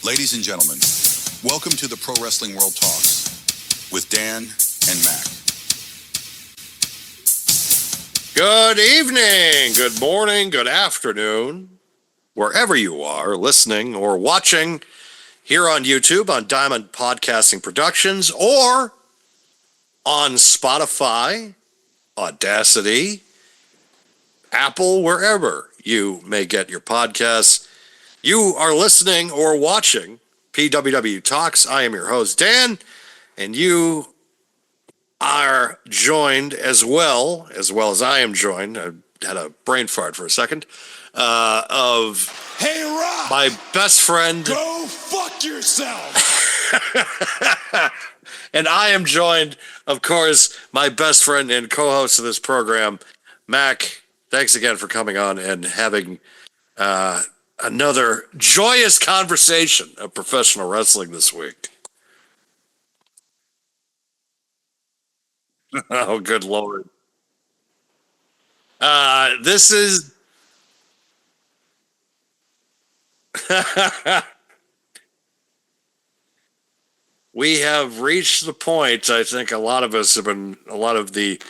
Ladies and gentlemen, welcome to the Pro Wrestling World Talks with Dan and Mac. Good evening, good morning, good afternoon, wherever you are listening or watching here on YouTube on Diamond Podcasting Productions or on Spotify, Audacity, Apple, wherever you may get your podcasts. You are listening or watching PWW Talks. I am your host, Dan, and you are joined as well as I am joined. I had a brain fart for a second. Of Hey, Rock, my best friend. Go fuck yourself. And I am joined, of course, my best friend and co-host of this program, Mac. Thanks again for coming on and having another joyous conversation of professional wrestling this week. Oh, good Lord. This is... We have reached the point, I think a lot of us have been, a lot of the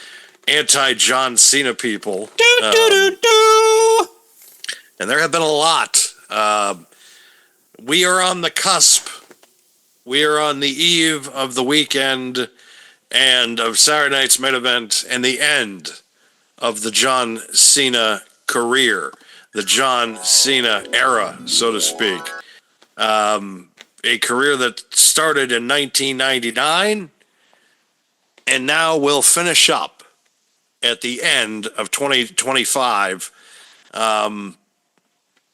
anti-John Cena people. And there have been a lot. We are on the cusp. We are on the eve of the weekend and of Saturday night's main event and the end of the John Cena career, the John Cena era, so to speak. A career that started in 1999 and now will finish up at the end of 2025.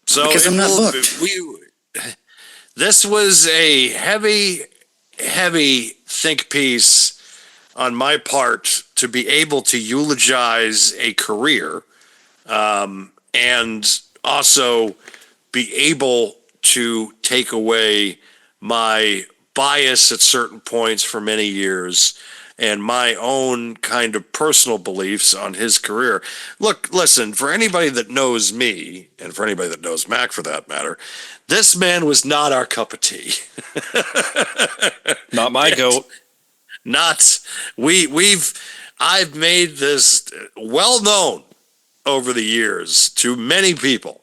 So because I'm not booked. This was a heavy think piece on my part to be able to eulogize a career, and also be able to take away my bias at certain points for many years and my own kind of personal beliefs on his career. Look, listen, for anybody that knows me, and for anybody that knows Mac for that matter, this man was not our cup of tea. Not my goat. I've made this well known over the years to many people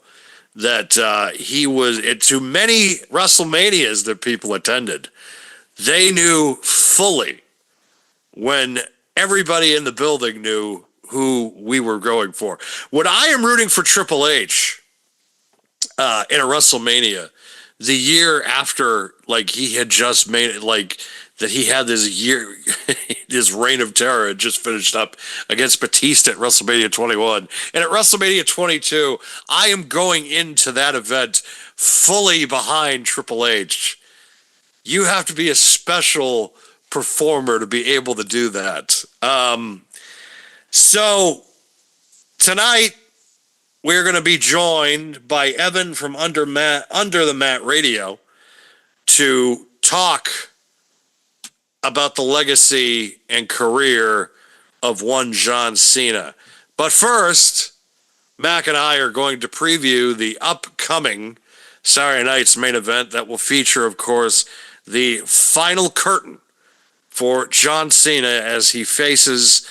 that he was, to many WrestleManias that people attended. They knew fully when everybody in the building knew who we were going for. When I am rooting for Triple H in a WrestleMania, the year after, like, he had just made it, like, that he had this year, his reign of terror had just finished up against Batista at WrestleMania 21. And at WrestleMania 22, I am going into that event fully behind Triple H. You have to be a special performer to be able to do that. So tonight we're going to be joined by Evan from Under the Mat Radio to talk about the legacy and career of one John Cena. But first, Mac and I are going to preview the upcoming Saturday night's main event that will feature, of course, the final curtain for John Cena as he faces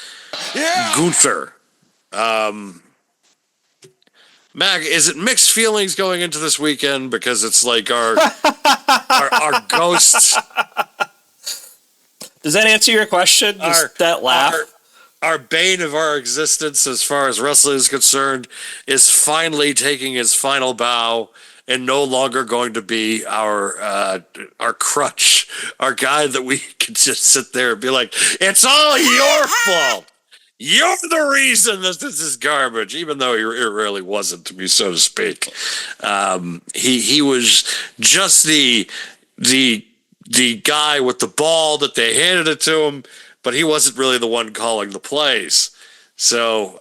Gunther. Mac, is it mixed feelings going into this weekend because it's like our ghosts? Does that answer your question? That laugh? Our bane of our existence as far as wrestling is concerned is finally taking his final bow and no longer going to be our crutch, our guy that we can just sit there and be like, it's all your fault. You're the reason this is garbage, even though it really wasn't, to be so to speak. He was just the guy with the ball that they handed it to him, but he wasn't really the one calling the plays. So,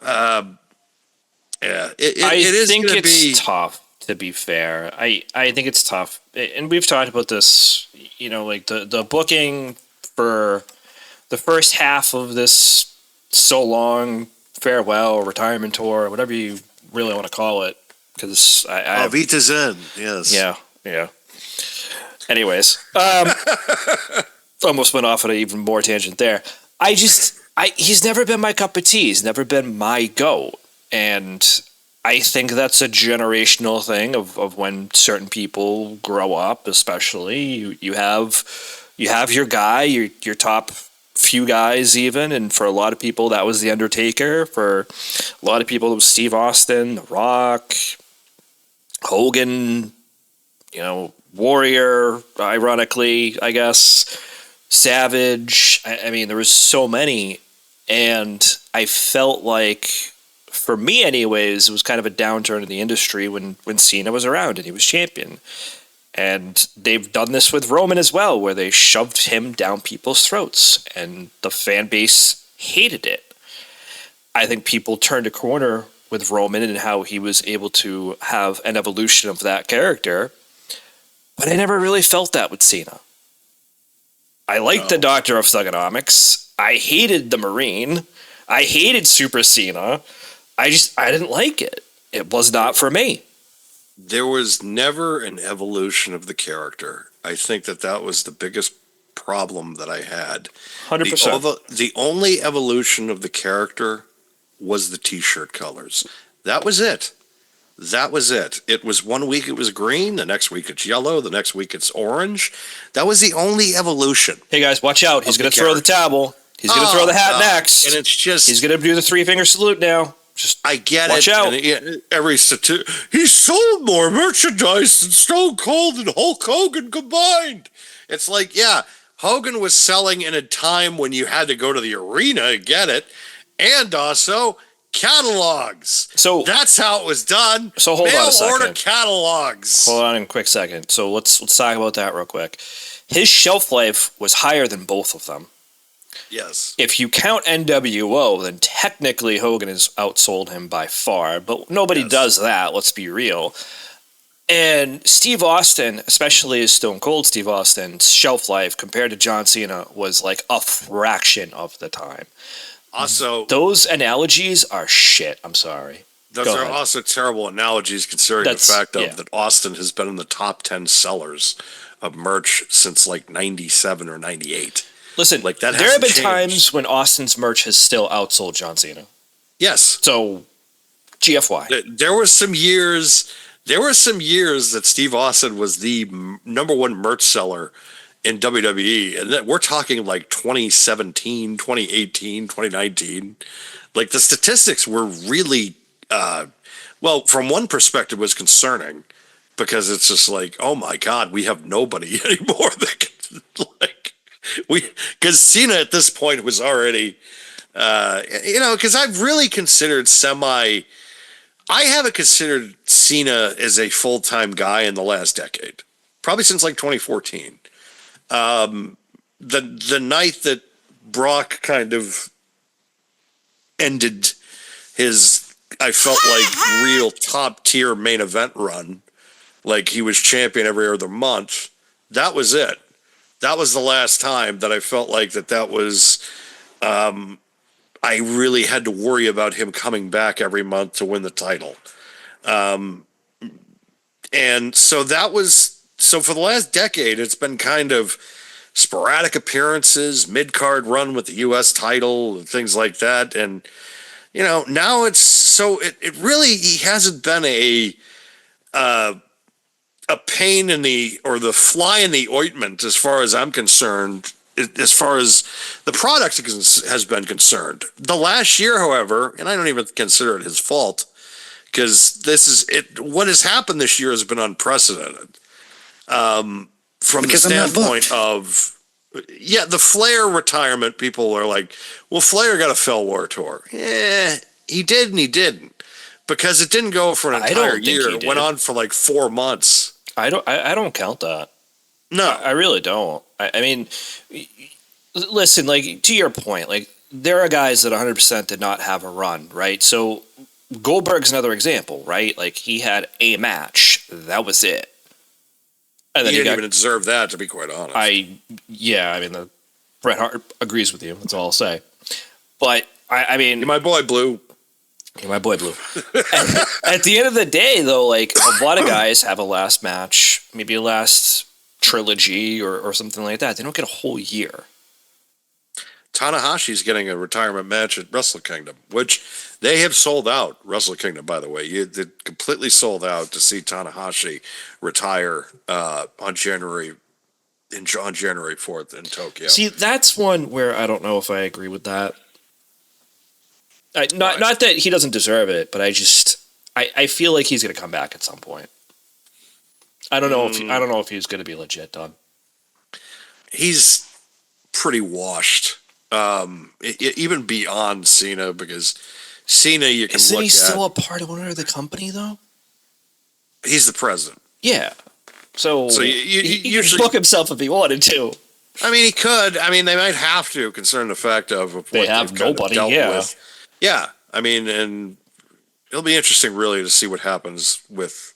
it think is going to be tough. To be fair, I think it's tough, and we've talked about this. You know, like the booking for the first half of this so long farewell retirement tour, whatever you really want to call it, because Vita's in, yes, yeah. Anyways, almost went off on an even more tangent there. He's never been my cup of tea. He's never been my goat. And I think that's a generational thing of when certain people grow up, especially. You have your guy, your top few guys even, and for a lot of people that was The Undertaker. For a lot of people it was Steve Austin, The Rock, Hogan, Warrior, ironically, I guess, Savage. I mean, there was so many, and I felt like, for me anyways, it was kind of a downturn in the industry when Cena was around and he was champion. And they've done this with Roman as well, where they shoved him down people's throats, and the fan base hated it. I think people turned a corner with Roman and how he was able to have an evolution of that character. But I never really felt that with Cena. I liked the Doctor of Thugonomics. I hated the Marine. I hated Super Cena. I didn't like it. It was not for me. There was never an evolution of the character. I think that was the biggest problem that I had. 100%. The only evolution of the character was the T-shirt colors. That was it. It was one week it was green, the next week it's yellow, the next week it's orange. That was the only evolution. Hey guys, watch out. He's going to throw the towel. He's going to throw the hat next. And it's just... He's going to do the 3-finger salute now. Just I get watch it. Out. And he sold more merchandise than Stone Cold and Hulk Hogan combined. It's like, yeah, Hogan was selling in a time when you had to go to the arena and get it, and also catalogs. So that's how it was done. So hold on a second. Mail order catalogs. Hold on a quick second. So let's talk about that real quick. His shelf life was higher than both of them. Yes. If you count NWO, then technically Hogan has outsold him by far, but nobody does that, let's be real. And Steve Austin, especially as Stone Cold Steve Austin's shelf life compared to John Cena was like a fraction of the time. Also, those analogies are shit. I'm sorry. Those are also terrible analogies considering the fact that Austin has been in the top 10 sellers of merch since like 97 or 98. Listen, like that there have been changed. times when Austin's merch has still outsold John Cena. Yes. So, GFY. There were some years that Steve Austin was the number one merch seller in WWE, and that we're talking like 2017, 2018, 2019. Like the statistics were really, well, from one perspective was concerning because it's just like, oh my God, we have nobody anymore that can, like, because Cena at this point was already, because I've really considered I haven't considered Cena as a full-time guy in the last decade, probably since like 2014. The night that Brock kind of ended his, I felt like, real top-tier main event run, like he was champion every other month, that was it. That was the last time that I felt like that was, I really had to worry about him coming back every month to win the title. And so for the last decade, it's been kind of sporadic appearances, mid-card run with the U.S. title, and things like that. And, now it really, he hasn't been a pain in the fly in the ointment as far as I'm concerned, as far as the product has been concerned. The last year, however, and I don't even consider it his fault, because what has happened this year has been unprecedented. From the standpoint of, the Flair retirement, people are like, well, Flair got a Fell War tour. Yeah, he did and he didn't. Because it didn't go for an entire year. It went on for like 4 months. I don't count that. No. I really don't. I mean, listen, like, to your point, like, there are guys that 100% did not have a run, right? So Goldberg's another example, right? Like, he had a match. That was it. And then he didn't even deserve that, to be quite honest. Bret Hart agrees with you. That's all I'll say. But, I mean... You're my boy, Blue. You're my boy, Blue. At the end of the day, though, like, a lot of guys have a last match, maybe a last trilogy or something like that. They don't get a whole year. Tanahashi's getting a retirement match at Wrestle Kingdom, which they have sold out. Wrestle Kingdom, by the way, they completely sold out to see Tanahashi retire on January 4th in Tokyo. See, that's one where I don't know if I agree with that. Not that he doesn't deserve it, but I feel like he's going to come back at some point. I don't know if he's going to be legit done. He's pretty washed, even beyond Cena, because Cena you can Isn't look he at. still a part owner of the company though? He's the president. Yeah. So you he usually could book himself if he wanted to. I mean, he could. I mean, they might have to, considering the fact of what They have they've kind of nobody, dealt yeah. with. Yeah, I mean, and it'll be interesting, really, to see what happens with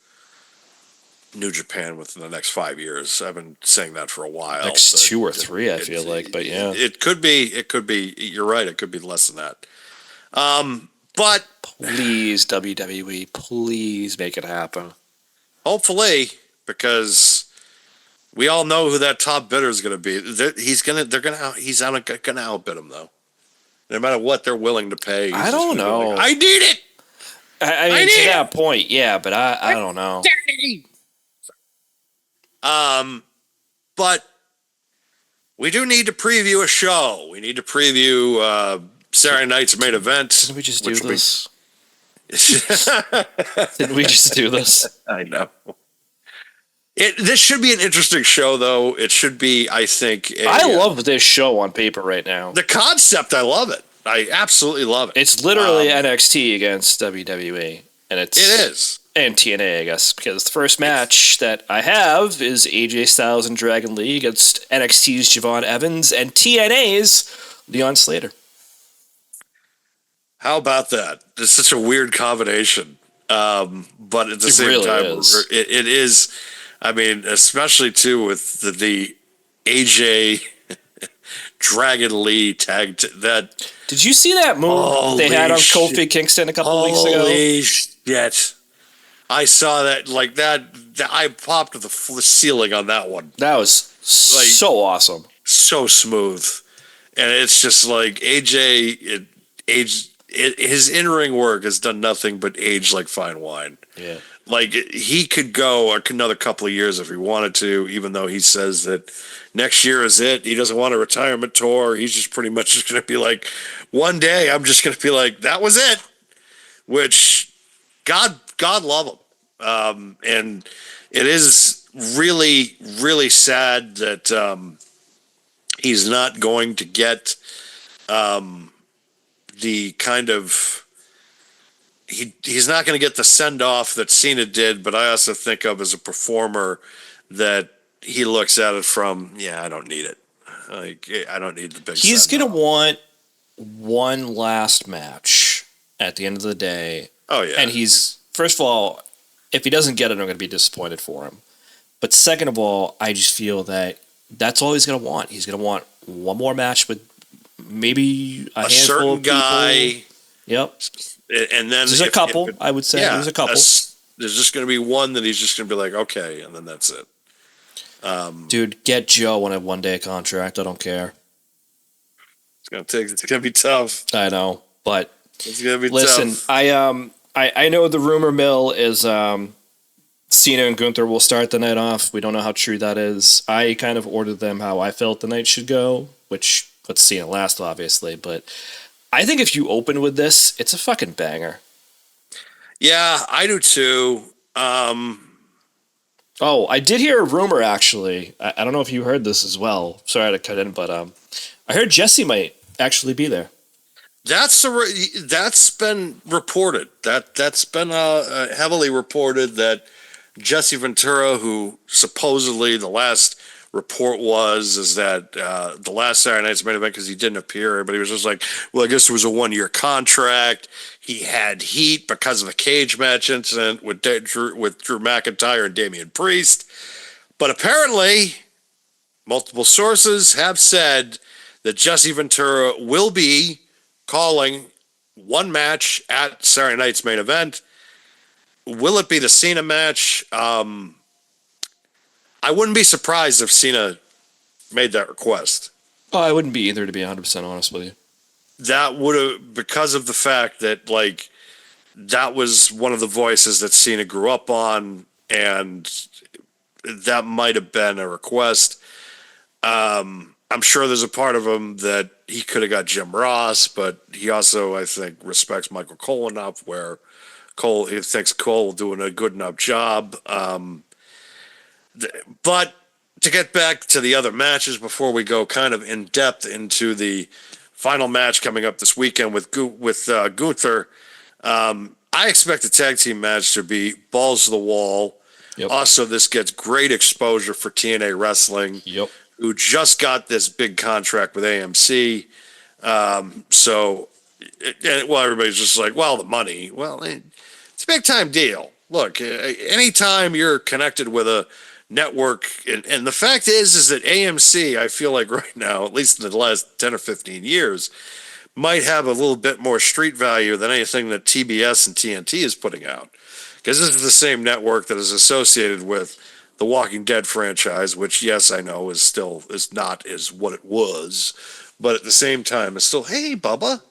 New Japan within the next 5 years. I've been saying that for a while. Next but 2 or 3, I feel like, but yeah. It could be. It could be. You're right. It could be less than that. But Please, WWE, please make it happen. hopefully, because we all know who that top bidder is going to be. He's going to outbid him, though. No matter what they're willing to pay. I don't know. Like, I need it. I mean, to that point, yeah, but I don't know. But we do need to preview a show. We need to preview Saturday night's main event. Didn't we just do this? Be... Didn't we just do this? I know. This should be an interesting show, though. It should be, I think. I love this show on paper right now. The concept, I love it. I absolutely love it. It's literally NXT against WWE, and it is. And TNA, I guess, because the first match that I have is AJ Styles and Dragon Lee against NXT's Javon Evans and TNA's Leon Slater. How about that? It's such a weird combination, but at the same really time, is. It is. I mean, especially too with the AJ Dragon Lee tagged that. Did you see that move they had on Kofi Kingston a couple weeks ago? Holy shit! I saw that like that. I popped to the ceiling on that one. That was so awesome, so smooth, and it's just like AJ. His in-ring work has done nothing but age like fine wine. Yeah. Like, he could go another couple of years if he wanted to, even though he says that next year is it. He doesn't want a retirement tour. He's just pretty much just going to be like, one day I'm just going to be like, that was it. Which, God love him. And it is really, really sad that he's not going to get the kind of... He's not going to get the send-off that Cena did, but I also think of as a performer that he looks at it from, I don't need it. Like, I don't need the big He's going send-off. to want one last match at the end of the day. Oh, yeah. And he's, first of all, if he doesn't get it, I'm going to be disappointed for him. But second of all, I just feel that that's all he's going to want. He's going to want one more match with maybe a handful certain of people. Guy. Yep. And then there's a couple, I would say. There's a couple. There's just going to be one that he's just going to be like, okay, and then that's it. Dude, get Joe on a one-day contract. I don't care. It's going to be tough. I know, but it's going to be listen, tough. I know the rumor mill is Cena and Gunther will start the night off. We don't know how true that is. I kind of ordered them how I felt the night should go, which puts Cena last, obviously, but I think if you open with this, it's a fucking banger. Yeah, I do too. Oh, I did hear a rumor, actually. I don't know if you heard this as well. Sorry to cut in, but I heard Jesse might actually be there. That's been reported. That's been heavily reported that Jesse Ventura, who supposedly the last report is that the last Saturday night's main event, because he didn't appear, but he was just like, well, I guess it was a 1-year contract. He had heat because of a cage match incident with Drew McIntyre and Damian Priest. But apparently, multiple sources have said that Jesse Ventura will be calling one match at Saturday night's main event. Will it be the Cena match? I wouldn't be surprised if Cena made that request. Oh, I wouldn't be either, to be 100% honest with you. That would have, because of the fact that, like, that was one of the voices that Cena grew up on, and that might have been a request. I'm sure there's a part of him that he could have got Jim Ross, but he also, I think, respects Michael Cole enough where he thinks Cole doing a good enough job. But to get back to the other matches before we go kind of in depth into the final match coming up this weekend with Gunther, I expect the tag team match to be balls to the wall. Yep. Also, this gets great exposure for TNA Wrestling, who just got this big contract with AMC. Everybody's just like, well, the money. Well, it's a big time deal. Look, anytime you're connected with a network, and the fact is that AMC, I feel like right now, at least in the last 10 or 15 years, might have a little bit more street value than anything that TBS and TNT is putting out. Because this is the same network that is associated with the Walking Dead franchise, which, yes, I know is not as what it was, but at the same time, it's still, hey, Bubba.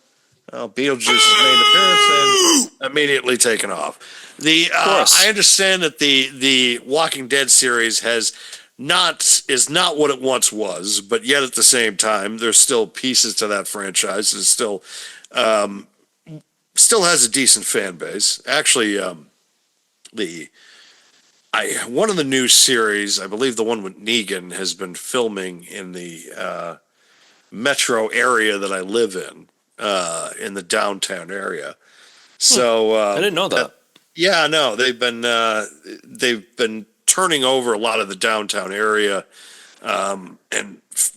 Beetlejuice's main appearance and immediately taken off. I understand that the Walking Dead series is not what it once was, but yet at the same time, there's still pieces to that franchise. It still has a decent fan base. Actually, one of the new series, I believe the one with Negan, has been filming in the metro area that I live in the downtown area. So I didn't know that. Yeah, no, they've been turning over a lot of the downtown area and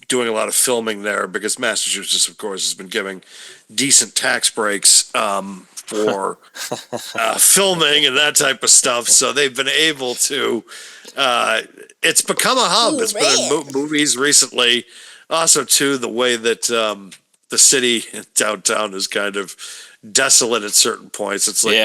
doing a lot of filming there because Massachusetts, of course, has been giving decent tax breaks for filming and that type of stuff. So they've been able to. It's become a hub. It's been in movies recently. Also, too, the way that the city downtown is kind of desolate at certain points. It's like,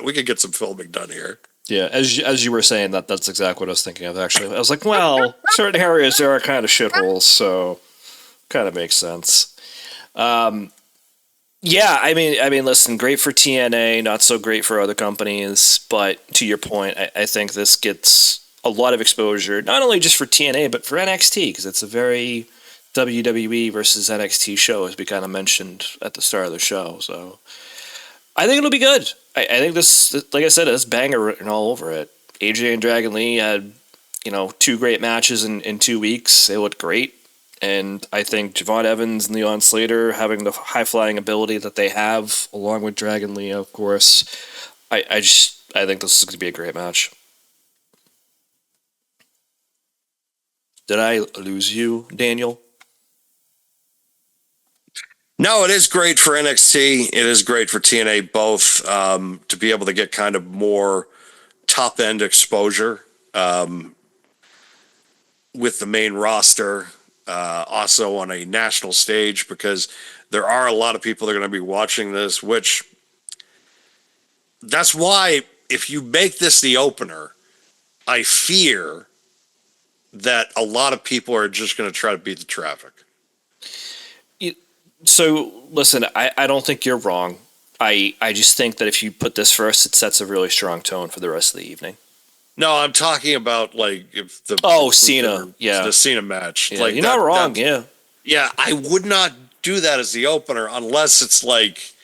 we could get some filming done here. Yeah, as you were saying that's exactly what I was thinking of. Actually, I was like, well, certain areas there are kind of shitholes, so kind of makes sense. Yeah, I mean, listen, great for TNA, not so great for other companies. But to your point, I think this gets a lot of exposure, not only just for TNA, but for NXT, because it's a very WWE versus NXT show, as we kind of mentioned at the start of the show. So I think it'll be good. I think this, like I said, this banger written all over it. AJ and Dragon Lee had, 2 great matches in 2 weeks. They looked great. And I think Javon Evans and Leon Slater having the high-flying ability that they have, along with Dragon Lee, of course, I think this is going to be a great match. Did I lose you, Daniel? No, it is great for NXT. It is great for TNA both to be able to get kind of more top-end exposure with the main roster. Also on a national stage, because there are a lot of people that are going to be watching this, which that's why if you make this the opener, I fear that a lot of people are just going to try to beat the traffic. So listen, I don't think you're wrong. I just think that if you put this first, it sets a really strong tone for the rest of the evening. No, I'm talking about like if the Cena, the Cena match. Yeah, like you're not wrong. Yeah, I would not do that as the opener unless it's like,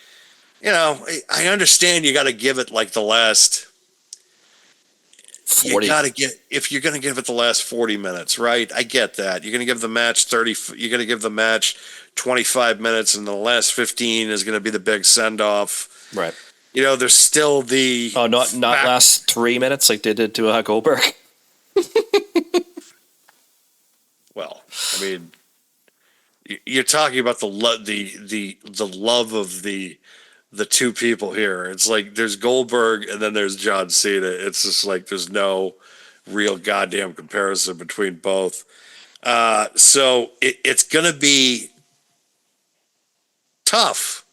I understand you got to give it like the last 40. You got to if you're going to give it the last 40 minutes, right? I get that. You're going to give the match 30. You're going to give the match 25 minutes, and the last 15 is going to be the big send off. Right. There's still the not last 3 minutes like they did to Goldberg. Well, I mean, you're talking about the love of the two people here. It's like there's Goldberg and then there's John Cena. It's just like there's no real goddamn comparison between both. So it's going to be tough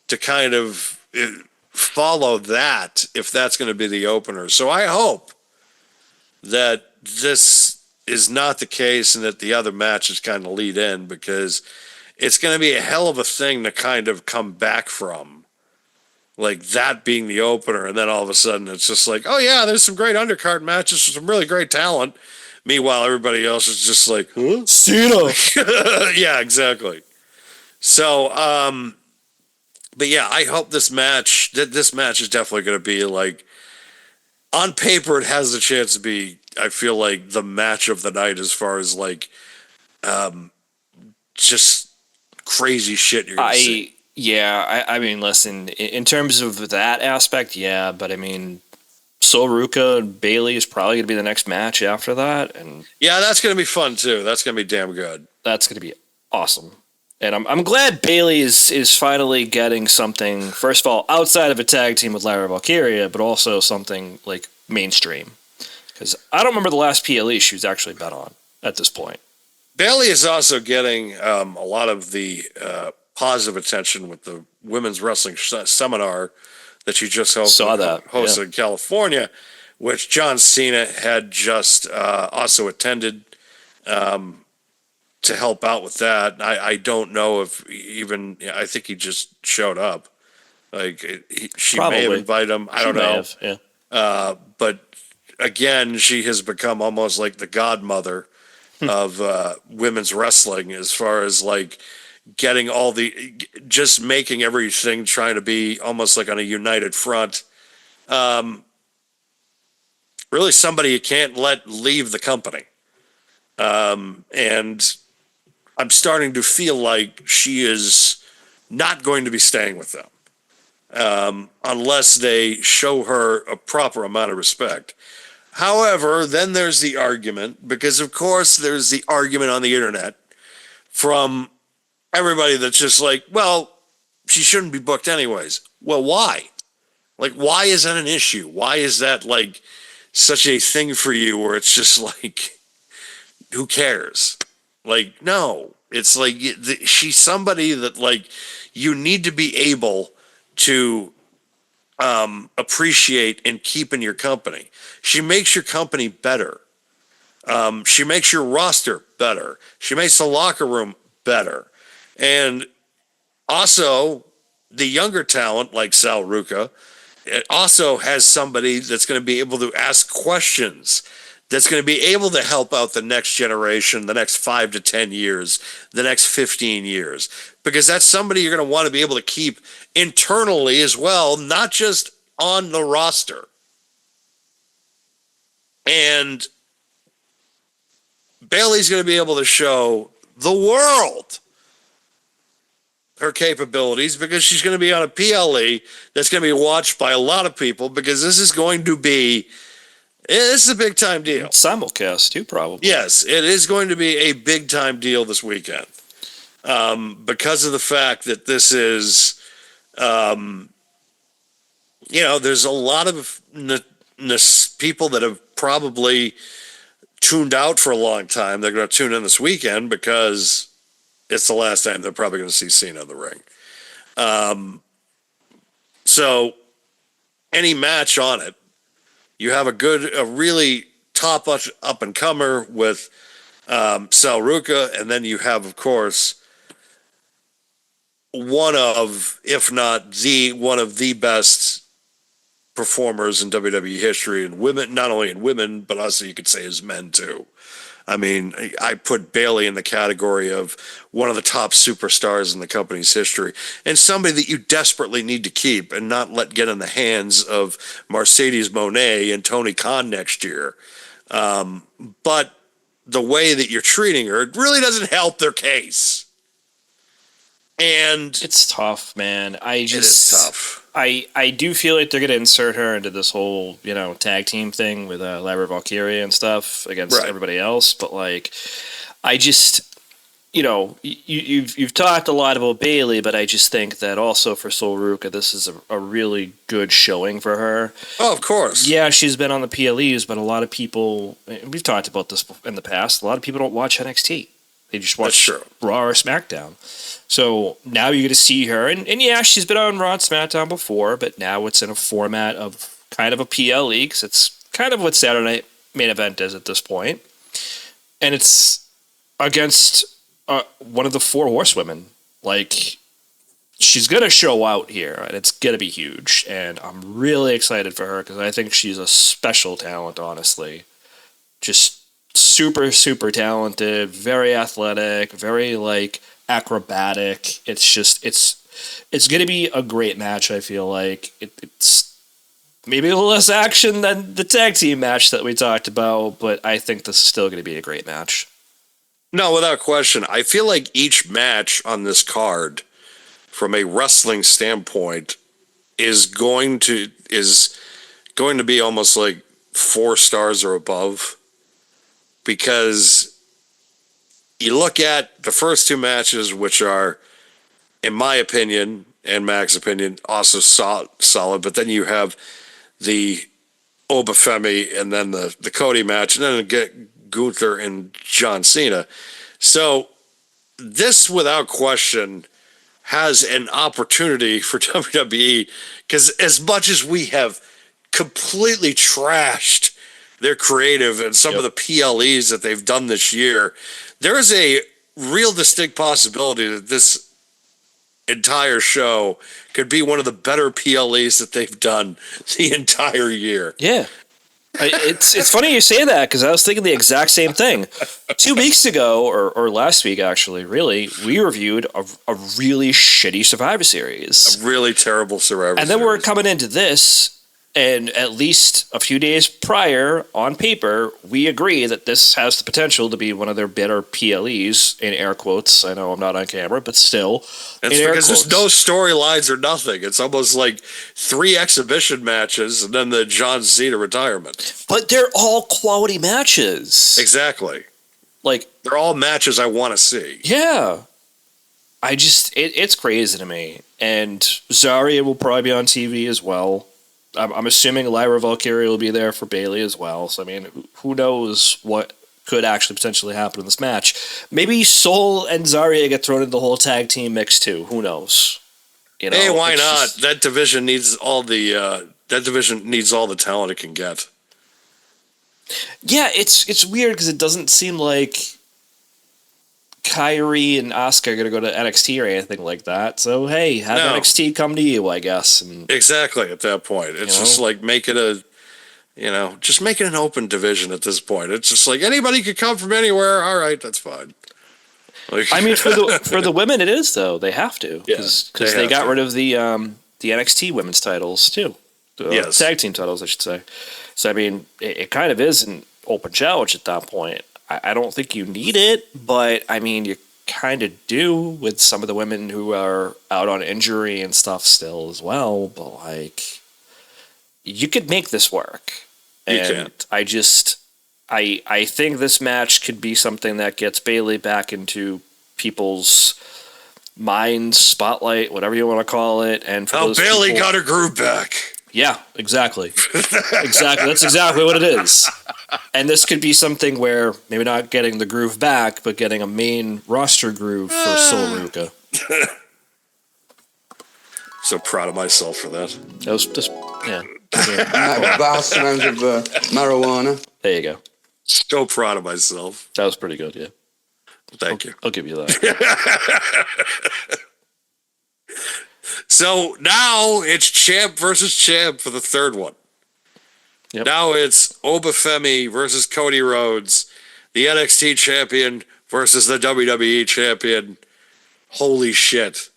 to kind of follow that if that's going to be the opener. So I hope that this is not the case and that the other matches kind of lead in, because it's going to be a hell of a thing to kind of come back from. Like that being the opener, and then all of a sudden it's just like, oh yeah, there's some great undercard matches with some really great talent. Meanwhile, everybody else is just like, huh? Cena. Yeah, exactly. So, but yeah, I hope this match is definitely going to be like, on paper, it has the chance to be, I feel like, the match of the night as far as like, just crazy shit you're going to see. Yeah, I mean, listen, in terms of that aspect, yeah, but I mean, Sol Ruca and Bailey is probably going to be the next match after that, and Yeah, that's going to be fun too. That's going to be damn good. that's going to be awesome. And I'm glad Bailey is finally getting something, first of all, outside of a tag team with Lara Valkyria, but also something like mainstream. Because I don't remember the last PLE she was actually bet on at this point. Bailey is also getting a lot of the positive attention with the women's wrestling seminar that she just hosted in California, which John Cena had just also attended to help out with that. I don't know if even, I think he just showed up. Like she may have invited him. I don't know. Yeah. But again, she has become almost like the godmother of women's wrestling, as far as like getting just making everything, trying to be almost like on a united front. Really somebody you can't let leave the company. And I'm starting to feel like she is not going to be staying with them, unless they show her a proper amount of respect. However, then there's the argument, because of course there's the argument on the internet from everybody that's just like, well, she shouldn't be booked anyways. Well, why? Like, why is that an issue? Why is that like such a thing for you where it's just like, who cares? Like, no, it's like she's somebody that like you need to be able to appreciate and keep in your company. She makes your company better. She makes your roster better. She makes the locker room better. And also, the younger talent like Sal Ruca, it also has somebody that's going to be able to ask questions, that's going to be able to help out the next generation, the next 5 to 10 years, the next 15 years. Because that's somebody you're going to want to be able to keep internally as well, not just on the roster. And Bailey's going to be able to show the world her capabilities, because she's going to be on a PLE that's going to be watched by a lot of people, because this is a big time deal. Simulcast too, probably. Yes, it is going to be a big time deal this weekend, because of the fact that this is, there's a lot of people that have probably tuned out for a long time. They're going to tune in this weekend because it's the last time they're probably going to see Cena in the ring. So any match on it, you have a really top up and comer with Sal Ruca, and then you have, of course, one of the best performers in WWE history, and women, not only in women, but also you could say as men too. I mean, I put Bailey in the category of one of the top superstars in the company's history, and somebody that you desperately need to keep and not let get in the hands of Mercedes Moné and Tony Khan next year. But the way that you're treating her, it really doesn't help their case. And it's tough, man. It is tough. I do feel like they're going to insert her into this whole, tag team thing with Lara Valkyria and stuff against everybody else. But like, I just, you've talked a lot about Bailey, but I just think that also for Sol Ruca, this is a really good showing for her. Oh, of course. Yeah, she's been on the PLEs, but a lot of people, we've talked about this in the past, a lot of people don't watch NXT. They just watch Raw or SmackDown. So now you're going to see her. And yeah, she's been on Raw and SmackDown before, but now it's in a format of kind of a PLE, because it's kind of what Saturday main event is at this point, and it's against one of the four horsewomen. Like, she's gonna show out here, and it's gonna be huge. And I'm really excited for her because I think she's a special talent. Honestly, just super super talented, very athletic, very like acrobatic. It's gonna be a great match. I feel like it's maybe a little less action than the tag team match that we talked about, but I think this is still going to be a great match. No, without question. I feel like each match on this card, from a wrestling standpoint, is going to be almost like 4 stars or above, because you look at the first 2 matches, which are, in my opinion and Mac's opinion, also solid, but then you have the Obafemi and then the Cody match, and then get Gunther and John Cena. So this, without question, has an opportunity for WWE, because as much as we have completely trashed their creative and some of the PLEs that they've done this year, there is a real distinct possibility that this entire show could be one of the better PLEs that they've done the entire year. Yeah. It's funny you say that, because I was thinking the exact same thing. 2 weeks ago, or last week actually, really, we reviewed a really shitty Survivor Series. A really terrible Survivor Series. And then we're coming into this, and at least a few days prior, on paper, we agree that this has the potential to be one of their better PLEs, in air quotes. I know I'm not on camera, but still. It's because there's no storylines or nothing. It's almost like 3 exhibition matches and then the John Cena retirement. But they're all quality matches. Exactly. Like, they're all matches I want to see. Yeah. It's crazy to me. And Zarya will probably be on TV as well. I'm assuming Lyra Valkyria will be there for Bayley as well. So, I mean, who knows what could actually potentially happen in this match. Maybe Sol and Zarya get thrown into the whole tag team mix too. Who knows? You know, hey, why not? That division needs all the talent it can get. Yeah, it's weird because it doesn't seem like Kyrie and Asuka are going to go to NXT or anything like that. So, hey, have NXT come to you, I guess. And exactly, at that point. It's just like make it an open division at this point. It's just like anybody could come from anywhere. All right, that's fine. Like, I mean, for the women, it is, though. They have to. Because they got rid of the NXT women's titles, too. The tag team titles, I should say. So, I mean, it kind of is an open challenge at that point. I don't think you need it, but I mean, you kind of do with some of the women who are out on injury and stuff still as well. But like, you could make this work. And I think this match could be something that gets Bayley back into people's minds, spotlight, whatever you want to call it. And for Bayley got her groove back. Yeah, exactly. Exactly. That's exactly what it is. And this could be something where maybe not getting the groove back, but getting a main roster groove for Sol Ruka. So proud of myself for that. That was just, yeah. Vast amount of marijuana. There you go. So proud of myself. That was pretty good, yeah. Thank you. I'll give you that. So now it's champ versus champ for the third one. Yep. Now it's Obafemi versus Cody Rhodes, the NXT champion versus the WWE champion. Holy shit.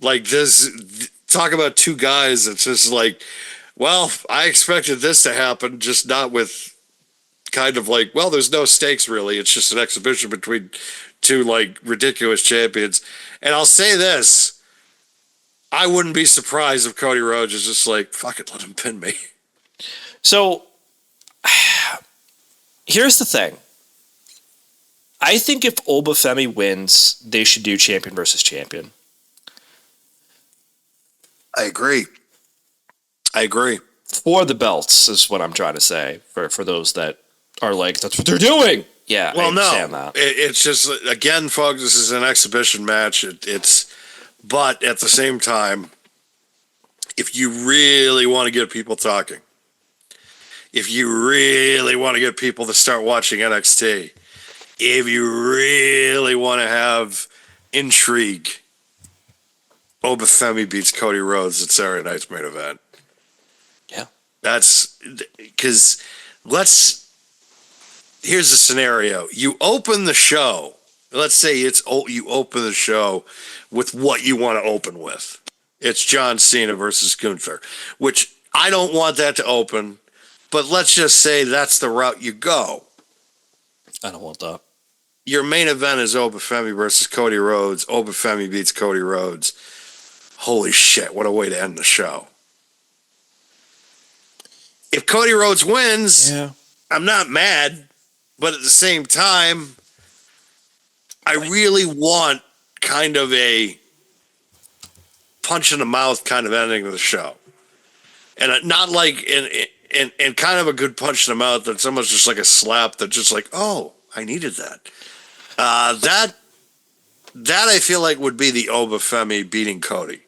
Like this, talk about 2 guys. It's just like, well, I expected this to happen, just not with kind of like, well, there's no stakes really. It's just an exhibition between 2 like ridiculous champions. And I'll say this. I wouldn't be surprised if Cody Rhodes is just like, fuck it, let him pin me. So, here's the thing. I think if Obafemi wins, they should do champion versus champion. I agree. For the belts is what I'm trying to say. For those that are like, that's what they're doing. Yeah, well, I understand that. It's just, again, folks, this is an exhibition match. But at the same time, if you really want to get people talking, if you really want to get people to start watching NXT, if you really want to have intrigue, Obafemi beats Cody Rhodes at Saturday night's main event. Yeah. That's because here's the scenario. You open the show. Let's say you open the show with what you want to open with. It's John Cena versus Gunther, which I don't want that to open, but let's just say that's the route you go. I don't want that. Your main event is Obafemi versus Cody Rhodes. Obafemi beats Cody Rhodes. Holy shit, what a way to end the show. If Cody Rhodes wins, I'm not mad, but at the same time, I really want kind of a punch in the mouth kind of ending of the show. And not like, and kind of a good punch in the mouth that's almost just like a slap that's just like, oh, I needed that. That I feel like would be the Obafemi beating Cody.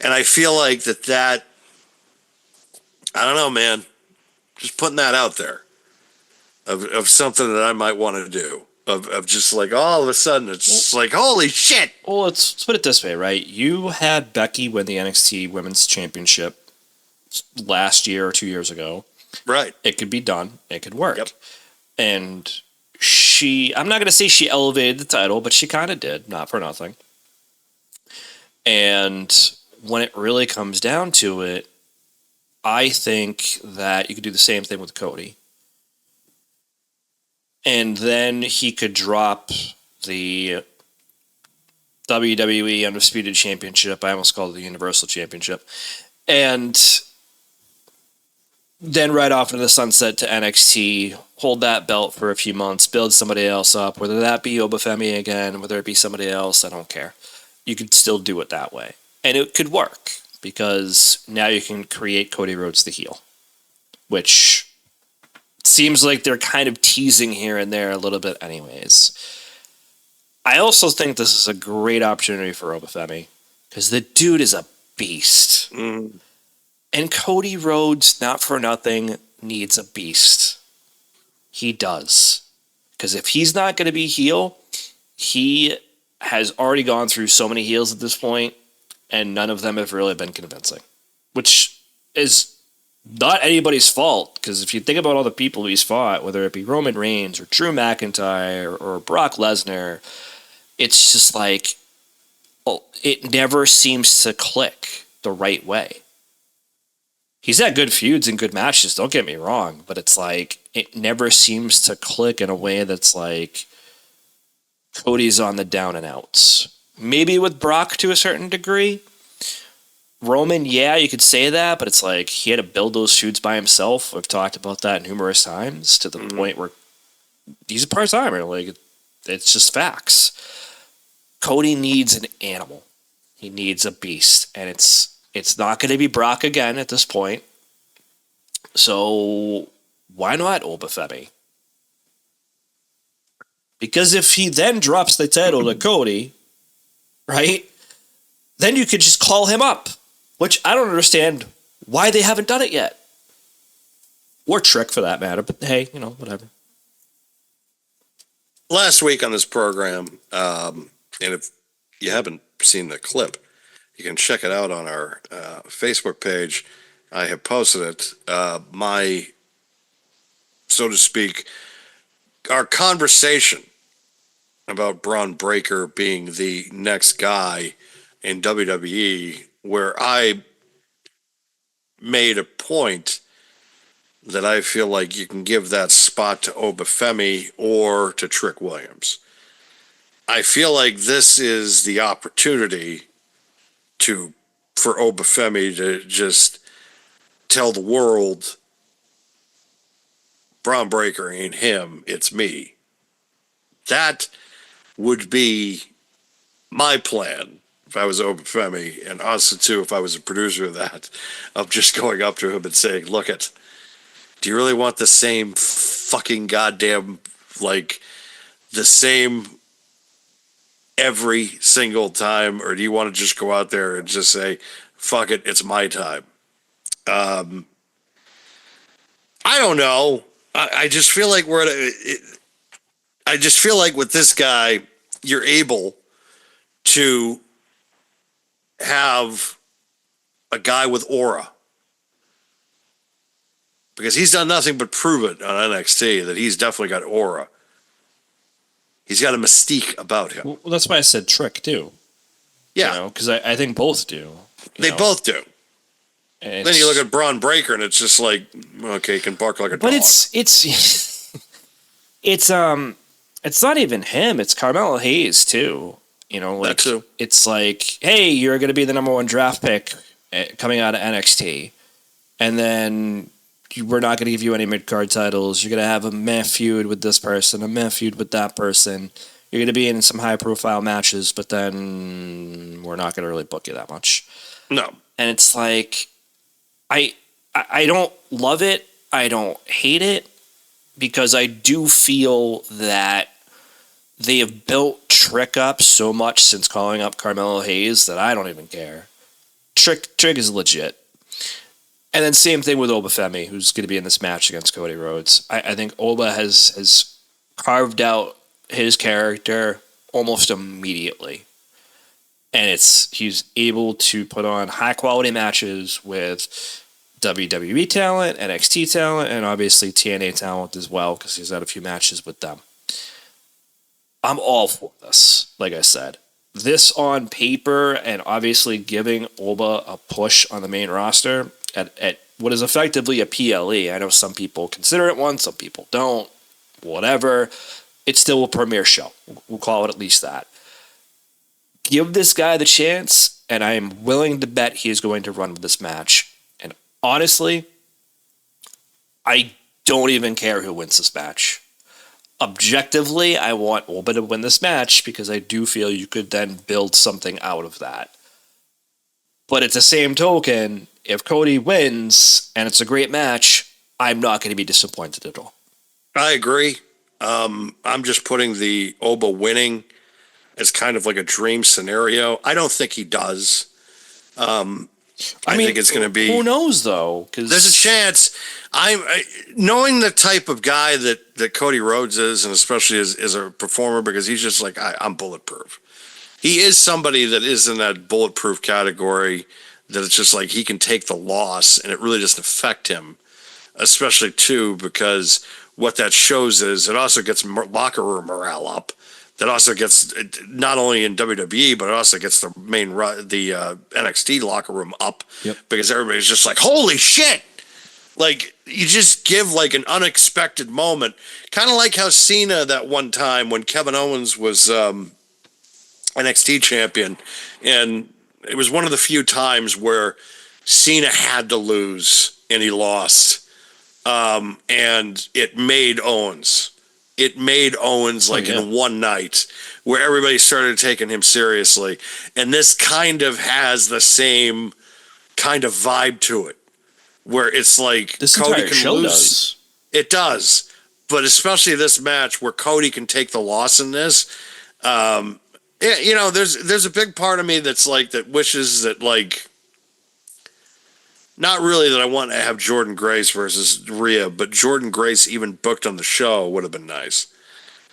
And I feel like that I don't know, man. Just putting that out there of something that I might want to do. Of just like all of a sudden it's just like, holy shit. Well, let's put it this way, right? You had Becky win the NXT Women's Championship last year or 2 years ago. Right. It could be done. It could work. Yep. And I'm not going to say she elevated the title, but she kind of did, not for nothing. And when it really comes down to it, I think that you could do the same thing with Cody. And then he could drop the WWE Undisputed Championship. I almost called it the Universal Championship. And then right off into the sunset to NXT, hold that belt for a few months, build somebody else up, whether that be Obafemi again, whether it be somebody else, I don't care. You could still do it that way. And it could work because now you can create Cody Rhodes the heel, which seems like they're kind of teasing here and there a little bit anyways. I also think this is a great opportunity for Obafemi because the dude is a beast. Mm. And Cody Rhodes, not for nothing, needs a beast. He does. Because if he's not going to be heel, he has already gone through so many heels at this point, and none of them have really been convincing. Which is not anybody's fault, because if you think about all the people he's fought, whether it be Roman Reigns or Drew McIntyre or Brock Lesnar, it's just like, it never seems to click the right way. He's had good feuds and good matches, don't get me wrong, but it's like, it never seems to click in a way that's like, Cody's on the down and outs. Maybe with Brock to a certain degree. Roman, yeah, you could say that, but it's like, he had to build those feuds by himself. We've talked about that numerous times, to the point where he's a part-timer. Like, it's just facts. Cody needs an animal. He needs a beast, and it's not going to be Brock again at this point. So why not Obafemi? Because if he then drops the title to Cody, right, then you could just call him up, which I don't understand why they haven't done it yet. Or Trick for that matter, but hey, whatever. Last week on this program, and if you haven't seen the clip, you can check it out on our Facebook page. I have posted it. My, so to speak, our conversation about Braun Breaker being the next guy in WWE, where I made a point that I feel like you can give that spot to Obafemi or to Trick Williams. I feel like this is the opportunity for Obafemi to just tell the world, Braun Breaker ain't him, it's me. That would be my plan if I was Obafemi, and also too if I was a producer of that, of just going up to him and saying, look do you really want the same fucking goddamn, like, the same every single time, or do you want to just go out there and just say, fuck it, it's my time? I don't know. I just feel like we're I just feel like with this guy, you're able to have a guy with aura. Because he's done nothing but prove it on NXT that he's definitely got aura. He's got a mystique about him. Well, that's why I said Trick too. Yeah, Because I think both do. they both do. And Then you look at Braun Breaker, and it's just like, okay, he can bark like a dog. but it's not even him. It's Carmelo Hayes too. That too. It's like, hey, you're going to be the number 1 draft pick coming out of NXT, and then we're not going to give you any mid-card titles. You're going to have a meh feud with this person, a meh feud with that person. You're going to be in some high-profile matches, but then we're not going to really book you that much. No. And it's like, I don't love it. I don't hate it, because I do feel that they have built Trick up so much since calling up Carmelo Hayes that I don't even care. Trick is legit. And then same thing with Obafemi, who's going to be in this match against Cody Rhodes. I think Oba has carved out his character almost immediately. And he's able to put on high-quality matches with WWE talent, NXT talent, and obviously TNA talent as well, because he's had a few matches with them. I'm all for this, like I said. This on paper, and obviously giving Oba a push on the main roster at what is effectively a PLE. I know some people consider it one, some people don't, whatever. It's still a premier show. We'll call it at least that. Give this guy the chance, and I am willing to bet he is going to run with this match. And honestly, I don't even care who wins this match. Objectively, I want Oba to win this match because I do feel you could then build something out of that. But at the same token, if Cody wins and it's a great match, I'm not going to be disappointed at all. I agree. I'm just putting the Oba winning as kind of like a dream scenario. I don't think he does. I think it's going to be. Who knows though? Because there's a chance. Knowing the type of guy that Cody Rhodes is, and especially as a performer, because he's just like I'm bulletproof. He is somebody that is in that bulletproof category. That it's just like he can take the loss, and it really doesn't affect him. Especially too because what that shows is it also gets locker room morale up. That also gets not only in WWE, but it also gets the NXT locker room up. Yep. Because everybody's just like, holy shit! Like, you just give like an unexpected moment. Kind of like how Cena that one time when Kevin Owens was NXT champion. And it was one of the few times where Cena had to lose and he lost. And it made Owens. It made Owens in one night where everybody started taking him seriously. And this kind of has the same kind of vibe to it where it's like this Cody entire can show lose. Does. It does. But especially this match where Cody can take the loss in this. There's a big part of me that's like that wishes that like not really that I want to have Jordan Grace versus Rhea, but Jordan Grace even booked on the show would have been nice.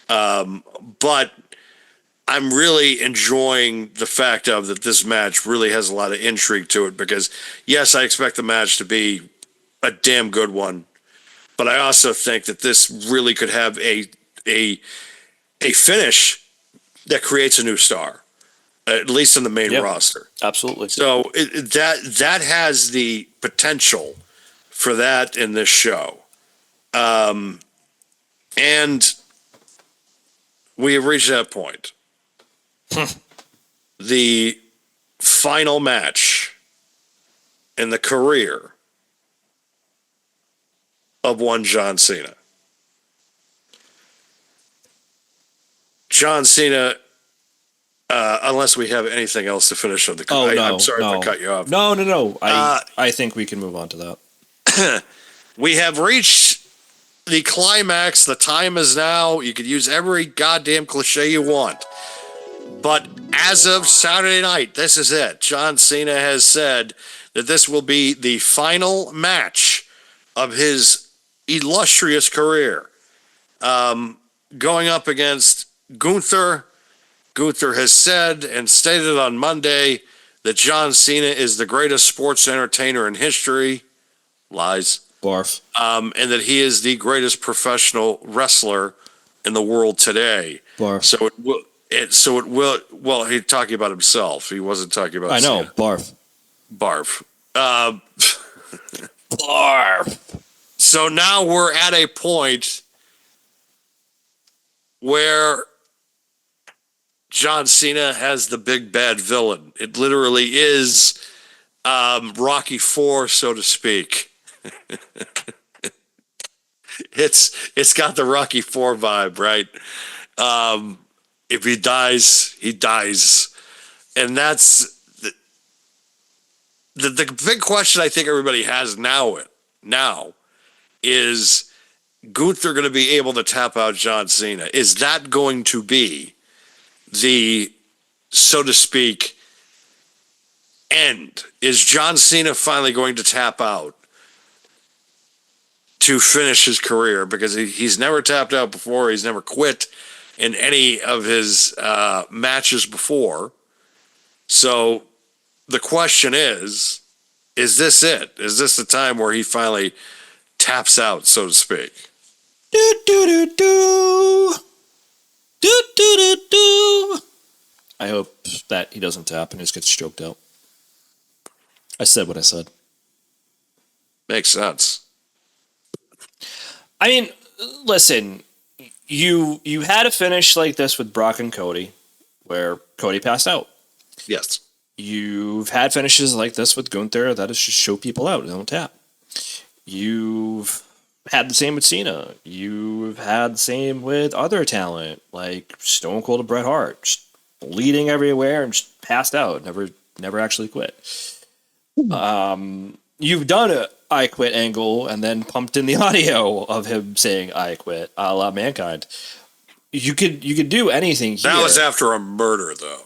But I'm really enjoying the fact of that this match really has a lot of intrigue to it because, yes, I expect the match to be a damn good one, but I also think that this really could have a finish that creates a new star. At least in the main roster. Absolutely. So that has the potential for that in this show. And we have reached that point. The final match in the career of one John Cena. John Cena... unless we have anything else to finish on the card. I'm sorry if I cut you off. No. I think we can move on to that. We have reached the climax. The time is now. You could use every goddamn cliche you want. But as of Saturday night, this is it. John Cena has said that this will be the final match of his illustrious career. Going up against Gunther. Gunther has said and stated on Monday that John Cena is the greatest sports entertainer in history. Lies. Barf. And that he is the greatest professional wrestler in the world today. Barf. So it will. Well, he's talking about himself. He wasn't talking about. I know. Cena. Barf. Barf. Barf. So now we're at a point where John Cena has the big bad villain. It literally is Rocky IV, so to speak. It's got the Rocky IV vibe, right? If he dies, he dies, and that's the big question I think everybody has now is Gunther going to be able to tap out John Cena? Is that going to be the, so to speak, end? Is John Cena finally going to tap out to finish his career? Because he's never tapped out before. He's never quit in any of his matches before. So the question is this it? Is this the time where he finally taps out, so to speak? Do do do do. Do do do do. I hope that he doesn't tap and just gets choked out. I said what I said. Makes sense. I mean, listen, you had a finish like this with Brock and Cody, where Cody passed out. Yes. You've had finishes like this with Gunther that is just show people out, don't tap. You've had the same with Cena. You've had the same with other talent, like Stone Cold and Bret Hart, just bleeding everywhere and just passed out, never actually quit. You've done a I quit angle and then pumped in the audio of him saying I quit, a la Mankind. You could do anything here. That was after a murder, though.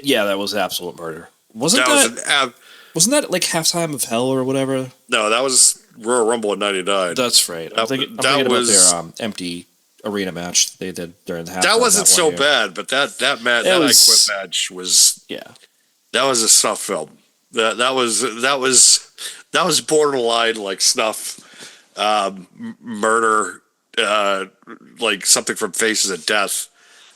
Yeah, that was absolute murder. Wasn't that like Halftime of Hell or whatever? No, that was Royal Rumble in '99. That's right. I'm thinking about their empty arena match they did during the halftime. That wasn't so year. bad, but that I quit match was that was a snuff film. That was borderline like snuff murder, like something from Faces of Death.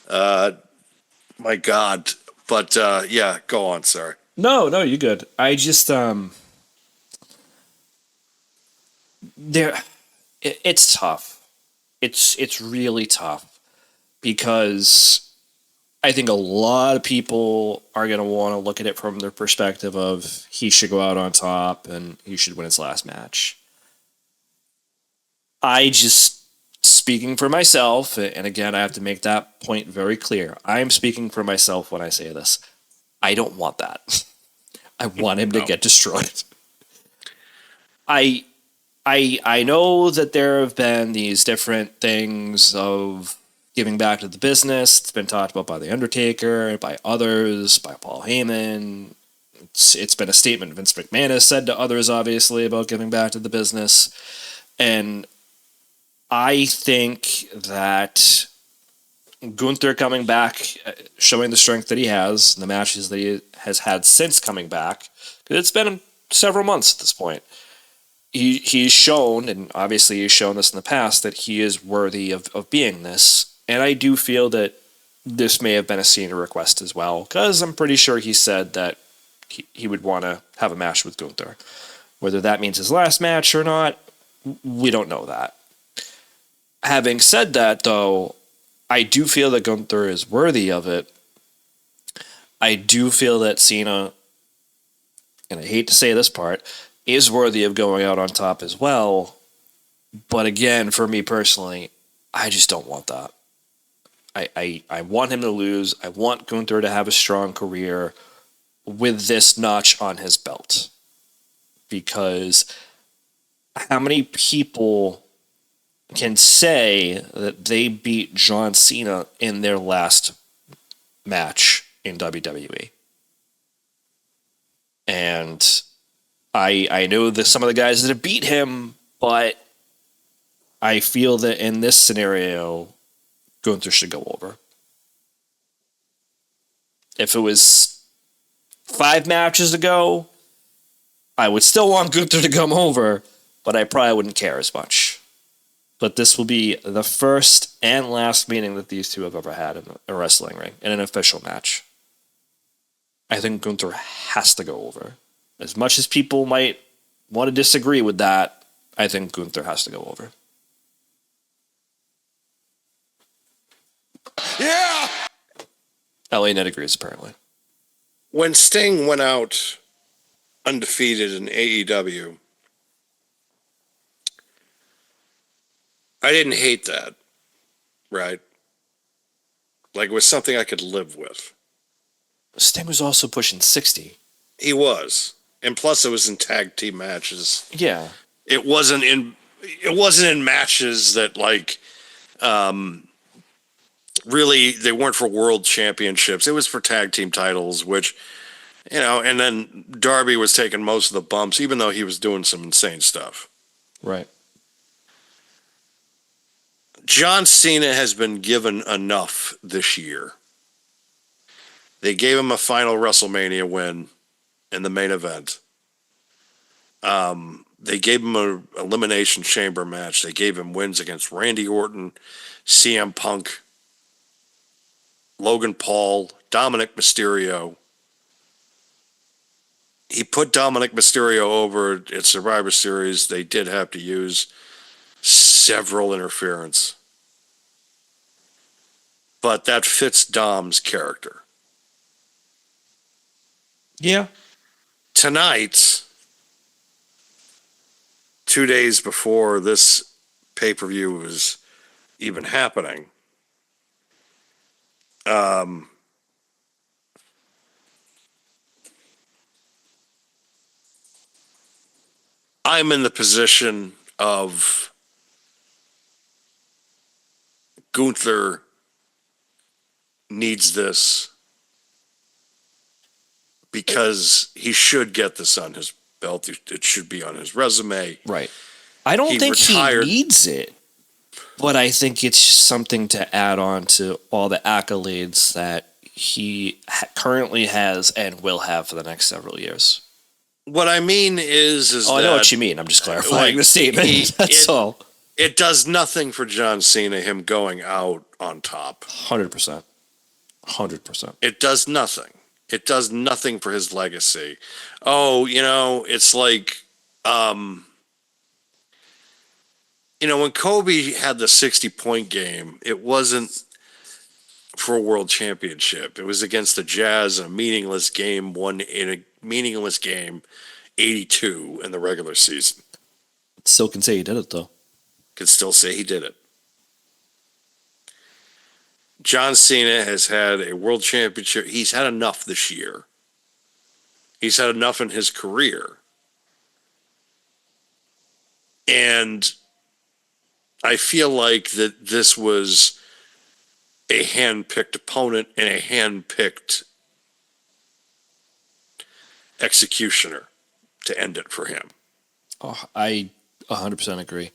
My God. But yeah, go on. Sorry. No, you good. I just it's tough. It's really tough because I think a lot of people are going to want to look at it from their perspective of he should go out on top and he should win his last match. I just, speaking for myself, and again, I have to make that point very clear. I am speaking for myself when I say this. I don't want that. I want him to get destroyed. I know that there have been these different things of giving back to the business. It's been talked about by The Undertaker, by others, by Paul Heyman. It's been a statement Vince McMahon has said to others, obviously, about giving back to the business. And I think that Gunther coming back, showing the strength that he has, the matches that he has had since coming back, because it's been several months at this point, he's shown, and obviously he's shown this in the past, that he is worthy of being this. And I do feel that this may have been a Cena request as well, because I'm pretty sure he said that he would want to have a match with Gunther. Whether that means his last match or not, we don't know that. Having said that, though, I do feel that Gunther is worthy of it. I do feel that Cena, and I hate to say this part, is worthy of going out on top as well. But again, for me personally, I just don't want that. I want him to lose. I want Gunther to have a strong career with this notch on his belt. Because how many people can say that they beat John Cena in their last match in WWE? And I know that some of the guys that have beat him, but I feel that in this scenario, Gunther should go over. If it was 5 matches ago, I would still want Gunther to come over, but I probably wouldn't care as much. But this will be the first and last meeting that these two have ever had in a wrestling ring, in an official match. I think Gunther has to go over. As much as people might want to disagree with that, I think Gunther has to go over. Yeah! LA Net agrees, apparently. When Sting went out undefeated in AEW, I didn't hate that, right? Like, it was something I could live with. Sting was also pushing 60. He was. And plus it was in tag team matches. Yeah. It wasn't in matches that, like, really, they weren't for world championships. It was for tag team titles, which, and then Darby was taking most of the bumps, even though he was doing some insane stuff. Right. John Cena has been given enough this year. They gave him a final WrestleMania win in the main event. They gave him an Elimination Chamber match. They gave him wins against Randy Orton, CM Punk, Logan Paul, Dominic Mysterio. He put Dominic Mysterio over at Survivor Series. They did have to use several interference. But that fits Dom's character. Yeah. Tonight, 2 days before this pay-per-view was even happening, I'm in the position of Gunther needs this because he should get this on his belt. It should be on his resume. Right. I don't think retired. he needs it, but I think it's something to add on to all the accolades that he currently has and will have for the next several years. What I mean is I know what you mean. I'm just clarifying the statement. That's all. It does nothing for John Cena, him going out on top. 100%. 100%. It does nothing. It does nothing for his legacy. Oh, it's like, when Kobe had the 60-point game, it wasn't for a world championship. It was against the Jazz in a meaningless game, 82 in the regular season. Still can say he did it, though. Could still say he did it. John Cena has had a world championship. He's had enough this year. He's had enough in his career. And I feel like that this was a hand-picked opponent and a hand-picked executioner to end it for him. Oh, I 100% agree.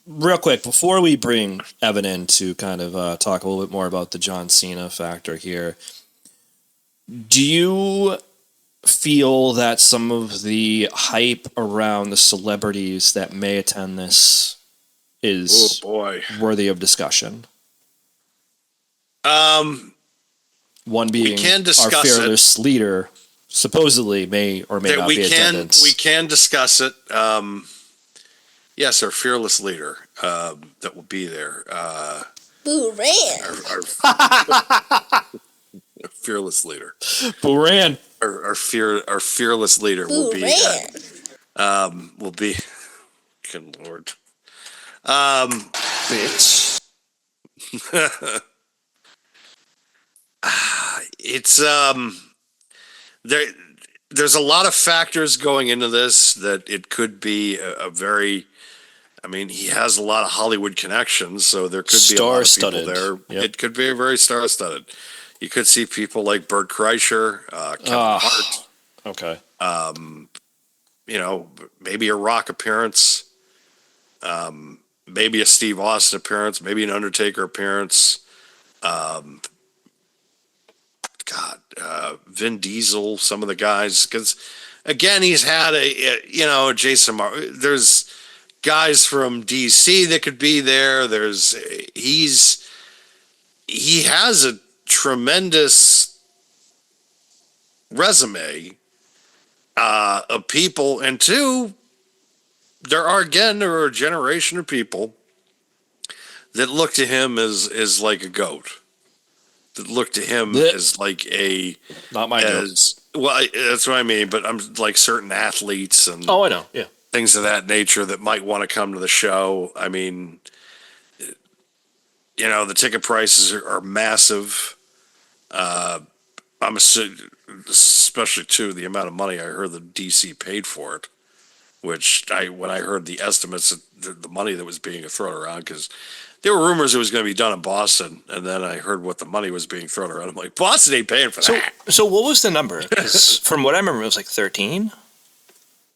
Real quick, before we bring Evan in to kind of talk a little bit more about the John Cena factor here, do you feel that some of the hype around the celebrities that may attend this is worthy of discussion? One being our fearless leader, supposedly may or may not be attendance. We can discuss it. Yes, our fearless leader that will be there. Boo Ran. Our fearless leader. Boo Ran. Our fearless leader will be. Will be. Good Lord. Bitch. It's there's a lot of factors going into this that it could be a very. I mean, he has a lot of Hollywood connections, so there could be a lot of people there. Yep. It could be a very star-studded. You could see people like Bert Kreischer, Kevin Hart. Okay. Maybe a Rock appearance. Maybe a Steve Austin appearance, maybe an Undertaker appearance. Vin Diesel, some of the guys, because again, he's had Jason there's guys from DC that could be there. He has a tremendous resume of people, and two, there are a generation of people that look to him as like a goat. That look to him as like not my joke. Well, that's what I mean. But I'm like certain athletes and I know, yeah, things of that nature that might want to come to the show. I mean, the ticket prices are massive. I'm assuming, especially too, the amount of money I heard the DC paid for it. Which when I heard the estimates, the money that was being thrown around, because there were rumors it was going to be done in Boston, and then I heard what the money was being thrown around. I'm like, Boston ain't paying for that. So what was the number? 'Cause from what I remember, it was like 13.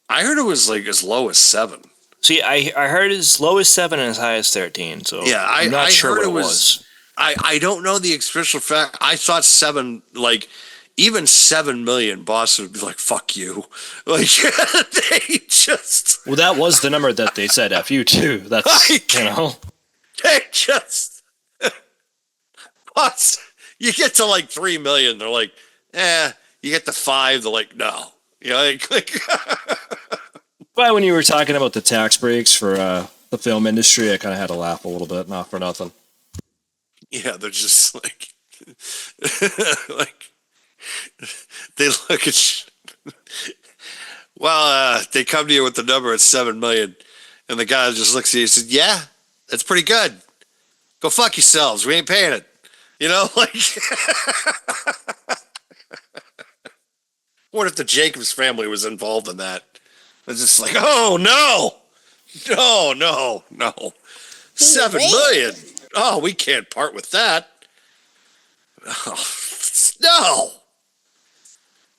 I heard it was like as low as 7. See, I heard as low as 7 and as high as 13. So yeah, I'm not sure heard what it was. I don't know the official fact. I thought 7, like even 7 million, Boston would be like, fuck you. Like, they just. Well, that was the number that they said, F you too. That's, They just. You get to like 3 million, they're like, you get to 5, they're like, no. But when you were talking about the tax breaks for the film industry, I kind of had to laugh a little bit, not for nothing. Yeah, they're just like, they look at, they come to you with the number at 7 million, and the guy just looks at you and says, yeah, that's pretty good. Go fuck yourselves. We ain't paying it. What if the Jacobs family was involved in that? It's just like, oh, no. No. 7 million. Oh, we can't part with that. Oh, no.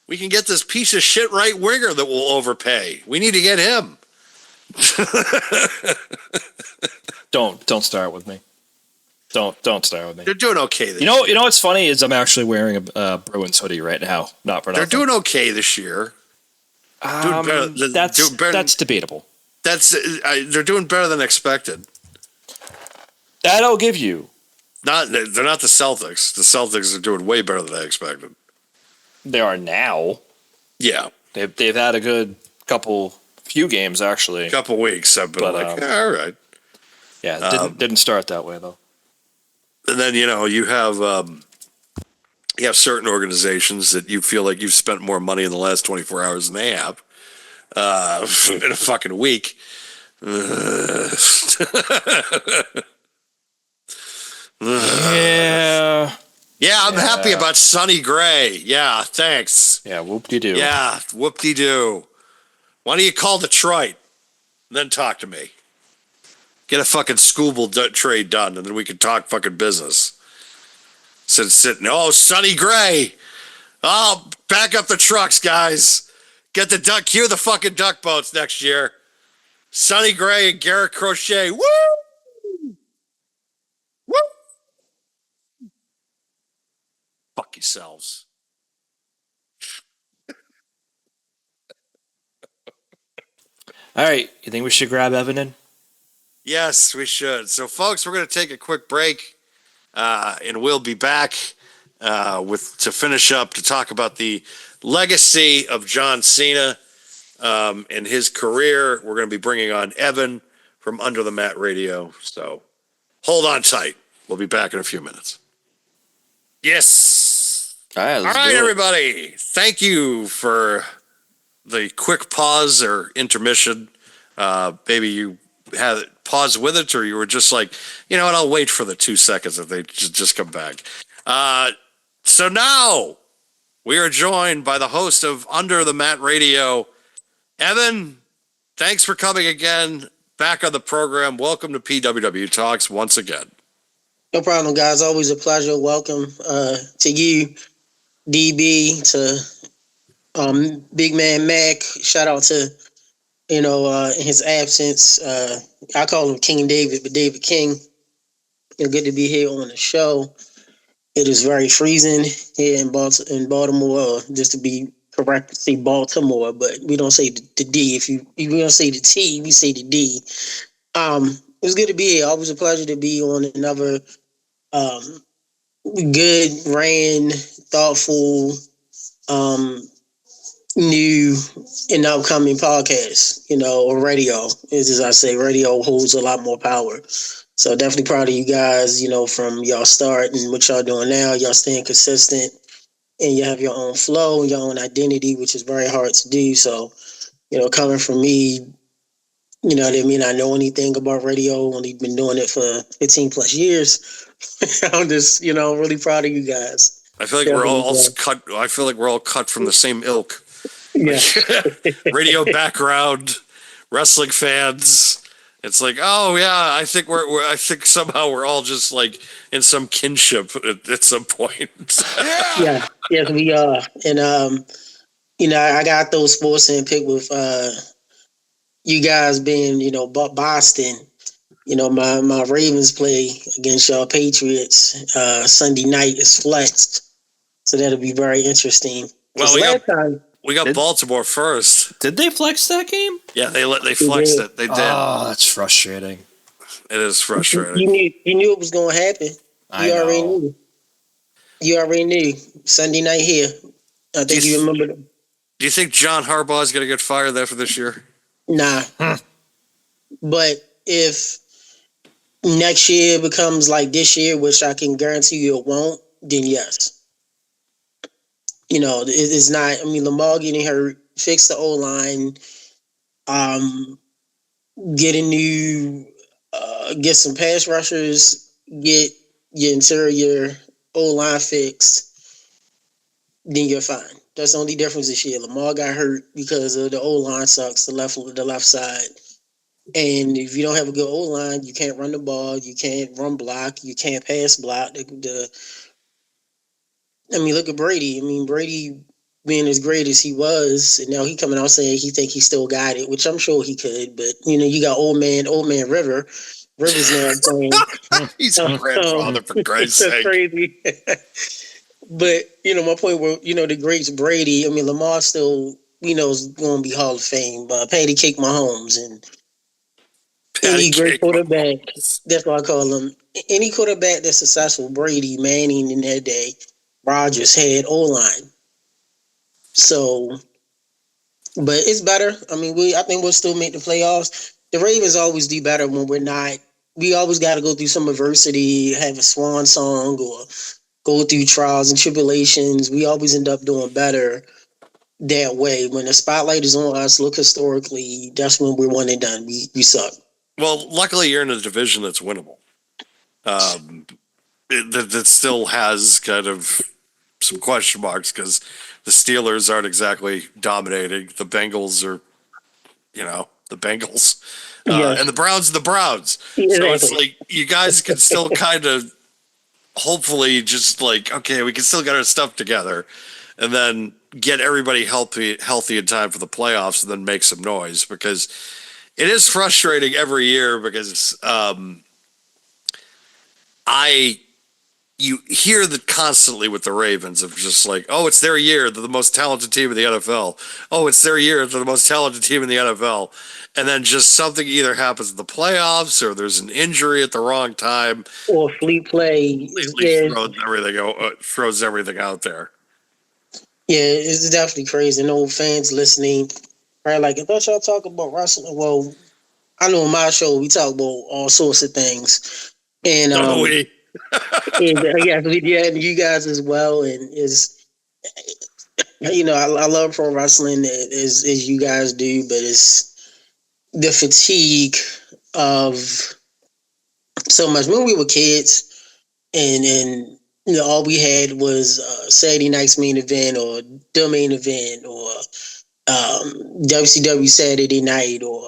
We can get this piece of shit right winger that will overpay. We need to get him. Don't start with me. Don't start with me. They're doing okay this year. You know what's funny is I'm actually wearing a Bruins hoodie right now. Not for nothing. They're doing okay this year. That's debatable. They're doing better than expected. That I'll give you. They're not the Celtics. The Celtics are doing way better than I expected. They are now. Yeah, they've had a good few games actually. Couple weeks. I've been all right. Yeah, didn't start that way though. And then you have certain organizations that you feel like you've spent more money in the last 24 hours than they have in a fucking week. Yeah, I'm happy about Sonny Gray. Yeah, thanks. Yeah, whoop-de-doo. Yeah, whoop-de-doo. Why don't you call Detroit, then talk to me. Get a fucking Scooble trade done, and then we can talk fucking business. Sitting, Sonny Gray. Oh, back up the trucks, guys. Cue the fucking duck boats next year. Sonny Gray and Garrett Crochet. Woo! Woo! Fuck yourselves. All right, you think we should grab Evan in? Yes, we should. So, folks, we're going to take a quick break, and we'll be back to finish up to talk about the legacy of John Cena and his career. We're going to be bringing on Evan from Under the Mat Radio. So, hold on tight. We'll be back in a few minutes. Yes. All right, everybody. Thank you for the quick pause or intermission. Maybe you had it pause with it, or you were just like, you know what, I'll wait for the 2 seconds if they just come back. So now we are joined by the host of Under the Mat Radio, Evan. Thanks for coming again, back on the program. Welcome to PWW Talks once again. No problem, guys. Always a pleasure. Welcome to you, DB, to Big Man Mac. Shout out to in his absence. I call him King David, but David King. Good to be here on the show. It is very freezing here in Baltimore. Just to be correct, say Baltimore, but we don't say the D. If we don't say the T, we say the D. It was good to be here. Always a pleasure to be on another um, good, ran, thoughtful, um, new and upcoming podcast, or radio. As I say, radio holds a lot more power. So definitely proud of you guys, from y'all start and what y'all doing now. Y'all staying consistent and you have your own flow and your own identity, which is very hard to do. So, coming from me, that mean I know anything about radio. Only been doing it for 15 plus years. I'm just, really proud of you guys. I feel like we're all cut. I feel like we're all cut from the same ilk. Yeah. Radio background, wrestling fans. It's like, oh yeah, I think I think somehow we're all just like in some kinship at some point. Yeah. Yes, we are. And I got those sports and pick with you guys being, Boston. My Ravens play against y'all Patriots Sunday night is flexed. So that'll be very interesting. Well, we got Baltimore first. Did they flex that game? Yeah, they flexed it. They did. Oh, that's frustrating. It is frustrating. You knew it was going to happen. You already knew. Sunday night here. I think you remember. Do you think John Harbaugh is going to get fired after this year? Nah. But if next year becomes like this year, which I can guarantee you it won't, then yes. It's not. I mean, Lamar getting hurt, fix the O line, get some pass rushers, get your interior O line fixed, then you're fine. That's the only difference this year. Lamar got hurt because of the O line sucks, the left side. And if you don't have a good O line, you can't run the ball, you can't run block, you can't pass block. Look at Brady. Brady being as great as he was, and now he coming out saying he think he still got it, which I'm sure he could. But you got old man Rivers now saying he's a grandfather for Christ's sake. Crazy. But my point where the greats Brady. Lamar still is going to be Hall of Fame. Patty Cake Mahomes and any great quarterback. That's what I call him. Any quarterback that's successful, Brady, Manning in that day, Rodgers had O-line. So, but it's better. I think we'll still make the playoffs. The Ravens always do better when we're not. We always got to go through some adversity, have a swan song, or go through trials and tribulations. We always end up doing better that way. When the spotlight is on us, look historically, that's when we're one and done. We suck. Well, luckily you're in a division that's winnable. That still has kind of some question marks because the Steelers aren't exactly dominating. The Bengals are, the Bengals. Yes. And the Browns are the Browns. Exactly. So it's like you guys can still kind of hopefully just like, okay, we can still get our stuff together and then get everybody healthy in time for the playoffs and then make some noise, because it is frustrating every year because you hear that constantly with the Ravens of just like, oh, it's their year. They're the most talented team in the NFL. Oh, it's their year. They're the most talented team in the NFL. And then just something either happens in the playoffs or there's an injury at the wrong time. Or fleet play. Throws everything out there. Yeah, it's definitely crazy. No fans listening. Right, like, I thought y'all talk about wrestling. Well, I know on my show we talk about all sorts of things. And yeah, and you guys as well. And I love pro wrestling as you guys do, but it's the fatigue of so much. When we were kids, and all we had was Saturday night's main event or the main event or WCW Saturday night, or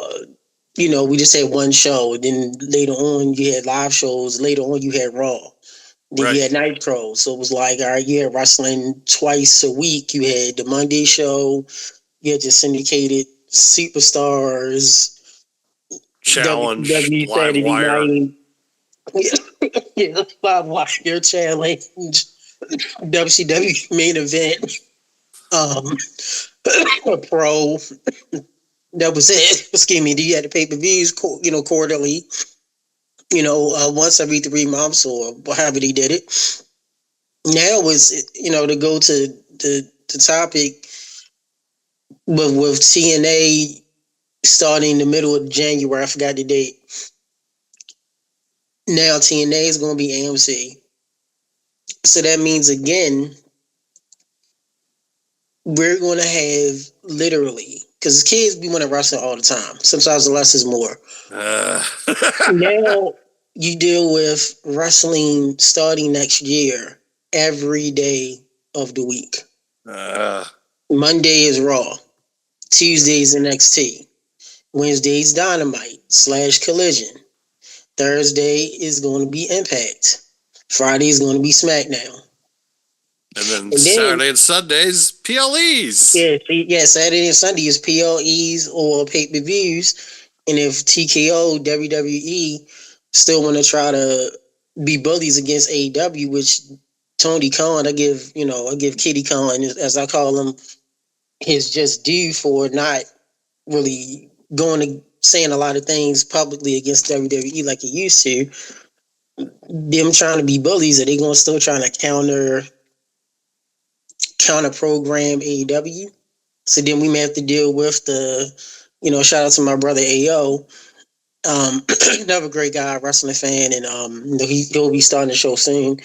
we just had one show. And then later on, you had live shows. Later on, you had Raw. Then you had Nitro. So it was like, all right, you had wrestling twice a week. You had the Monday show. You had your syndicated Superstars, Challenge, WWE live Saturday wire. Night, yeah, Live Wire Challenge, WCW main event, um, a pro. That was it. Excuse me. You had the pay-per-views, quarterly, once every 3 months or however they did it. Now it's, to go to the topic with TNA starting the middle of January. I forgot the date. Now TNA is going to be AMC. So that means, again, we're going to have literally, because kids be want to wrestle all the time. Sometimes less is more. Now you deal with wrestling starting next year every day of the week. Monday is Raw. Tuesday is NXT. Wednesday is Dynamite / Collision. Thursday is going to be Impact. Friday is going to be SmackDown. And then Saturday and Sundays, PLEs. Yeah, Saturday and Sunday is PLEs or pay-per-views. And if TKO, WWE still want to try to be bullies against AEW, which Tony Khan, I give Kitty Khan, as I call him, his just due for not really going to saying a lot of things publicly against WWE like he used to. Them trying to be bullies, are they going to still trying to counter program AEW? So then we may have to deal with shout out to my brother AO. Another great guy, wrestling fan, and he'll be starting the show soon.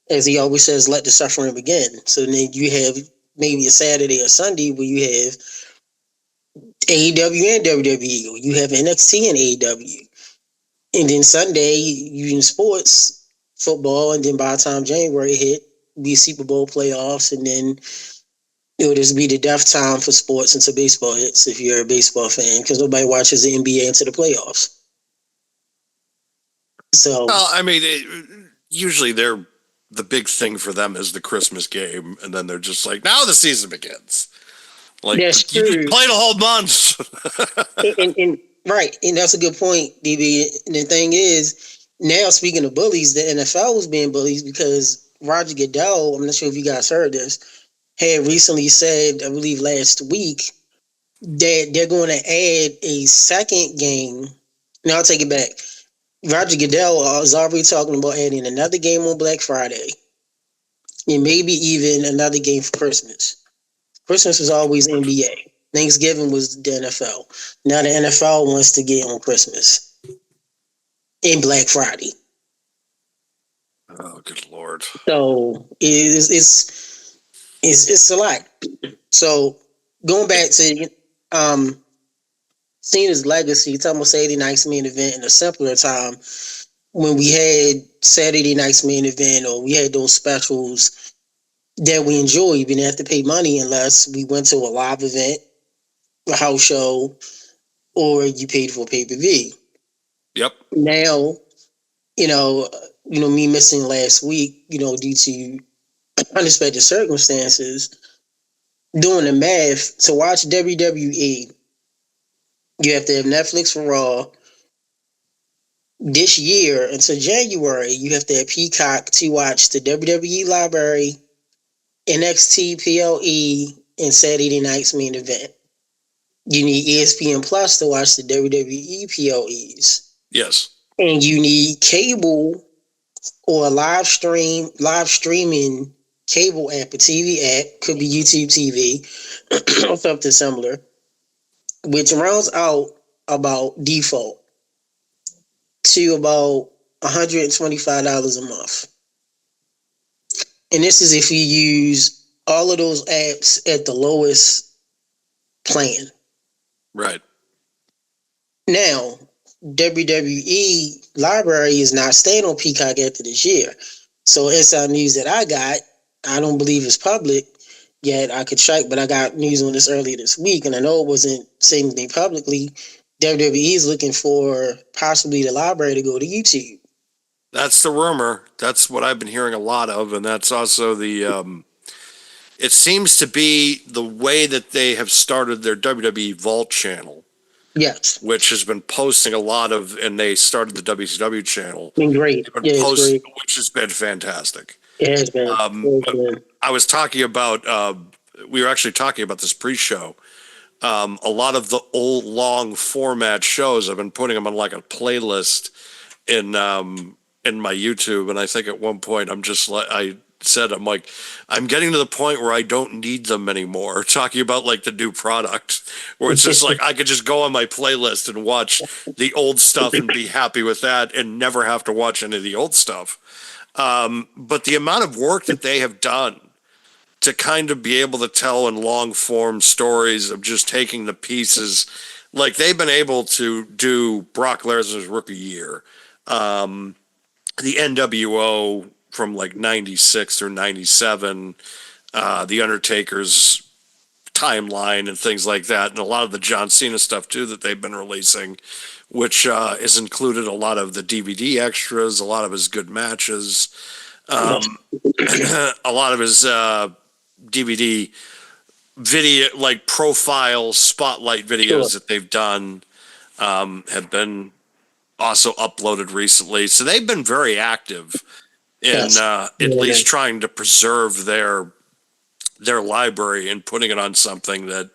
As he always says, let the suffering begin. So then you have maybe a Saturday or Sunday where you have AEW and WWE, or you have NXT and AEW. And then Sunday, you in sports, football, and then by the time January hit, be Super Bowl playoffs, and then it would just be the death time for sports until baseball hits, if you're a baseball fan, because nobody watches the NBA into the playoffs. So, well, I mean, usually the big thing for them is the Christmas game, and then they're just like, now the season begins. Like, that's true. You just played a whole month. and right, and that's a good point, DB. And the thing is, now speaking of bullies, the NFL was being bullies because Roger Goodell, I'm not sure if you guys heard this, had recently said, I believe last week, that they're going to add a second game. Now I'll take it back. Roger Goodell is already talking about adding another game on Black Friday, and maybe even another game for Christmas. Christmas was always NBA. Thanksgiving was the NFL. Now the NFL wants to get on Christmas and Black Friday. Oh, good Lord. So it's a lot. So going back to Cena's legacy, talking about Saturday night's main event in a simpler time when we had Saturday night's main event, or we had those specials that we enjoyed. We didn't have to pay money unless we went to a live event, a house show, or you paid for pay-per-view. Yep. Now, me missing last week, due to unexpected circumstances, doing the math, to watch WWE, you have to have Netflix for Raw. This year until January, you have to have Peacock to watch the WWE Library, NXT, PLE, and Saturday night's main event. You need ESPN Plus to watch the WWE PLEs. Yes. And you need cable or a live streaming cable app, a TV app, could be YouTube TV, or something similar, which rounds out about default to about $125 a month. And this is if you use all of those apps at the lowest plan. Right. Now, WWE Library is not staying on Peacock after this year. So inside news that I got, I don't believe it's public yet. I could check, but I got news on this earlier this week, and I know it wasn't saying anything publicly. WWE is looking for possibly the library to go to YouTube. That's the rumor. That's what I've been hearing a lot of, and that's also the it seems to be the way that they have started their WWE Vault channel, Yes, which has been posting a lot of, and they started the WCW channel, been great. Yeah, it's great. which has been fantastic. It has been. It has been. I was talking about, we were actually talking about this pre-show. A lot of the old long format shows, I've been putting them on like a playlist in my YouTube, and I think at one point I'm just like I'm like, I'm getting to the point where I don't need them anymore. Talking about like the new product, where it's just like I could just go on my playlist and watch the old stuff and be happy with that, and never have to watch any of the old stuff. But the amount of work that they have done to kind of be able to tell in long form stories of just taking the pieces, like they've been able to do Brock Lesnar's rookie year, the NWO from like 96 or 97, the Undertaker's timeline and things like that, and a lot of the John Cena stuff too that they've been releasing, which has included a lot of the DVD extras, a lot of his good matches, a lot of his DVD video, like profile spotlight videos that they've done, have been also uploaded recently. So they've been very active in at least trying to preserve their library and putting it on something that,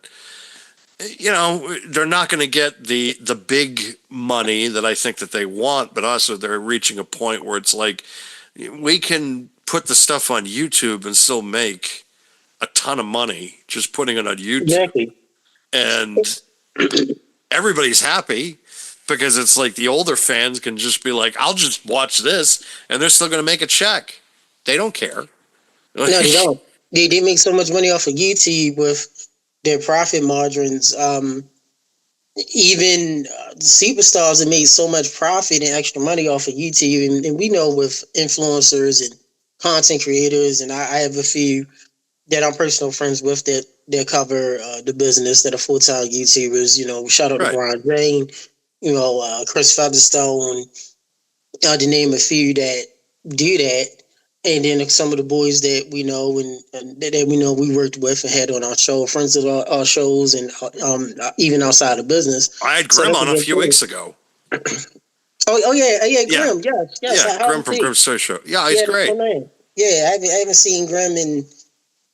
you know, they're not going to get the big money that I think that they want, but also they're reaching a point where it's like, we can put the stuff on YouTube and still make a ton of money just putting it on YouTube. Exactly. And everybody's happy because it's like the older fans can just be like, I'll just watch this, and they're still going to make a check. They don't care. No, they don't. They make so much money off of YouTube with their profit margins. Even the superstars have made so much profit and extra money off of YouTube, and we know with influencers and content creators, and I have a few that I'm personal friends with that cover the business, that are full-time YouTubers. You know, shout out to Brian Jane, you know, Chris Featherstone, to name a few that do that. And then some of the boys that we know and that we know we worked with and had on our show, friends of our shows, and even outside of business. I had Grim on a few weeks ago. Oh yeah, Grim, yes. Yeah, Grim from Grim's Toy Show. Yeah, he's great. Yeah, I haven't seen Grim in,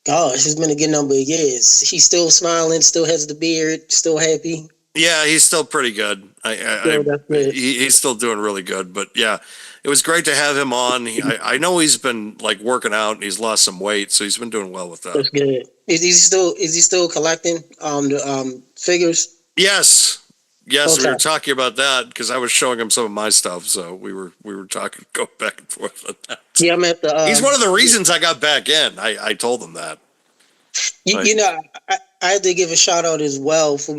gosh, it's been a good number of years. He's still smiling, still has the beard, still happy. Yeah, he's still pretty good. He's still doing really good. But yeah, it was great to have him on. I know he's been like working out and he's lost some weight, so he's been doing well with that. That's good. Is he still collecting the figures? Yes. Yes, Okay. we were talking about that because I was showing him some of my stuff, so we were talking, go back and forth on that. Yeah, I'm at the. He's one of the reasons I got back in. I told him that. You know, I had to give a shout out as well for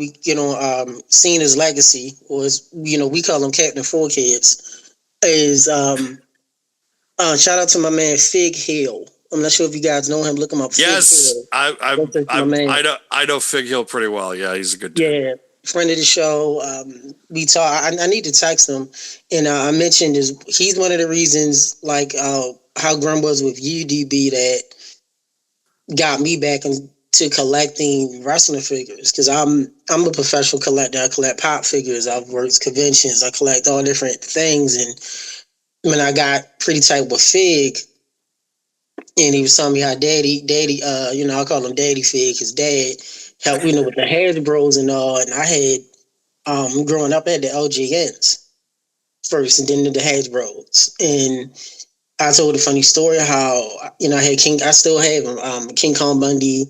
Cena's legacy, or as we call him Captain Four Kids. Is shout out to my man Fig Hill. I'm not sure if you guys know him. Look him up. Yes, I know Fig Hill pretty well. Yeah, he's a good dude. Yeah, friend of the show. We talk. I need to text him, and I mentioned he's one of the reasons, like how Grim was with UDB, that got me back into collecting wrestling figures, because I'm a professional collector. I collect pop figures. I've worked conventions. I collect all different things. And when I got pretty tight with Fig, and he was telling me how Daddy, I call him Daddy Fig, his dad helped, with the Hasbros and all. And I had growing up, I had the LJNs first, and then the Hasbros. And I told a funny story how, I had I still have him, King Kong Bundy.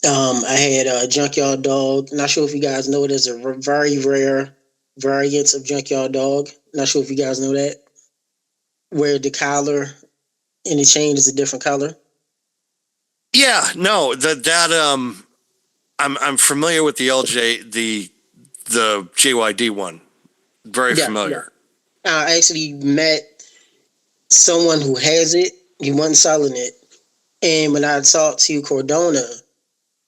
I had Junkyard Dog. Not sure if you guys know it. There's a very rare variant of Junkyard Dog. Not sure if you guys know that, where the collar and the chain is a different color. Yeah, no, I'm familiar with the the JYD one. Very familiar. Yeah. I actually met someone who has it. He wasn't selling it. And when I talked to Cordona,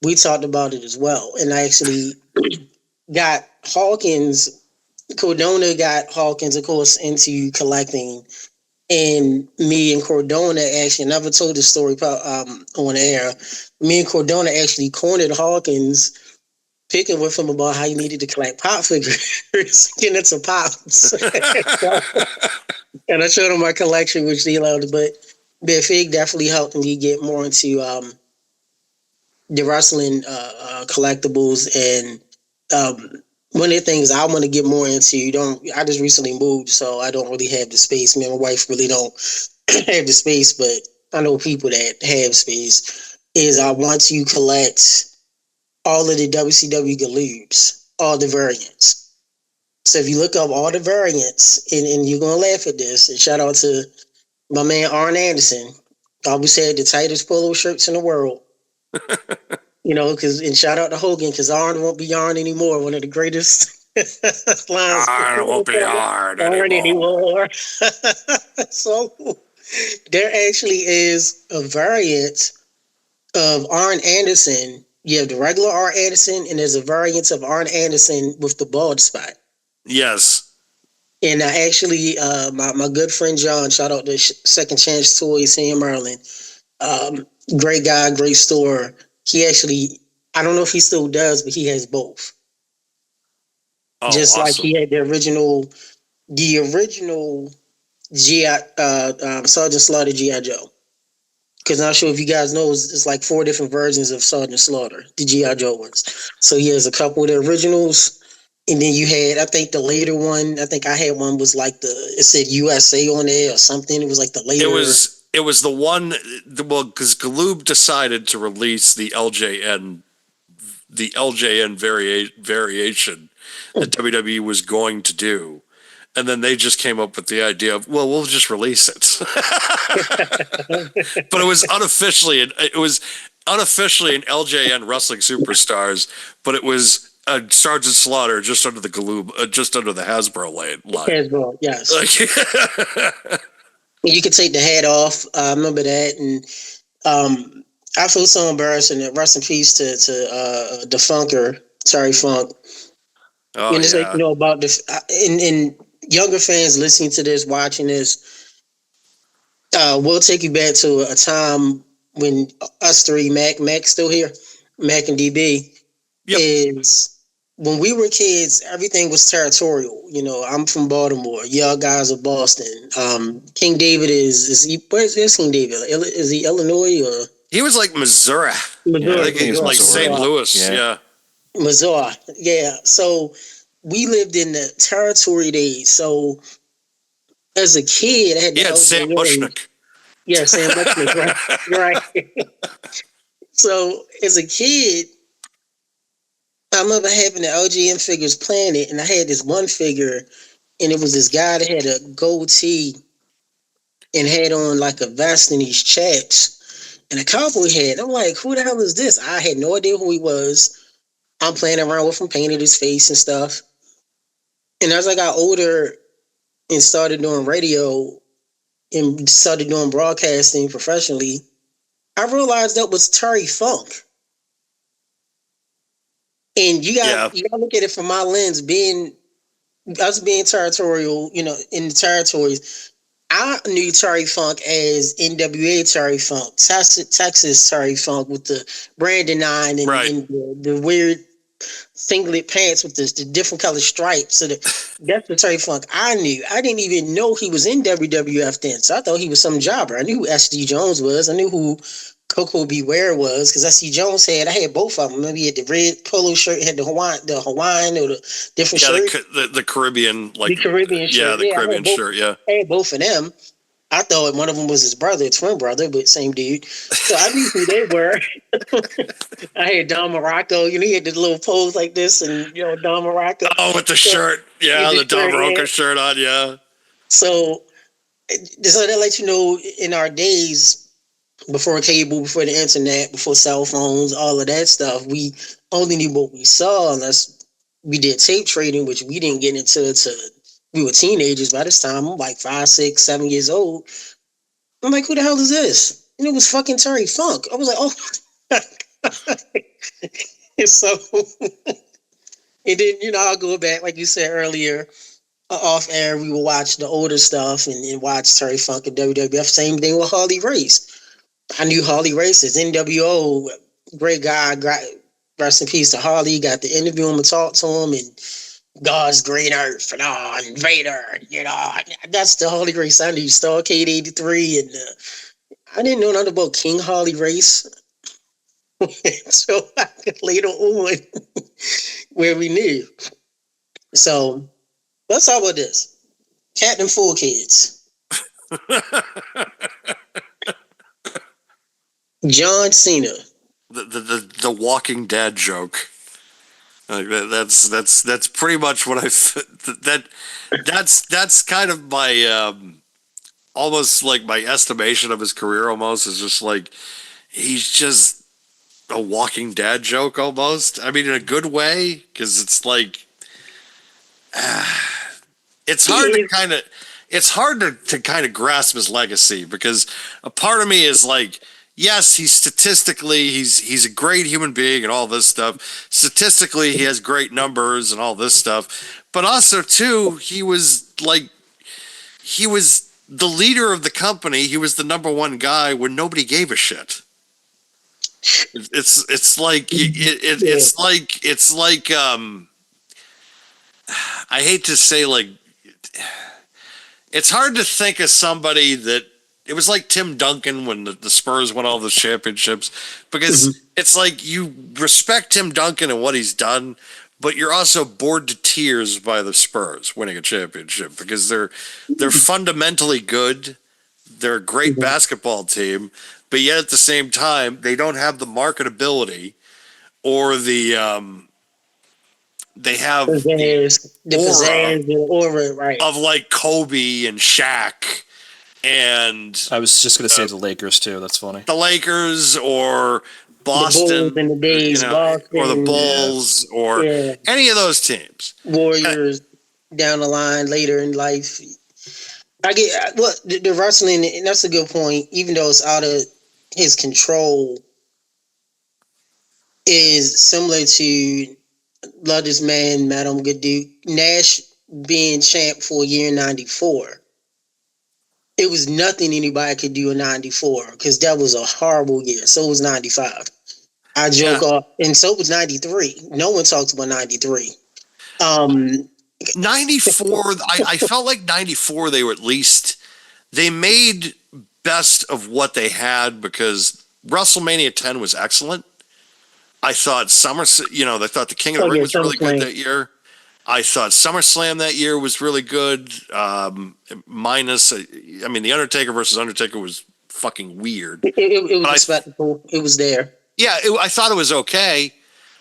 we talked about it as well. And I actually got Hawkins. Cordona got Hawkins, of course, into collecting And me and Cordona actually never told the story on air. Me and Cordona actually cornered Hawkins, picking with him about how he needed to collect pop figures, getting into pops. And I showed him my collection, which they loved. But Big Fig definitely helped me get more into the wrestling collectibles. And one of the things I want to get more into, I just recently moved, so I don't really have the space. Me and my wife really don't have the space, but I know people that have space. Is I want to collect all of the WCW Galoobs, all the variants. So if you look up all the variants, and you're gonna laugh at this, and shout out to my man Arn Anderson, always had the tightest polo shirts in the world. And shout out to Hogan, because Arn won't be Arn anymore. One of the greatest lines. It won't be hard Arn anymore. anymore. So there actually is a variant of Arn Anderson. You have the regular Arn Anderson, and there's a variant of Arn Anderson with the bald spot. Yes. And I actually, my good friend John, shout out to Second Chance Toys here in Maryland. Great guy, great store. He actually, I don't know if he still does, but he has both. Oh, Just awesome. like he had the original Sergeant Slaughter G.I. Joe. Because I'm not sure if you guys know, it's like 4 different versions of Sergeant Slaughter, the G.I. Joe ones. So he has a couple of the originals. And then you had, I think the later one, I think I had one was like it said USA on there or something. It was like the later. It was the one, well, because Galoob decided to release the LJN variation that WWE was going to do. And then they just came up with the idea of, well, we'll just release it. But it was unofficially an LJN Wrestling Superstars, but it was Sergeant Slaughter just under the Galoob, just under the Hasbro line. Hasbro, yes. You could take the hat off. I remember that, and I feel so embarrassed. And rest in peace to the Funker, Terry Funk. Oh, and it's like, about and younger fans listening to this, watching this, we'll take you back to a time when us three, Mac still here, Mac and DB, is when we were kids, everything was territorial. I'm from Baltimore. Y'all guys are Boston. King David where's King David? Is he Illinois or? He was like Missouri. Missouri. I think he was like St. Louis. Yeah. Missouri. Yeah. So we lived in the territory days. So as a kid, I had to Sam Mushnick. Yeah, Sam Mushnick, right. So as a kid, I remember having the LGN Figures Planet, and I had this one figure, and it was this guy that had a goatee and had on like a vest and these chaps and a cowboy hat. I'm like, who the hell is this? I had no idea who he was. I'm playing around with him, painted his face and stuff. And as I got older and started doing radio and started doing broadcasting professionally, I realized that was Terry Funk. And you got to look at it from my lens, us being territorial, in the territories. I knew Terry Funk as NWA Terry Funk, Texas Terry Funk with the Brandon 9 and the weird singlet pants with the different colored stripes. So that's the Terry Funk I knew. I didn't even know he was in WWF then. So I thought he was some jobber. I knew who S.D. Jones was. I knew who Coco Beware was, because S.D. Jones I had both of them. Maybe he had the red polo shirt, had the Hawaiian or the different shirt. The Caribbean, the Caribbean shirt. Yeah, the Caribbean shirt, I had both of them. I thought one of them was his brother, twin brother, but same dude. So I knew who they were. I had Don Morocco. He had the little pose like this, and Don Morocco. Oh, with the shirt, the Don Morocco shirt on, yeah. So that lets you know, in our days, before cable, before the internet, before cell phones, all of that stuff, we only knew what we saw unless we did tape trading, which we didn't get into we were teenagers by this time. I'm like 5, 6, 7 years old. I'm like, who the hell is this? And it was fucking Terry Funk. I was like, oh. And so, and then, I'll go back, like you said earlier, off air, we would watch the older stuff and watch Terry Funk and WWF. Same thing with Harley Race. I knew Harley Race as NWO, great guy, rest in peace to Harley. Got to interview him and talk to him, and God's Green Earth and Vader, that's the Harley Race I knew. Starcade 83, and I didn't know nothing about King Harley Race. So later on, where we knew. So let's talk about this. Captain Four Kids. John Cena. The Walking Dead joke. Like that's pretty much what that's kind of my almost like my estimation of his career. Almost is just like he's just a Walking Dead joke almost. I mean, in a good way, because it's like it's hard to kind of grasp his legacy, because a part of me is like, yes, he's a great human being and all this stuff. Statistically, he has great numbers and all this stuff, but also too, he was the leader of the company. He was the number one guy when nobody gave a shit. It's like I hate to say, like, it's hard to think of somebody that it was like Tim Duncan when the Spurs won all the championships, because it's like you respect Tim Duncan and what he's done, but you're also bored to tears by the Spurs winning a championship, because they're fundamentally good. They're a great basketball team, but yet at the same time, they don't have the marketability or the they have the aura, right, of like Kobe and Shaq, and I was just gonna say the Lakers too. That's funny. The Lakers or Boston, the Bulls in the days, Boston, or the Bulls, or any of those teams. Warriors down the line later in life. I get the wrestling, and that's a good point. Even though it's out of his control, is similar to Love This Man, Madame Good Duke, Nash being champ for a year in '94. It was nothing anybody could do in '94, because that was a horrible year. So was '95. I joke off, and so was '93. No one talks about '93. 94, I felt like 94, they were they made best of what they had, because WrestleMania 10 was excellent. I thought they thought the King of the Ring was really good that year. I thought SummerSlam that year was really good. Minus, the Undertaker versus Undertaker was fucking weird. It was a spectacle. It was there. Yeah, I thought it was okay.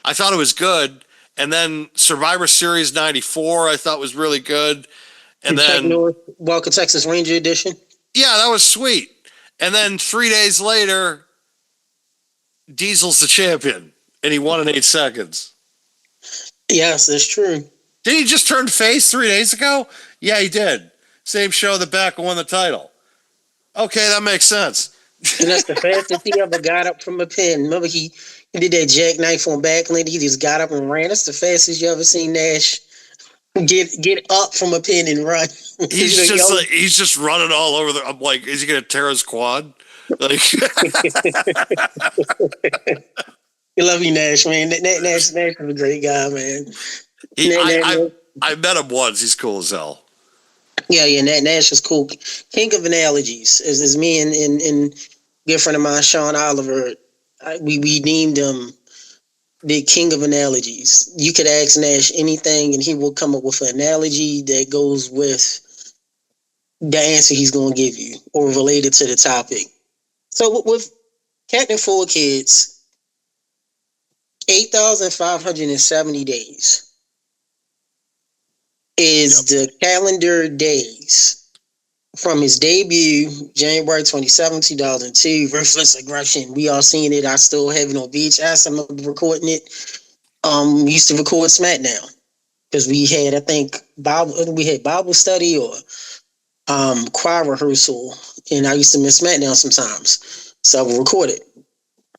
I thought it was good. And then Survivor Series 94, I thought was really good. And then Walker Texas Ranger edition. Yeah, that was sweet. And then 3 days later, Diesel's the champion, and he won in 8 seconds. Yes, that's true. Did he just turn face 3 days ago? Yeah, he did. Same show that Becca won the title. Okay, that makes sense. And that's the fastest he ever got up from a pin. Remember, he did that jackknife on Backlund. He just got up and ran. That's the fastest you ever seen Nash get up from a pin and run. He's just running all over I'm like, is he gonna tear his quad? Like, you love you, Nash, man. Nash is a great guy, man. I met him once. He's cool as hell. Yeah, Nash is cool. King of analogies is me and good friend of mine, Sean Oliver. We named him the King of Analogies. You could ask Nash anything, and he will come up with an analogy that goes with the answer he's going to give you or related to the topic. So with Captain Four Kids, 8,570 days is the calendar days from his debut, January 27, 2002, Ruthless Aggression. We all seen it. I still have it on VHS. I remember recording it. We used to record SmackDown because we had, I think, Bible study or choir rehearsal, and I used to miss SmackDown sometimes. So I would record it.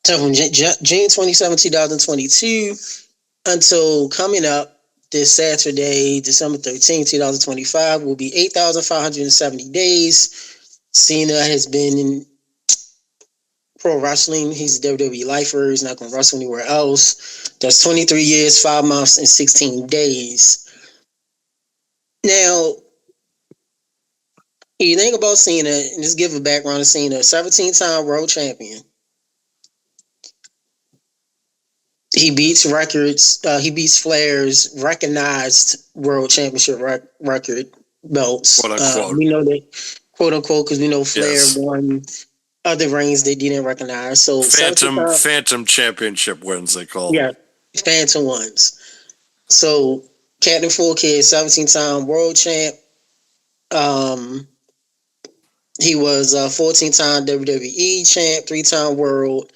So from June 27, 2022 until coming up this Saturday, December 13th, 2025, will be 8,570 days. Cena has been in pro wrestling. He's a WWE lifer. He's not going to wrestle anywhere else. That's 23 years, 5 months, and 16 days. Now, you think about Cena, and just give a background of Cena, 17-time world champion. He beats records. He beats Flair's recognized world championship record belts. Quote unquote. We know that, quote unquote, because we know Flair Yes. won other reigns they didn't recognize. So Phantom championship wins, they call them. Yeah, Phantom ones. So Captain Full Kid, 17-time world champ. He was a 14-time WWE champ, 3-time world.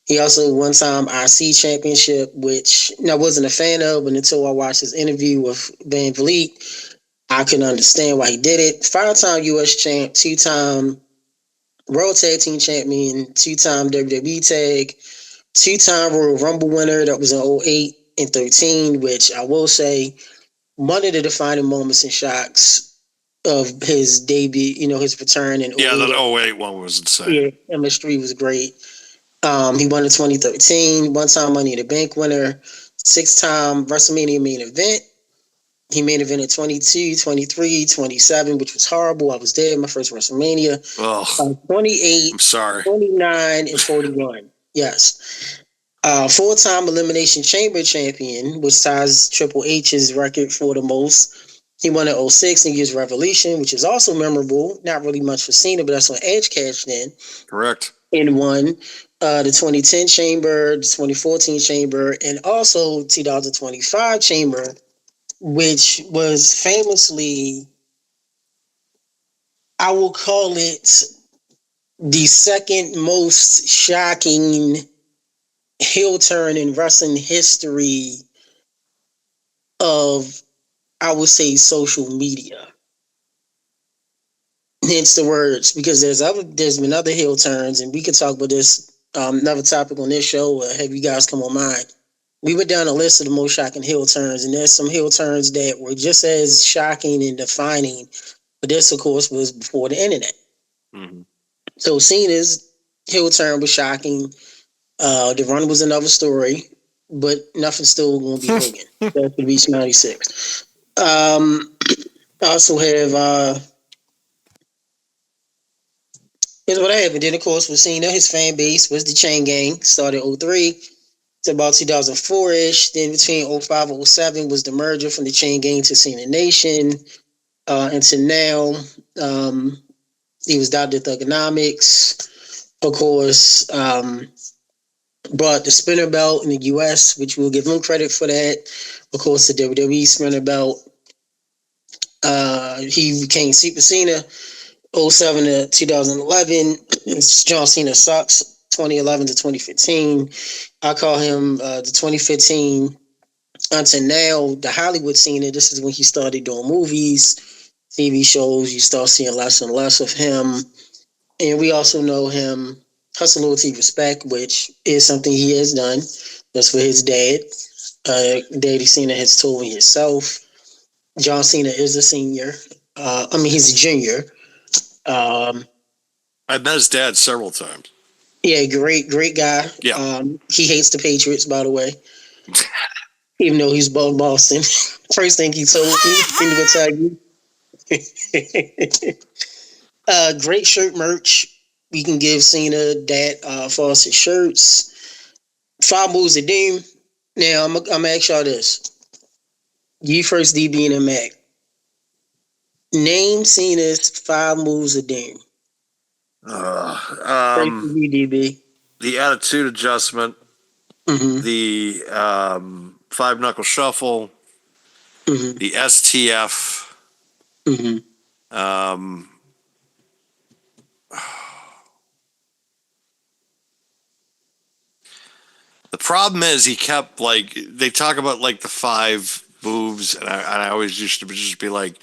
He also one-time IC championship, which I wasn't a fan of, but until I watched his interview with Van Vliet, I couldn't understand why he did it. 5-time US champ, 2-time World Tag Team champion, 2-time WWE Tag, 2-time Royal Rumble winner. That was in 08 and 13, which I will say, one of the defining moments and shocks of his debut, his return in 08. Yeah, that 08 one was insane. Yeah, MS3 was great. He won in 2013, one-time Money in the Bank winner, 6-time WrestleMania main event. He main evented 22, 23, 27, which was horrible. I was there, my first WrestleMania. Oh, 28, I'm sorry. 29, and 41. Yes. Full-time Elimination Chamber champion, which ties Triple H's record for the most. He won in 06 New Year's Revolution, which is also memorable. Not really much for Cena, but that's when Edge cashed in. Correct. And won the 2010 Chamber, the 2014 Chamber, and also 2025 Chamber, which was famously, I will call it the second most shocking heel turn in wrestling history of, I would say, social media. Hence the words, because there's been other heel turns, and we could talk about this another topic on this show. Have you guys come on mine? We went down a list of the most shocking heel turns, and there's some heel turns that were just as shocking and defining. But this, of course, was before the internet. Mm-hmm. So Cena's heel turn was shocking. The run was another story, but nothing's still going to be Hogan. That could reach 96. I also have. Here's what I have. And then, of course, with Cena, his fan base was the Chain Gang. Started 03 to about 2004-ish. Then between 05 and 07 was the merger from the Chain Gang to Cena Nation. Until now, he was Dr. Thugonomics. Of course, brought the spinner belt in the U.S., which we'll give him credit for that. Of course, the WWE spinner belt. He became Super Cena 07 to 2011. John Cena sucks. 2011 to 2015. I call him the 2015 until now, the Hollywood Cena. This is when he started doing movies, TV shows. You start seeing less and less of him. And we also know him, Hustle, Loyalty, Respect, which is something he has done. That's for his dad. Daddy Cena has told me himself. John Cena is a senior. He's a junior. I've met his dad several times. Yeah, great guy. Yeah. He hates the Patriots, by the way. Even though he's born Boston. First thing he told me, he would tell you. Great shirt merch. We can give Cena that Fawcett shirts. 5 moves of doom. Now, I'm going to ask y'all this. You first, DB and Mac. Name Cena's 5 moves of doom. DB. The attitude adjustment, Mm-hmm. the 5-knuckle shuffle, Mm-hmm. the STF. Mm-hmm. The problem is he kept they talk about the 5 moves, and I always used to just be like,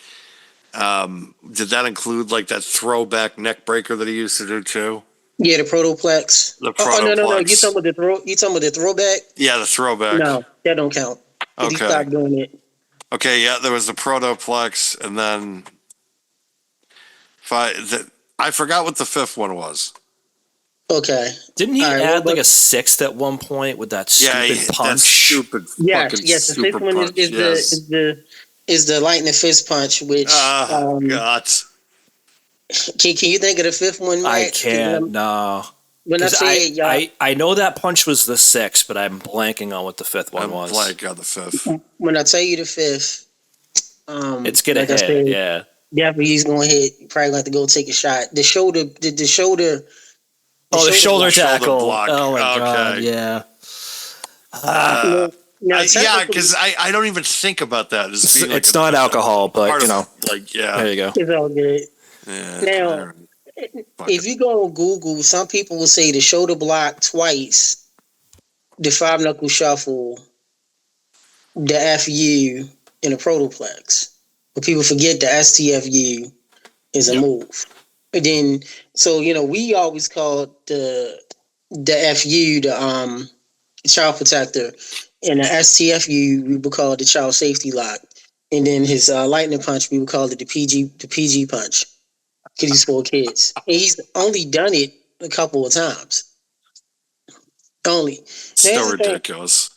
did that include that throwback neck breaker that he used to do too? Yeah, the protoplex. The No. protoplex. You talking about the throwback? Yeah, the throwback. No, that don't count. Okay. He stopped doing it. Okay, yeah, there was the Protoplex, and then I forgot what the fifth one was. Okay. Didn't he All right. add like a sixth at one point with that stupid That punch? stupid Yes, fucking yes. The super fifth one punch. Yes. is the lightning fist punch. Which God. can you think of the fifth one, I Mac? 'Cause can't. No. When I Because say it, y'all, I know that punch was the sixth, but I'm blanking on what the fifth one I'm was. blank on the fifth. when I tell you the fifth, It's gonna like I hit, said, yeah. definitely he's gonna hit. Probably gonna have to go take a shot. The shoulder. Oh, the shoulder block. tackle. block. Oh my god, Okay. yeah. Now, Yeah, technically, because I don't even think about that as being like It's not alcohol, but part you of, know. like, yeah. There you go. it's all good. Yeah. Now, Fuck if it. you go on Google, some people will say the shoulder block twice, the five knuckle shuffle, the FU, and the protoplex. But people forget the STFU is a Yep. move. And then, so we always call the FU the child protector, and the STFU we would call it the child safety lock, and then his lightning punch we would call it the PG punch because he's for kids, and he's only done it a couple of times. Only. Now, here's Still the thing. ridiculous.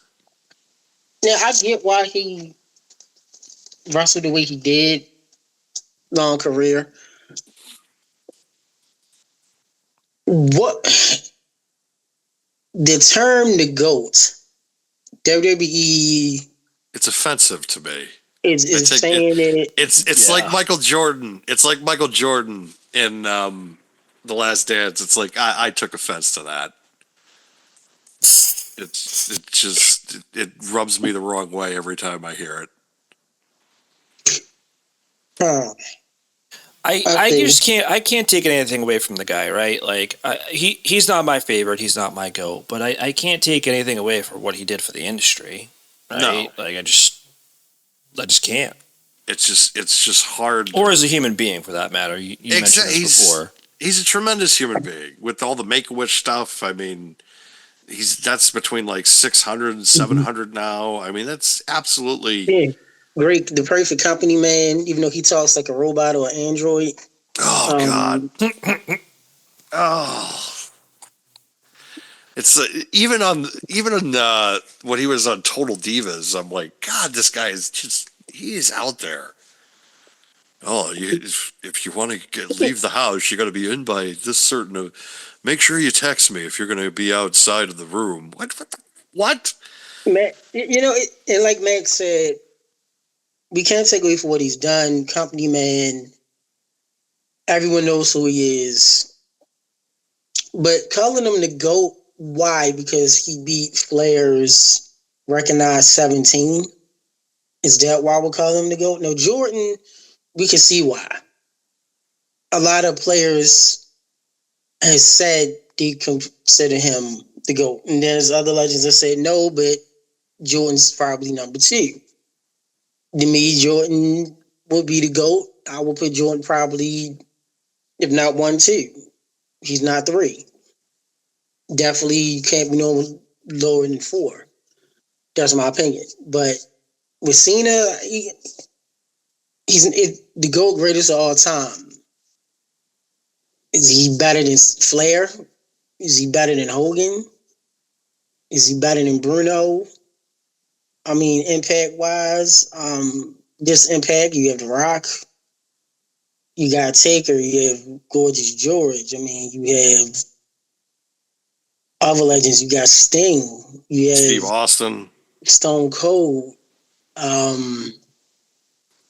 Now I get why he wrestled the way he did, long career. What the term the GOAT, WWE It's offensive to me. is It's like saying it. it's Yeah. like Michael Jordan. It's like Michael Jordan in The Last Dance. It's like I took offense to that. It rubs me the wrong way every time I hear it. Huh, I see. just can't take anything away from the guy, right? Like he's not my favorite, he's not my goat, but I can't take anything away from what he did for the industry, right? No. Like I just can't. It's just hard. Or as a human being, for that matter. You mentioned this before. He's a tremendous human being with all the Make-A-Wish stuff. I mean, that's between like 600 and 700 now. I mean, that's absolutely. Yeah. Great, the perfect company man, even though he talks like a robot or an android. Oh God. Oh. It's even on when he was on Total Divas, I'm like, God, this guy is he is out there. Oh, if you want to leave the house, you got to be in by this certain. Make sure you text me if you're going to be outside of the room. What? Matt, and like Max said, we can't take away from what he's done. Company man, everyone knows who he is. But calling him the GOAT, why? Because he beat Flair's recognized 17. Is that why we're calling him the GOAT? No, Jordan, we can see why. A lot of players has said they consider him the GOAT. And there's other legends that said no, but Jordan's probably number two. To me, Jordan would be the GOAT. I would put Jordan probably, if not 1, 2. He's not 3. Definitely can't be no lower than 4. That's my opinion. But with Cena, he's the GOAT greatest of all time. Is he better than Flair? Is he better than Hogan? Is he better than Bruno? I mean, impact wise, this impact, you have The Rock, you got Taker, you have Gorgeous George. I mean, you have other legends. You got Sting. You have Steve Austin. Stone Cold.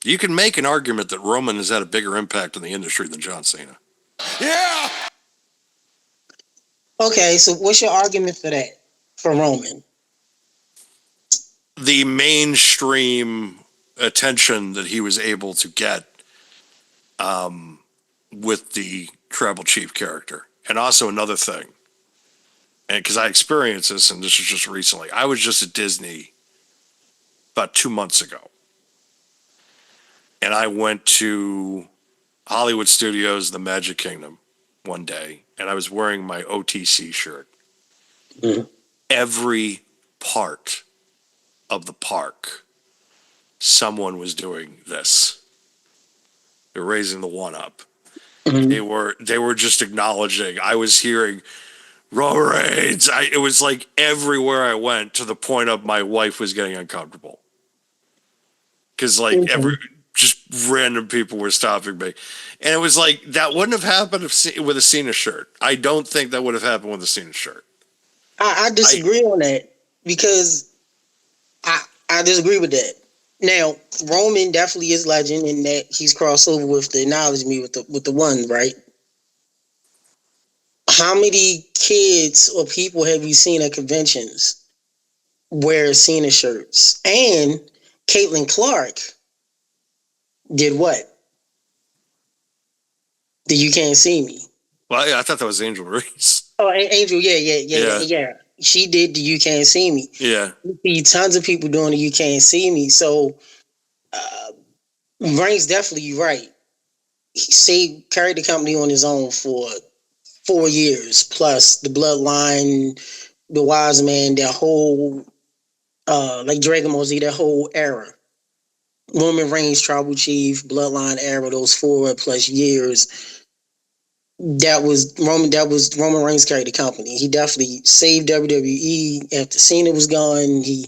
You can make an argument that Roman has had a bigger impact on the industry than John Cena. Yeah! Okay, so what's your argument for that? For Roman? The mainstream attention that he was able to get with the tribal chief character. And also another thing, and because I experienced this, and this was just recently, I was just at Disney about 2 months ago. And I went to Hollywood Studios, the Magic Kingdom, one day, and I was wearing my OTC shirt. Mm-hmm. Every part of the park someone was doing this. They're raising the one up. Mm-hmm. They were just acknowledging. I was hearing Roman Reigns. It was like everywhere I went, to the point of my wife was getting uncomfortable because like just random people were stopping me, and it was like that wouldn't have happened with a Cena shirt. I don't think that would have happened with a Cena shirt. I disagree on that because I disagree with that. Now, Roman definitely is legend in that he's crossed over with the acknowledge me with the one, right? How many kids or people have you seen at conventions wear Cena shirts? And Caitlin Clark did what? The You Can't See Me. Well, yeah, I thought that was Angel Reese. Oh, Angel, yeah. She did the You Can't See Me. Yeah. You see tons of people doing the You Can't See Me. So, Reigns definitely right. Carried the company on his own for 4 years, plus the Bloodline, the Wise Man, that whole, like Dragon Ball Z, that whole era. Roman Reigns, Tribal Chief, Bloodline era, those 4 plus years. That was Roman Reigns carried the company. He definitely saved WWE after Cena was gone. He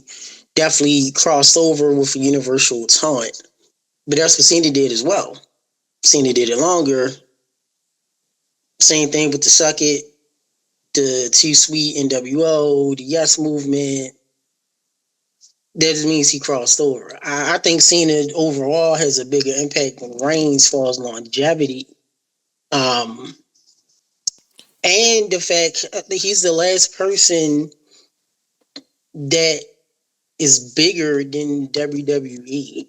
definitely crossed over with a universal taunt. But that's what Cena did as well. Cena did it longer. Same thing with the Suck It, the Too Sweet NWO, the Yes Movement. That just means he crossed over. I think Cena overall has a bigger impact on Reigns as far as longevity. And the fact that he's the last person that is bigger than WWE.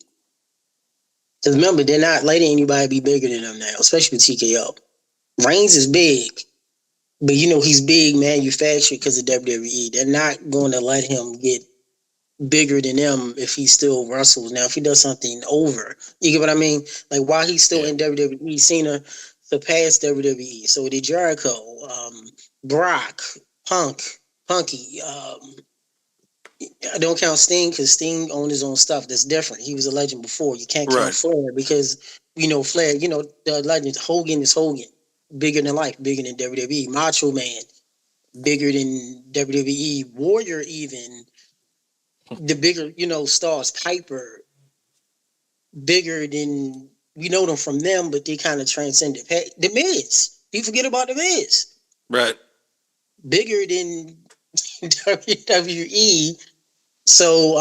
Because remember, they're not letting anybody be bigger than them now, especially with TKO. Reigns is big, but he's big manufactured because of WWE. They're not going to let him get bigger than them if he still wrestles. Now, if he does something over, you get what I mean? Like, while he's still in WWE, Cena surpassed WWE. So did Jericho, Brock, Punky. I don't count Sting because Sting owned his own stuff. That's different. He was a legend before. You can't count Flair because Flair. The legend Hogan is Hogan, bigger than life, bigger than WWE. Macho Man, bigger than WWE. Warrior, even the bigger stars. Piper, bigger than them from them, but they kind of transcended. The Miz. You forget about the Miz. Right. Bigger than WWE. So,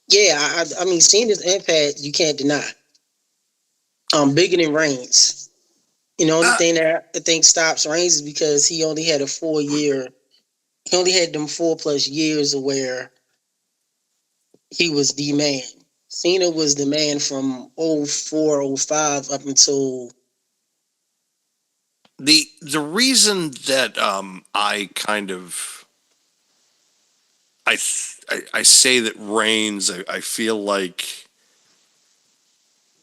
yeah, I mean, seeing his impact, you can't deny. Bigger than Reigns. The only thing that I think stops Reigns is because he only had he only had them 4+ years of where he was the man. Cena was the man from 04, 05 up until... The reason that I kind of I say that Reigns, I feel like,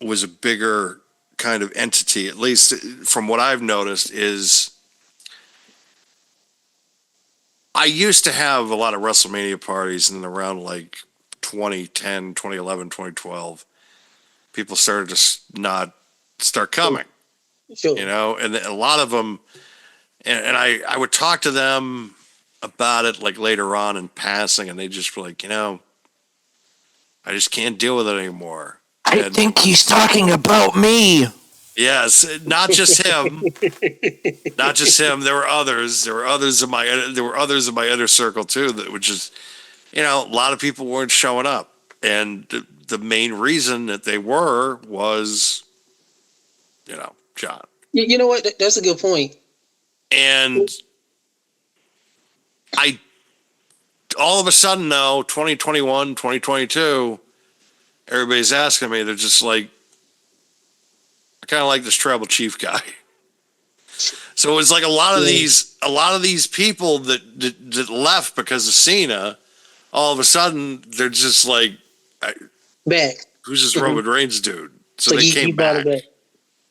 was a bigger kind of entity, at least from what I've noticed, is I used to have a lot of WrestleMania parties, and around like 2010, 2011, 2012, people started to not start coming, Sure. and a lot of them, and I would talk to them about it like later on in passing, and they just were like, I just can't deal with it anymore. I think he's talking about me. Yes, not just him. Not just him. There were others. There were others in my inner circle too that would just, a lot of people weren't showing up, and the main reason that they was, John. You know what? That's a good point. And I, all of a sudden now, 2021, 2022, everybody's asking me. They're just like, I kind of like this tribal chief guy. So it's like a lot of these people that left because of Cena, all of a sudden they're just like, back. Who's this Roman Reigns dude? So they he came brought back. it back.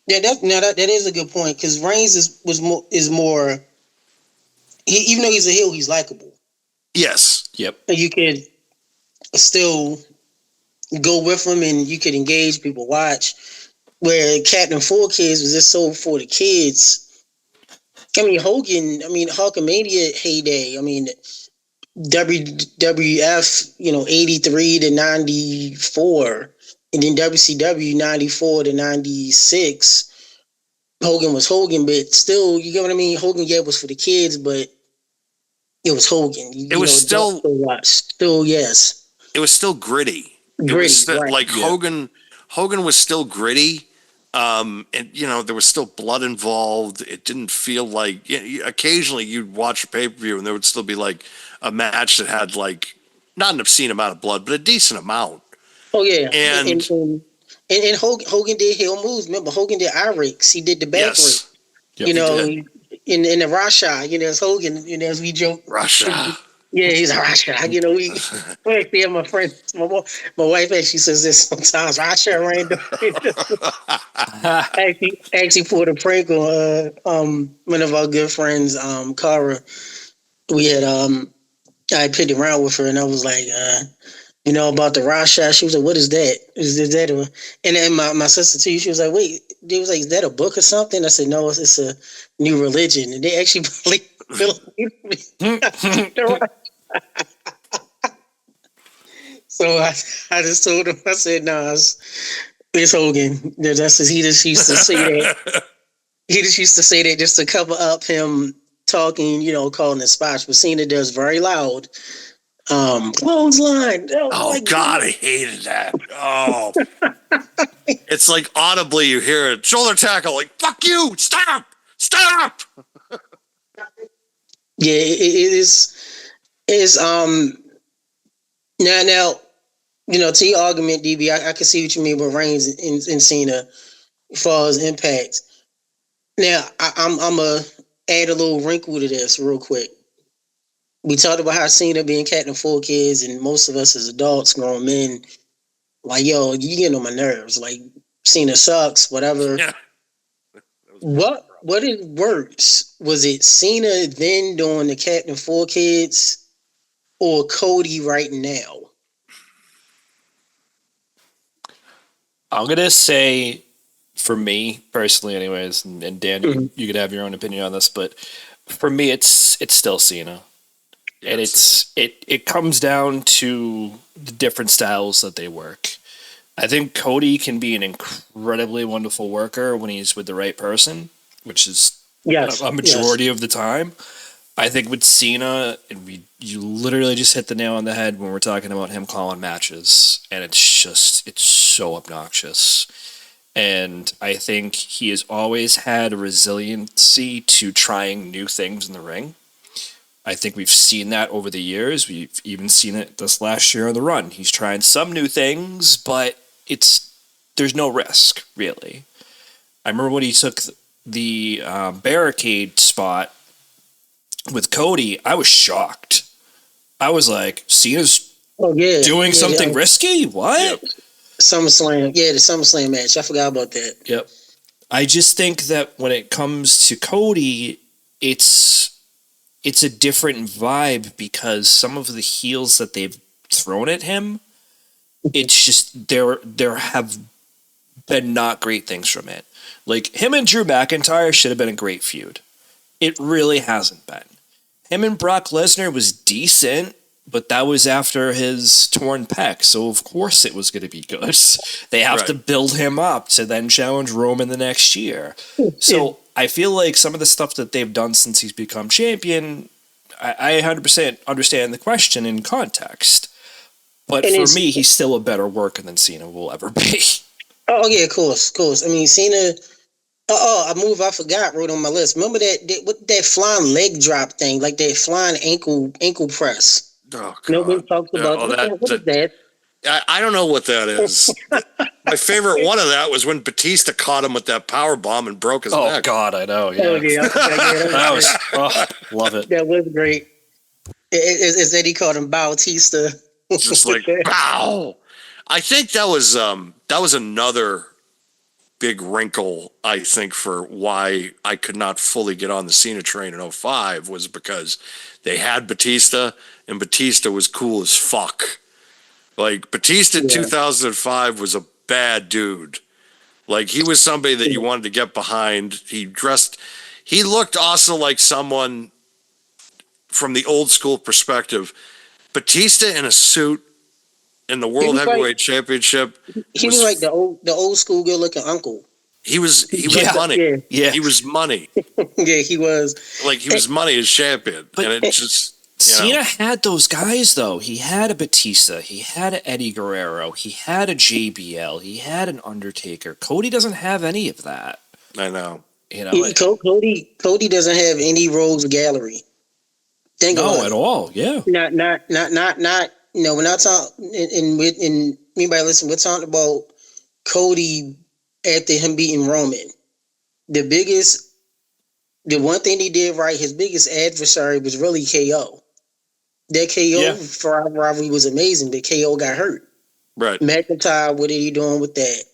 Yeah, that is a good point because Reigns is more. Even though he's a heel, he's likable. Yes. Yep. And you could still go with them and you could engage, people watch. Where Captain Four Kids was just so for the kids. I mean, Hogan, I mean, Hulkamania heyday. I mean, WWF, 83 to 94, and then WCW 94 to 96. Hogan was Hogan, but still, you get what I mean? Hogan, yeah, was for the kids, but it was Hogan. It was still, still, yes. it was still gritty. It Gritty, was right. like Yeah. Hogan was still gritty. And there was still blood involved. It didn't feel like, occasionally you'd watch a pay-per-view and there would still be like a match that had like not an obscene amount of blood, but a decent amount. Oh, yeah. And Hogan did heel moves. Remember, Hogan did Irix. He did the back yes, break. Yep. In the Rasha, it's Hogan, as we joke. Russia. Yeah, he's a Rasha. We actually have my friend, my wife actually says this sometimes. Rasha random. actually pulled a prank on one of our good friends, Cara. We had I picked around with her and I was like, about the Rasha. She was like, "What is that? Is that a?" And then my sister too. She was like, "Wait." They was like, "Is that a book or something?" I said, "No, it's a new religion." And they actually believe me. So I just told him. I said, "Nah, it's Hogan." That's he just used to say that. He just used to say that just to cover up him talking, calling the spots. But Cena does very loud. Clothesline. Oh God, I hated that. Oh, it's like audibly you hear it. Shoulder tackle, like fuck you, stop. Yeah, it is. Is now to your argument, DB, I can see what you mean with Reigns and Cena as far as impact. Now I'm a add a little wrinkle to this real quick. We talked about how Cena being Captain Four Kids, and most of us as adults, grown men, like, yo, you getting on my nerves. Like, Cena sucks, whatever. Yeah. What is worse? Was it Cena then doing the Captain Four Kids or Cody right now? I'm gonna say, for me personally, anyways, and Dan, you could have your own opinion on this, but for me, it's still Cena, and it comes down to the different styles that they work. I think Cody can be an incredibly wonderful worker when he's with the right person, which is a majority of the time. I think with Cena, you literally just hit the nail on the head when we're talking about him calling matches, and it's so obnoxious. And I think he has always had a resiliency to trying new things in the ring. I think we've seen that over the years. We've even seen it this last year on the run. He's trying some new things, but there's no risk, really. I remember when he took the barricade spot with Cody, I was shocked. I was like, Cena's doing something risky? What? Yep. SummerSlam. Yeah, the SummerSlam match. I forgot about that. Yep. I just think that when it comes to Cody, it's a different vibe because some of the heels that they've thrown at him, it's just there have been not great things from it. Like, him and Drew McIntyre should have been a great feud. It really hasn't been. Him and Brock Lesnar was decent, but that was after his torn pec, so of course it was going to be good. They have to build him up to then challenge Roman the next year. So I feel like some of the stuff that they've done since he's become champion, I 100% understand the question in context. But for me, he's still a better worker than Cena will ever be. Oh, yeah, of course. I mean, Cena... a move I forgot wrote on my list. Remember that flying leg drop thing, like that flying ankle press. Oh, God. Nobody talks about what is that? I don't know what that is. My favorite one of that was when Batista caught him with that power bomb and broke his neck. Oh God, I know. Yeah, oh yeah, that was love it. That was great. Is that he called him Bautista? Just like bow. I think that was another big wrinkle, I think, for why I could not fully get on the Cena train in 2005 was because they had Batista, and Batista was cool as fuck. Like Batista in Yeah. 2005 was a bad dude. Like he was somebody that you wanted to get behind. He looked also like someone from the old school perspective. Batista in a suit in the World was like- Heavyweight Championship. He was like the old school good looking uncle. He was Yeah. money. Yeah. Yeah. He was money. Yeah, he was. Like he was money as champion. But- And it just Cena had those guys though. He had a Batista, he had an Eddie Guerrero, he had a JBL, he had an Undertaker. Cody doesn't have any of that. I know. You know, Cody doesn't have any rogues gallery. Think about no, it. at all. Yeah, Not. You know, we're not talking. And anybody listen, we're talking about Cody after him beating Roman. The one thing he did right, his biggest adversary was really KO. That KO for our rivalry was amazing, but KO got hurt. Right. McIntyre, what are you doing with that?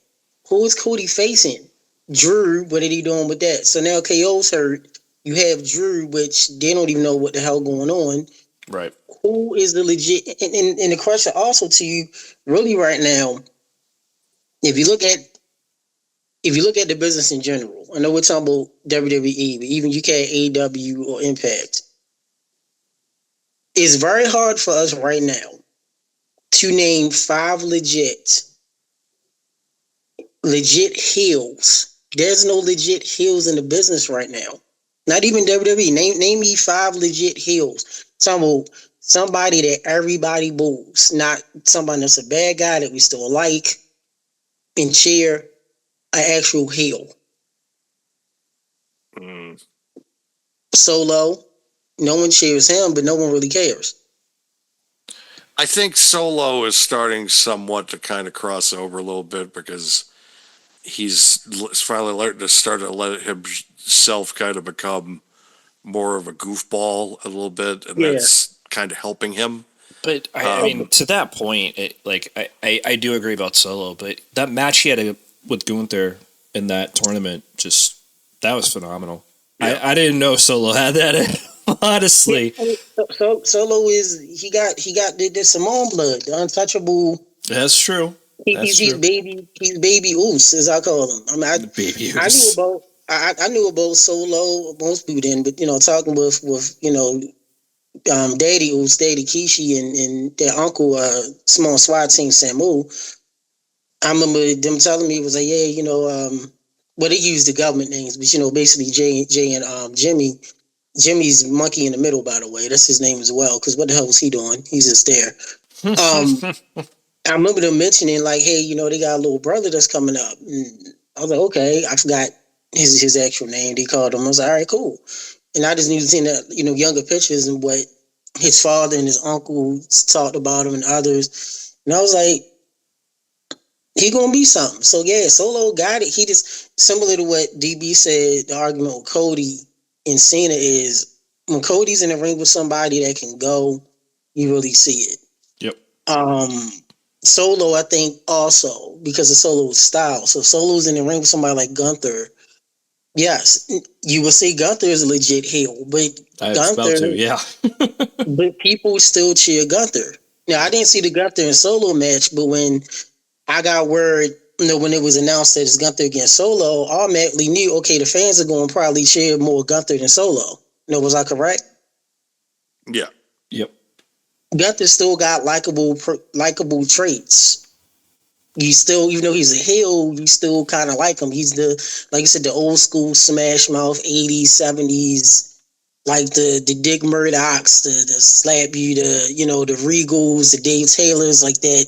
Who is Cody facing? Drew, what are you doing with that? So now KO's hurt. You have Drew, which they don't even know what the hell going on. right. Who is the legit? And the question also to you, really right now, if you look at the business in general, I know we're talking about WWE, but even you can AEW or Impact. It's very hard for us right now to name 5 legit heels. There's no legit heels in the business right now. Not even WWE. Name me 5 legit heels. Somebody that everybody boos, not somebody that's a bad guy that we still like and cheer. An actual heel. Solo. No one cheers him, but no one really cares. I think Solo is starting somewhat to kind of cross over a little bit because he's finally started to let himself kind of become more of a goofball a little bit, and that's kind of helping him. But I mean, to that point, I do agree about Solo, but that match he had with Gunther in that tournament, that was phenomenal. Yeah. I didn't know Solo had that. Honestly, So Solo he got the Samoan blood, the untouchable. that's true. He's baby Oos, as I call him. I mean, Baby I knew Oos. about I knew about Solo, most people didn't, but talking with Daddy Oos, Daddy Kishi, and their uncle, small SWAT team Samu. I remember them telling me, it was like, well, they use the government names, but basically Jay and Jimmy. Jimmy's monkey in the middle, by the way. That's his name as well. Because what the hell was he doing? He's just there. I remember them mentioning, like, hey, they got a little brother that's coming up. And I was like, okay. I forgot his actual name. They called him. I was like, all right, cool. And I just knew seeing that, younger pictures and what his father and his uncle talked about him and others. And I was like, he gonna be something. So yeah, Solo got it. He just, similar to what DB said, the argument with Cody and Cena is, when Cody's in the ring with somebody that can go, you really see it. Yep. Solo, I think, also because of Solo's style. So Solo's in the ring with somebody like Gunther. Yes, you will say Gunther is a legit heel, but I was about to, yeah. but people still cheer Gunther. Now, I didn't see the Gunther and Solo match, but when I got word, when it was announced that it's Gunther against Solo, I automatically knew, okay, the fans are going to probably cheer more Gunther than Solo. Was I correct? Yeah. Yep. Gunther still got likable traits. You still, even though he's a heel, you still kind of like him. He's like you said, the old school smash mouth, 80s, 70s, like the Dick Murdochs, the slap you, the Regals, the Dave Taylors, like that.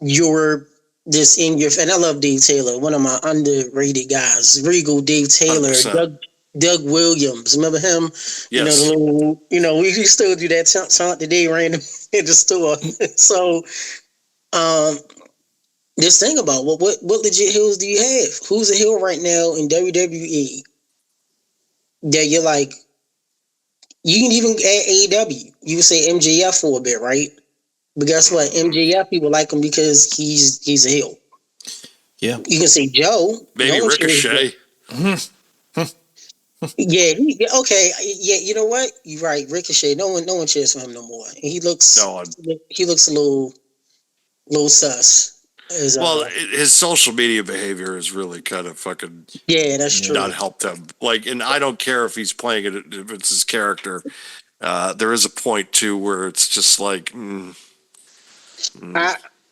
You're just in your, and I love Dave Taylor, one of my underrated guys. Regal, Dave Taylor, 100%. Doug Williams, remember him? Yes. We still do that taunt today, random in the store. So, just think about what legit heels do you have? Who's a heel right now in WWE that you're like? You can even add AEW. You can say MJF for a bit, right? But guess what? MJF, people like him because he's a heel. Yeah. You can say Joe. Maybe Ricochet. Yeah. Okay. Yeah. You know what? You're right. Ricochet. No one cheers for him no more. And he looks a little. little sus. Is Well, his social media behavior has really kind of fucking yeah, that's true. not helped him. Like, and I don't care if he's playing it, if it's his character. There is a point too where it's just like,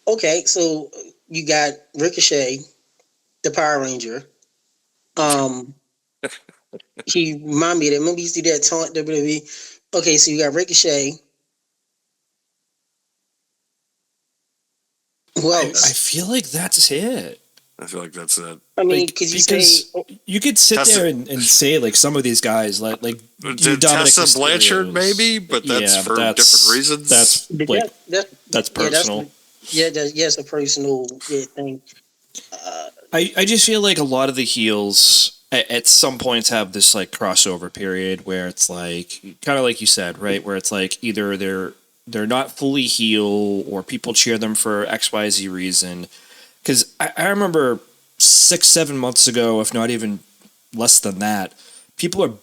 Okay, so you got Ricochet, the Power Ranger. He remind me of that. Remember, he used to do that taunt WWE. Okay, so you got Ricochet. Who I else? feel like that's it. I feel like that's it. I mean, Like, could you because say? you could sit Tessa- there and say like some of these guys like your Dominic Tessa Blanchard, Mysterios. maybe, but that's for different reasons. That's like that's personal. That's a personal thing. I just feel like a lot of the heels at some points have this like crossover period where it's like kind of like you said, right? Where it's like either they're not fully heel or people cheer them for XYZ reason. Because I remember 6-7 months ago, if not even less than that, people are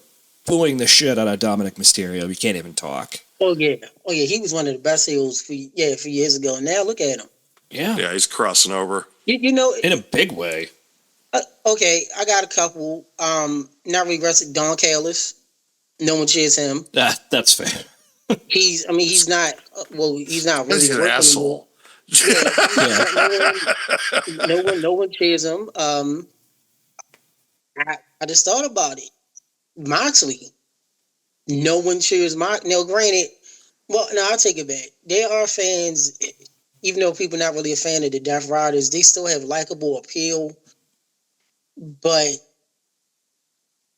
booing the shit out of Dominic Mysterio. You can't even talk. Oh yeah, he was one of the best heels a few years ago. Now look at him. Yeah, he's crossing over. You know, in a big way. Okay, I got a couple. Not regrets. Don Callis. No one cheers him. That's fair. He's not. He's not really He's an working asshole. No one cheers him. I just thought about it. Moxley. No one cheers Moxley. No, granted. Well, no, I'll take it back. There are fans, even though people not really a fan of the Death Riders, they still have likable appeal. But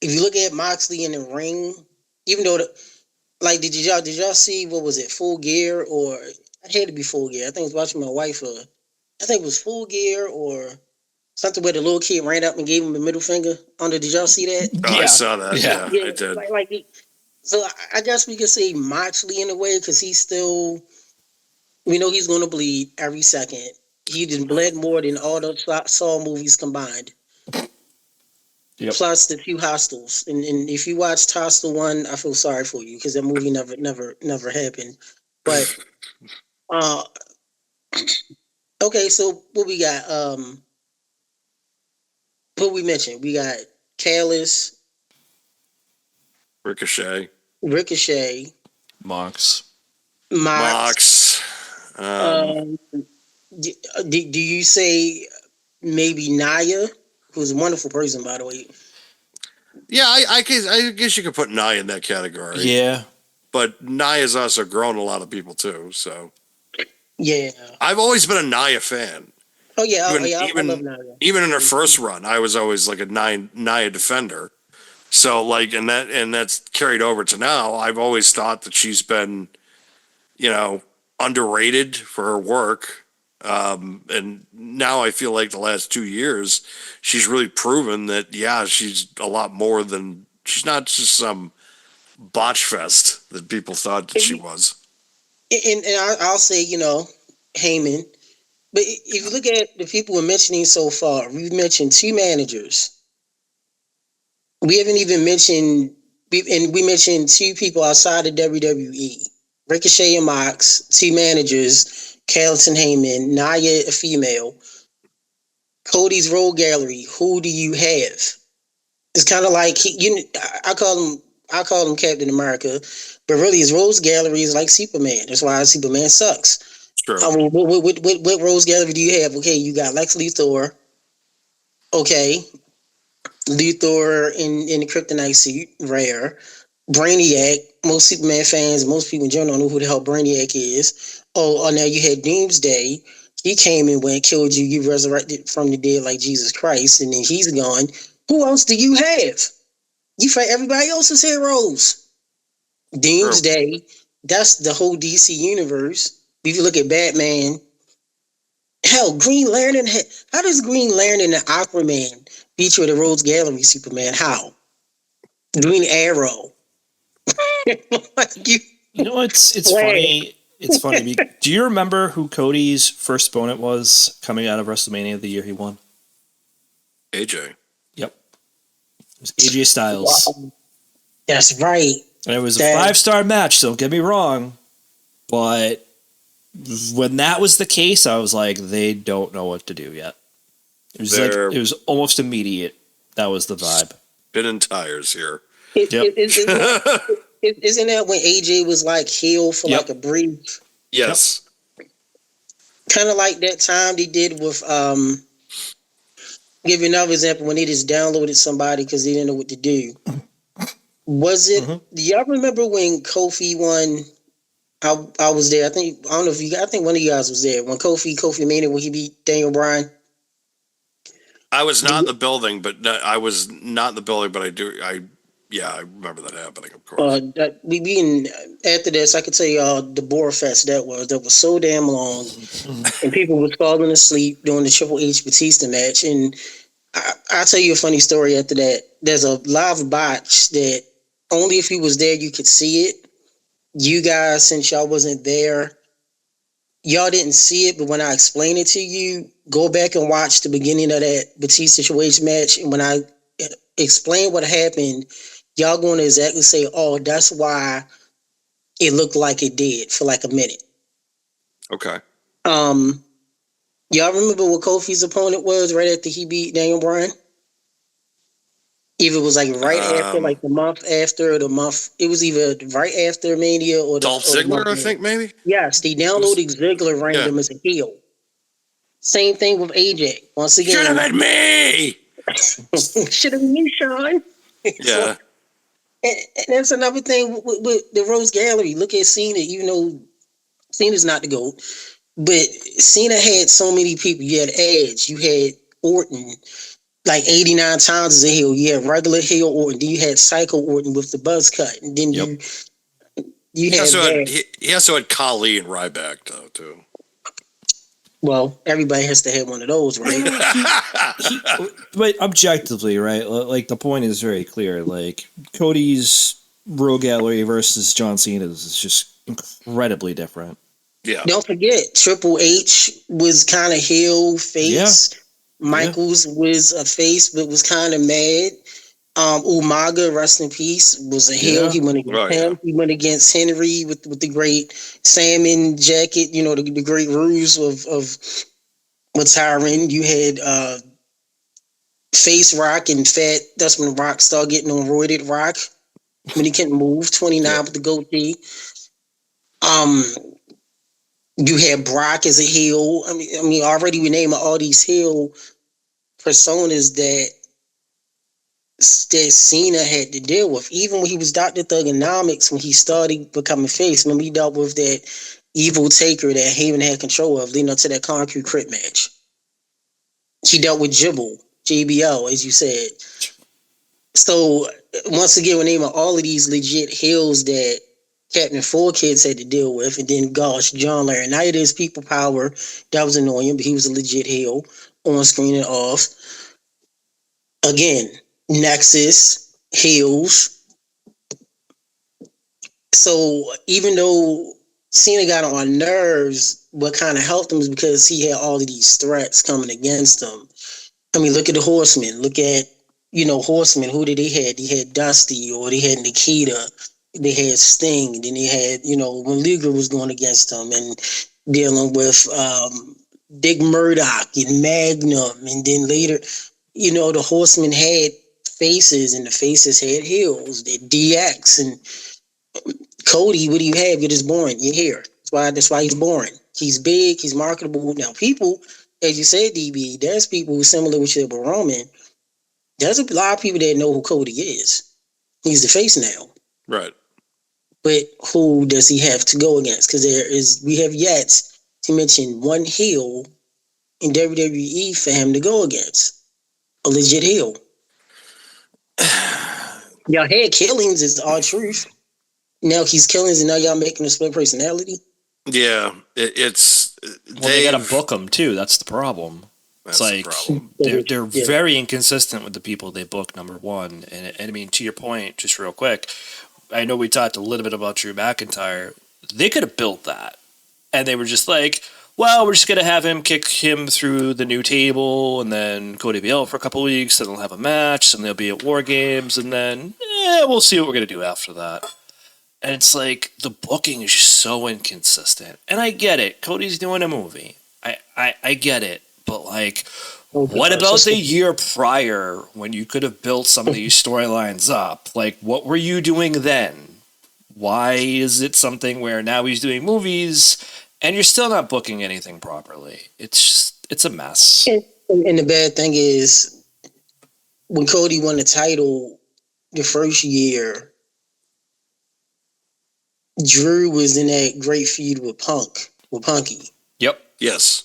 if you look at Moxley in the ring, even though did y'all see what was it, Full Gear, or I had to be Full Gear. I think I was watching my wife. I think it was Full Gear or something where the little kid ran up and gave him a middle finger. Did y'all see that? Oh, I saw that. Yeah, I did. So I guess we could say Moxley in a way because he's still, we know he's going to bleed every second. He did bled more than all the Saw movies combined. Yep. Plus the few Hostels, and if you watched Hostel 1, I feel sorry for you because that movie never happened. But okay, so what we got? What we mentioned? We got Callis, Ricochet, Mox. Do you say maybe Naya, who's a wonderful person, by the way? Yeah, I guess you could put Nia in that category. Yeah. But Nia's also grown a lot of people too, so. Yeah. I've always been a Nia fan. Oh yeah, I love Nia. Even in her first run, I was always like a Nia defender. So and that's carried over to now. I've always thought that she's been, underrated for her work. And now I feel like the last 2 years, she's really proven that, she's a lot more than, she's not just some botch fest that people thought that she was. And I'll say, Heyman. But if you look at the people we're mentioning so far, we've mentioned 2 managers. We haven't even mentioned, we mentioned 2 people outside of WWE. Ricochet and Mox, 2 managers, Callis and Heyman, Nia, a female. Cody's Road Gallery, who do you have? It's kind of like, I call him Captain America, but really his Rose Gallery is like Superman. That's why Superman sucks. True. I mean, what Rose Gallery do you have? Okay, you got Lex Luthor. Okay. Luthor in the Kryptonite suit, rare. Brainiac, most Superman fans, most people in general don't know who the hell Brainiac is. Oh, now you had Doomsday. He came and went, killed you, you resurrected from the dead like Jesus Christ, and then he's gone. Who else do you have? You fight everybody else's heroes. Doomsday, that's the whole DC universe. If you look at Batman, hell, Green Lantern, how does Green Lantern and Aquaman feature the Rhodes Gallery Superman? How? Green Arrow. It's funny. It's funny. Do you remember who Cody's first opponent was coming out of WrestleMania the year he won? AJ. Yep. It was AJ Styles. Wow. That's right. And it was a 5-star match, don't get me wrong. But when that was the case, I was like, they don't know what to do yet. It was it was almost immediate. That was the vibe. Spinning tires here. Isn't that when AJ was like heel for like a brief? Yes. Kind of like that time they did with give you another example when they just downloaded somebody because they didn't know what to do. Was it? Do y'all remember when Kofi won? I was there. I don't know if you. I think one of you guys was there when Kofi Mania when he beat Daniel Bryan. I was not in the building, but I was not in the building, but I remember that happening. Of course. We being after this, I could tell y'all the bore fest that was so damn long, and people was falling asleep during the Triple H Batista match. And I'll tell you a funny story after that. There's a live botch that only if he was there you could see it. You guys, since y'all wasn't there, y'all didn't see it, but when I explain it to you, go back and watch the beginning of that Batista Triple H match. And when I explain what happened, y'all going to exactly say, oh, that's why it looked like it did for like a minute. Okay. Y'all remember what Kofi's opponent was right after he beat Daniel Bryan? Either it was like right after, like the month after, or the month. It was either right after Mania or Dolph Ziggler, I think, maybe? Yes, they downloaded Ziggler random as a heel. Same thing with AJ. Once again, should have been me. Should have been you, Sean. Yeah. And that's another thing with the Rose Gallery. Look at Cena, even though Cena's not the GOAT, but Cena had so many people. You had Edge, you had Orton, like 89 times as a heel. You had regular heel Orton. Then you had Psycho Orton with the buzz cut. And then you had that. He also had Khali and Ryback, though, too. Well, everybody has to have one of those, right? But objectively, right? Like the point is very clear. Like Cody's Rogue Gallery versus John Cena's is just incredibly different. Yeah. Don't forget, Triple H was kind of heel face. Yeah. Michaels was a face, but was kind of mad. Umaga, rest in peace, was a heel. He went against him. Yeah. He went against Henry with the great salmon jacket. You know, the great ruse of retiring. You had face Rock and fat. That's when Rock started getting on roided Rock when he couldn't move. 29 with the goatee. You had Brock as a heel. I mean, already we named all these heel personas that Cena had to deal with. Even when he was Dr. Thugonomics, when he started becoming face, when we dealt with that evil taker that Haven had control of, leading up to that Concrete Crit match. He dealt with JBL, as you said. So, once again, we're naming all of these legit heels that Captain Four Kids had to deal with, and then, gosh, John Laurinaitis, People Power, that was annoying, but he was a legit heel, on screen and off. Again, Nexus, heels. So even though Cena got on nerves, what kind of helped him is because he had all of these threats coming against him. I mean, look at the Horsemen. Look at, Horsemen. Who did they have? They had Dusty, or they had Nikita. They had Sting. Then they had, when Liger was going against him and dealing with Dick Murdoch and Magnum. And then later, the Horsemen had faces, and the faces had heels. They DX and Cody. What do you have? You're just boring. You're here. That's why he's boring. He's big. He's marketable. Now, people, as you said, DB, there's people who similar with you, but Roman. There's a lot of people that know who Cody is. He's the face now. Right. But who does he have to go against? Because we have yet to mention one heel in WWE for him to go against. A legit heel. Y'all had Killings is our truth. Now he's Killings, and now y'all making a split personality. Yeah, they got to book them too. That's the problem. It's like they're very inconsistent with the people they book. Number one, and I mean, to your point, just real quick, I know we talked a little bit about Drew McIntyre. They could have built that, and they were just like, well, we're just going to have him kick him through the new table and then Cody be out for a couple of weeks, then they'll have a match, and they'll be at War Games, and then we'll see what we're going to do after that. And it's like the booking is just so inconsistent. And I get it. Cody's doing a movie. I get it. But like, what about the year prior when you could have built some of these storylines up? Like, what were you doing then? Why is it something where now he's doing movies and you're still not booking anything properly? It's a mess. And the bad thing is, when Cody won the title the first year, Drew was in that great feud with Punky. Yep. Yes.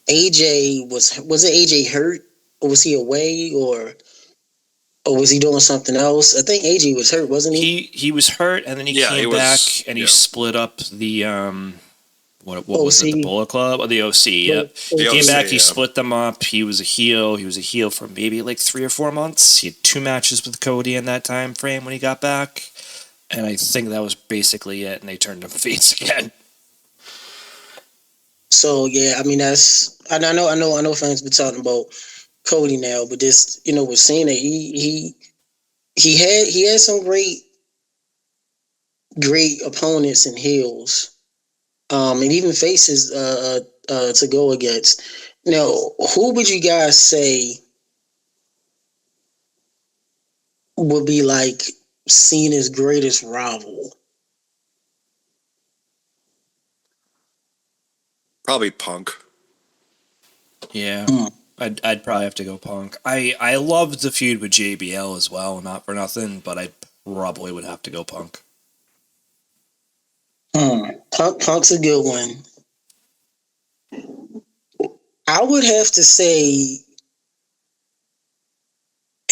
AJ was it AJ hurt, or was he away, or was he doing something else? I think AJ was hurt, wasn't he? He was hurt, and then he came back and he split up the what was it, the Bullet Club or the OC? Yep. He came back, he split them up. He was a heel. He was a heel for maybe like 3 or 4 months. He had 2 matches with Cody in that time frame when he got back. And I think that was basically it, and they turned him face again. So yeah, I mean I know fans been talking about Cody now, but this, with Cena, he had some great opponents and heels, and even faces to go against. Now, who would you guys say would be like Cena's greatest rival? Probably Punk. Yeah, I'd probably have to go Punk. I loved the feud with JBL as well, not for nothing, but I probably would have to go Punk. Punk's a good one. I would have to say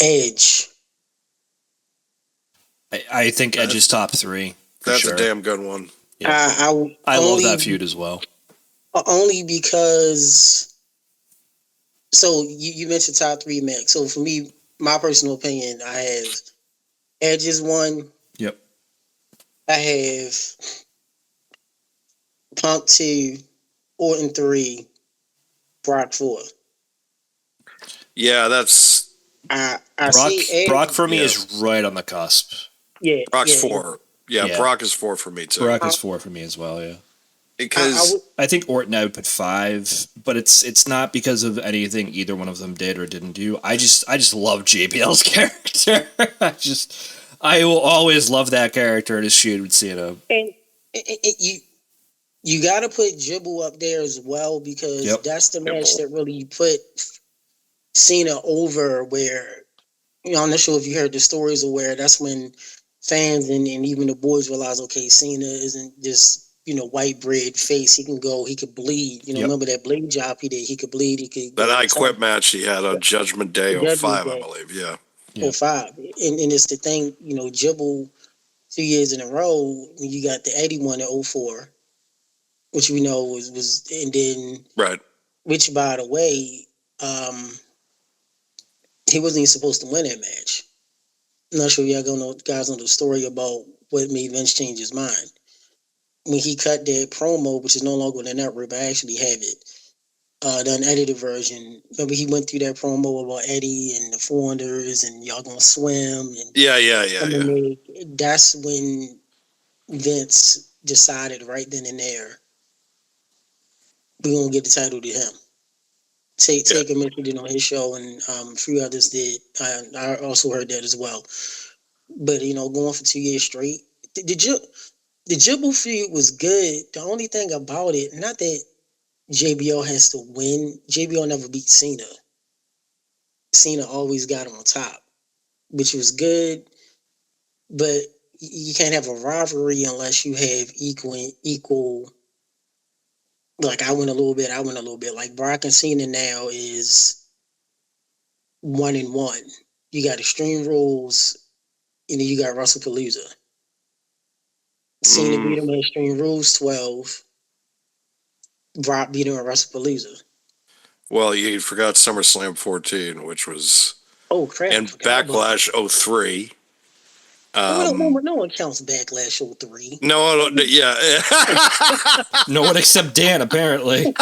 Edge. I think Edge is top 3. That's a damn good one. Yeah. I love that feud as well. Only because, so you mentioned top 3, Max. So for me, my personal opinion, I have Edge is 1. Yep. I have Punk 2, Orton 3, Brock 4. Yeah, that's... Brock for me is right on the cusp. Yeah. Brock's 4. Yeah, Brock is 4 for me too. Brock is 4 for me as well, yeah. Because I think Orton I would put 5, but it's not because of anything either one of them did or didn't do. I just love JBL's character. I will always love that character in his feud with Cena. And you got to put Jibble up there as well, because that's the match that really put Cena over. Where, I'm not sure if you heard the stories of where that's when fans and even the boys realize, okay, Cena isn't just white bread face. He could bleed. Remember that blade job he did? He could bleed. He could. That I Quit match he had on Judgment Day 05, I believe. Yeah. 05. And it's the thing, Jibble 2 years in a row. You got the Eddie one in 04, which we know was and then right. Which, by the way, he wasn't even supposed to win that match. I'm not sure if y'all guys know the story about what made Vince change his mind. When he cut that promo, which is no longer on the network, but I actually have it, the unedited version. Remember, he went through that promo about Eddie and the Foreigners and y'all gonna swim. And yeah. That's when Vince decided right then and there, we're gonna get the title to him. Taker mentioned it on his show, and a few others did. I also heard that as well. But going for 2 years straight, the Jibble feud was good. The only thing about it, not that JBL has to win. JBL never beat Cena. Cena always got on top, which was good. But you can't have a rivalry unless you have equal. Like, I win a little bit. Like, Brock and Cena now is 1-1. You got Extreme Rules, and then you got WrestlePalooza. Cena beat him at Extreme Rules 12. Brock beat him at WrestlePalooza. Well, you forgot SummerSlam 14, which was... Oh, crap. And Backlash 03. No one counts Backlash 03. No, yeah. No one except Dan, apparently.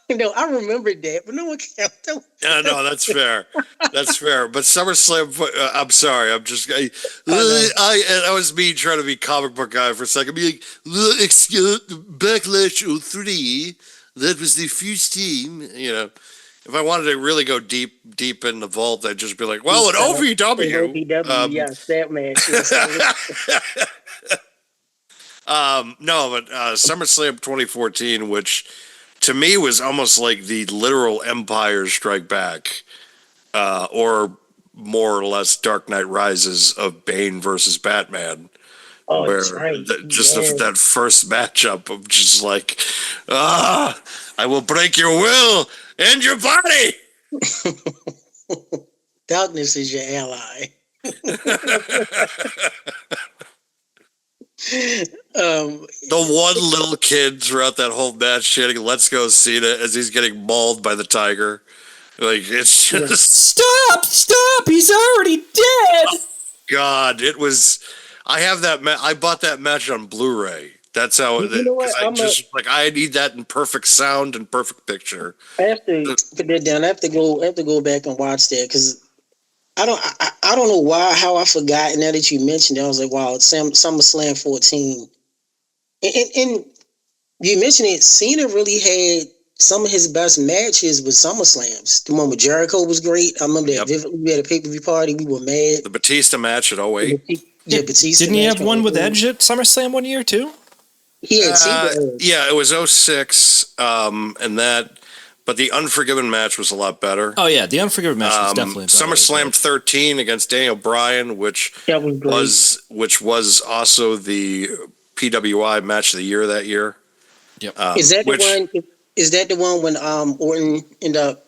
I remembered that, but no one cared. Yeah, no, that's fair. That's fair. But SummerSlam, I'm sorry. That was me trying to be comic book guy for a second. Being like, excuse, Backlash 03, that was the first team. If I wanted to really go deep in the vault, I'd just be like, well, at OVW. OVW, yes, that match. Yes, No, but SummerSlam 2014, which to me was almost like the literal Empire Strike Back, or more or less Dark Knight Rises of Bane versus Batman. oh, Where that's right. that first matchup of just like, I will break your will and your body. Darkness is your ally. The one little kid throughout that whole match chanting "Let's go Cena" as he's getting mauled by the tiger. Like, it's just Stop! He's already dead. God. It was. I have that. I bought that match on Blu-ray. That's how. You know what? I need that in perfect sound and perfect picture. I have to put that down. I have to go back and watch that because I don't know how I forgot. And now that you mentioned it, I was like, wow, it's SummerSlam 14. And you mentioned it. Cena really had some of his best matches with SummerSlams. The one with Jericho was great. I remember that vividly. We had a pay-per-view party. We were mad. The Batista match at 08. Yeah, Batista. Didn't he have one with Edge at SummerSlam one year too? He had Cena. Yeah, it was 06. And that. But the Unforgiven match was a lot better. Oh yeah, the Unforgiven match was definitely better. SummerSlam 13 against Daniel Bryan, which was also the PWI match of the year that year. Yep. Is that the one? Is that the one when Orton ended up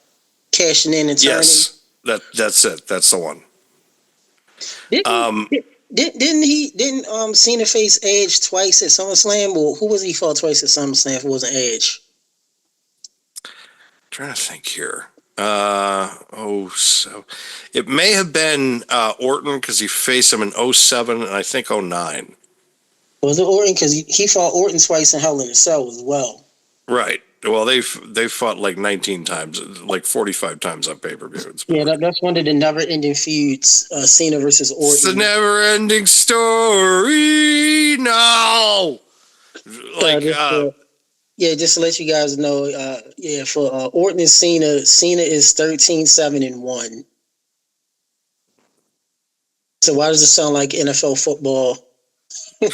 cashing in and turning? Yes, that's it. That's the one. Didn't Cena face Edge twice at SummerSlam, or who was he fought twice at SummerSlam if it wasn't Edge? Trying to think here. So it may have been Orton because he faced him in 07 and I think 09. Was it Orton? Because he fought Orton twice in Hell in a Cell as well. Right. Well, they fought like 19 times, like 45 times on pay-per-view. Yeah, that's one of the never-ending feuds, Cena versus Orton. It's a never-ending story. No. Just to let you guys know, for Orton and Cena is 13-7-1. So why does it sound like NFL football? I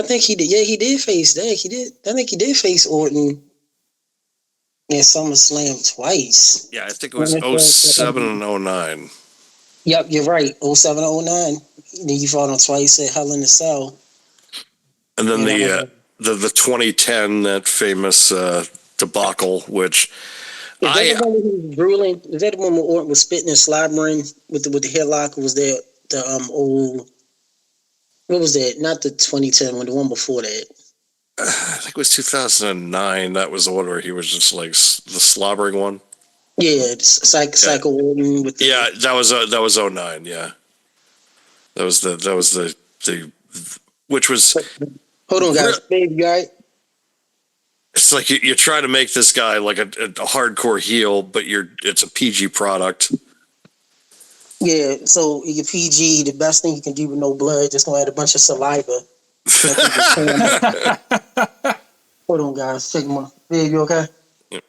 think he did. Yeah, he did face that. He did. I think he did face Orton in SummerSlam twice. Yeah, I think it was 07 and 09. Yep, you're right. 07 and 09. Then you fought on twice at Hell in a Cell. And then the 2010, that famous debacle, which is that the one where he was drooling? Is that the one where Orton was spitting and slobbering with the headlock? Or was that the old? What was that? Not the 2010 one. The one before that. I think it was 2009. That was the one where he was just like the slobbering one. Yeah, Psycho Orton with that was 09. Yeah, that was the which was. Hold on, guys. Baby, you all right? It's like you're trying to make this guy like a hardcore heel, but it's a PG product. Yeah, so you PG, the best thing you can do with no blood, just gonna add a bunch of saliva. Hold on, guys. Check my babe, you okay? Yep.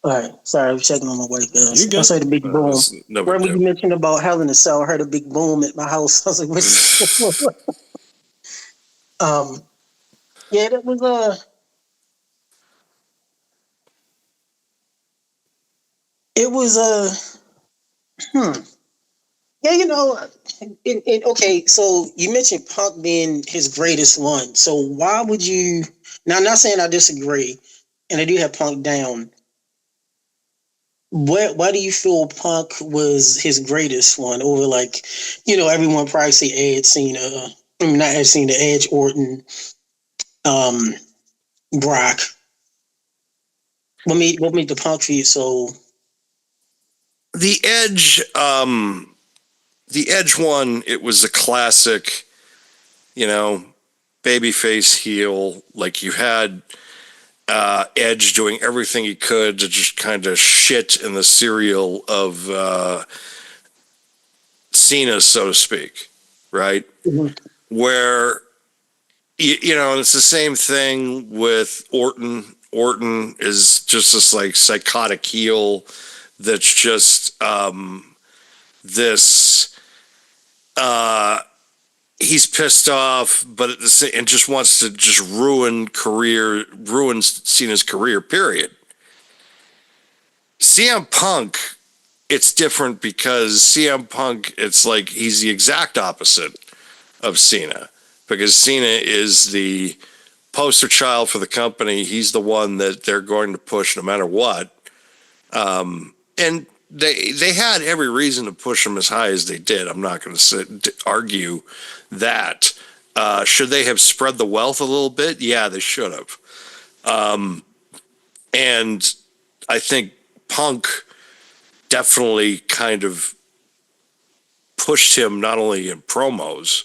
All right. Sorry, I was checking on my wife, guys. You good? I said the big boom. Remember you mentioned about Hell in a Cell? I heard a big boom at my house. I was like, what's yeah, that was it was yeah, okay, so you mentioned Punk being his greatest one. So why would you? Now, I'm not saying I disagree, and I do have Punk down. Why do you feel Punk was his greatest one over, like, everyone probably say Edge, Cena, not Edge, Cena, Edge, Orton, Brock. What made the Punk for you so? The Edge the Edge one, it was a classic, babyface heel. Like you had Edge doing everything he could to just kind of shit in the cereal of Cena, so to speak, right? Mhm. Where it's the same thing with Orton. Orton is just this like psychotic heel that's just this. He's pissed off, but at the same, and just wants to just ruin Cena's career. Period. CM Punk, it's different because CM Punk, it's like he's the exact opposite of Cena, because Cena is the poster child for the company. He's the one that they're going to push no matter what. And they had every reason to push him as high as they did. I'm not going to argue that. Should they have spread the wealth a little bit? Yeah, they should have. And I think Punk definitely kind of pushed him not only in promos,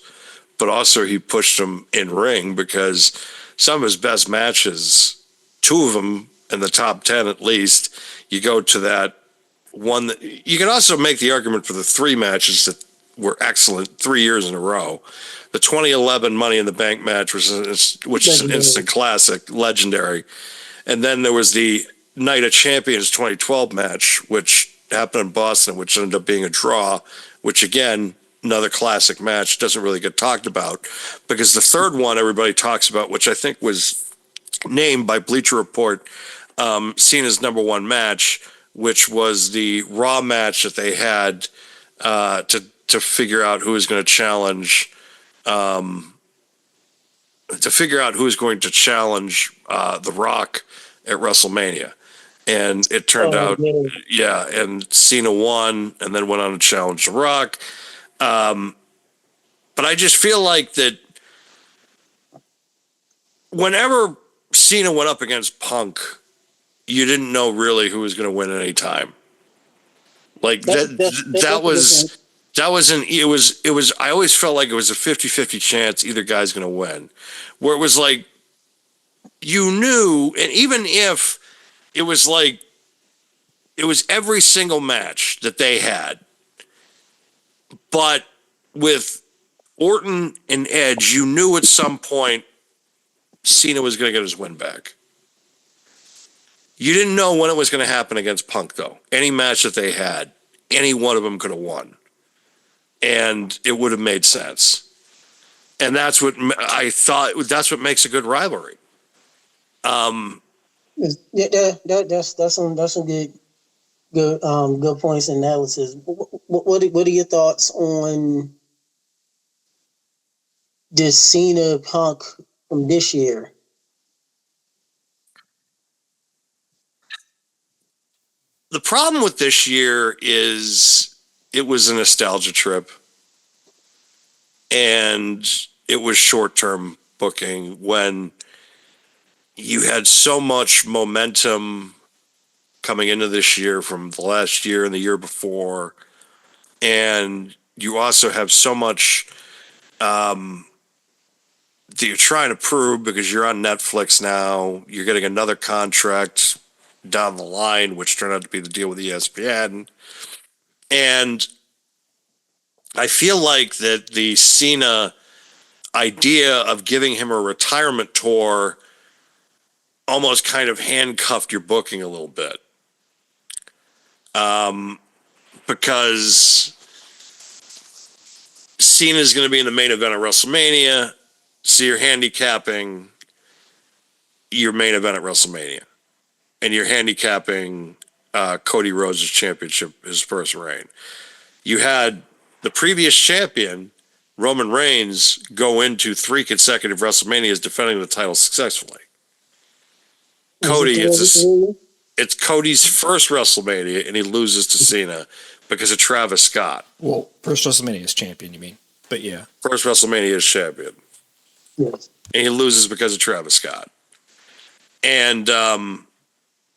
but also he pushed him in ring, because some of his best matches, two of them in the top 10 at least, you go to that one. You can also make the argument for the three matches that were excellent 3 years in a row. The 2011 Money in the Bank match, which is an instant classic, legendary. And then there was the Night of Champions 2012 match, which happened in Boston, which ended up being a draw, which again, another classic match, doesn't really get talked about, because the third one everybody talks about, which I think was named by Bleacher Report Cena's number one match, which was the Raw match that they had to figure out who was going to challenge The Rock at WrestleMania. And it turned out, yeah, and Cena won and then went on to challenge The Rock. But I just feel like that whenever Cena went up against Punk, you didn't know really who was going to win at any time. Like that was I always felt like it was a 50-50 chance either guy's going to win. Where it was like, you knew, and even if it was like, it was every single match that they had, but with Orton and Edge, you knew at some point Cena was going to get his win back. You didn't know when it was going to happen against Punk, though. Any match that they had, any one of them could have won. And it would have made sense. And that's what I thought, that's what makes a good rivalry. That's some good points and analysis. What are your thoughts on this Cena Punk from this year? The problem with this year is it was a nostalgia trip, and it was short-term booking when you had so much momentum coming into this year from the last year and the year before, and you also have so much that you're trying to prove because you're on Netflix now. You're getting another contract down the line, which turned out to be the deal with ESPN. And I feel like that the Cena idea of giving him a retirement tour almost kind of handcuffed your booking a little bit. Because Cena's going to be in the main event of WrestleMania, so you're handicapping your main event at WrestleMania. And you're handicapping Cody Rhodes' championship, his first reign. You had the previous champion, Roman Reigns, go into 3 consecutive WrestleManias defending the title successfully. Cody, it's Cody's first WrestleMania, and he loses to Cena because of Travis Scott. Well, first WrestleMania is champion, you mean? But yeah. First WrestleMania is champion. Yes. And he loses because of Travis Scott. And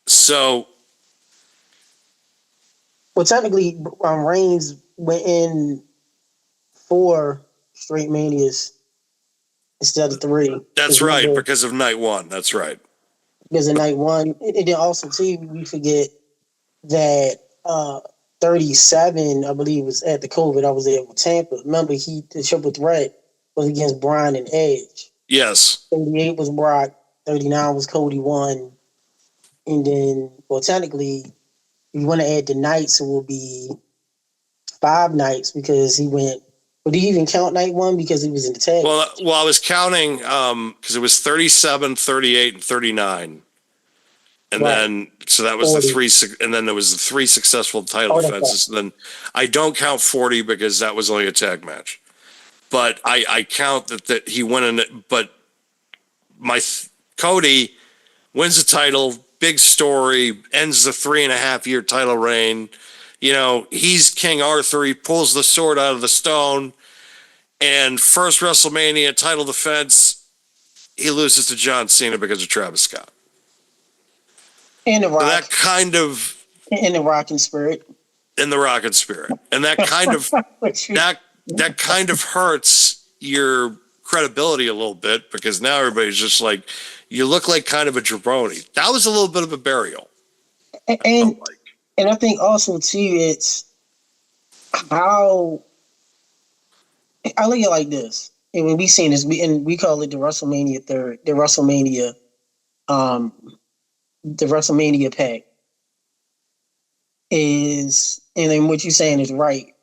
so... Well, technically, Reigns went in 4 straight Manias instead of 3. That's right, because of night one. That's right. Because of night 1. And then also, too, we forget that 37, I believe, was at the COVID. I was there with Tampa. Remember, the triple threat was against Bryan and Edge. Yes. 38 was Brock. 39 was Cody 1. And then, well, technically, if you want to add the nights, it will be 5 nights because he went. But do you even count night 1 because he was in the tag? Well, I was counting because it was 37, 38, and 39. And Right. then, so that was 40. the 3, and then there was the 3 successful title defenses. And then I don't count 40 because that was only a tag match. But I count that he went in it. But Cody wins the title, big story, ends the 3.5-year title reign. You know, he's King Arthur. He pulls the sword out of the stone. And first WrestleMania title defense, he loses to John Cena because of Travis Scott. And the Rock. That kind of in the Rockin' Spirit. In the Rockin' Spirit. And that kind of that kind of hurts your credibility a little bit because now everybody's just like, you look like kind of a jabroni. That was a little bit of a burial. And I think also too, it's how I look at it like this. And when we seen this, we call it the WrestleMania the WrestleMania pack is, and then what you're saying is right.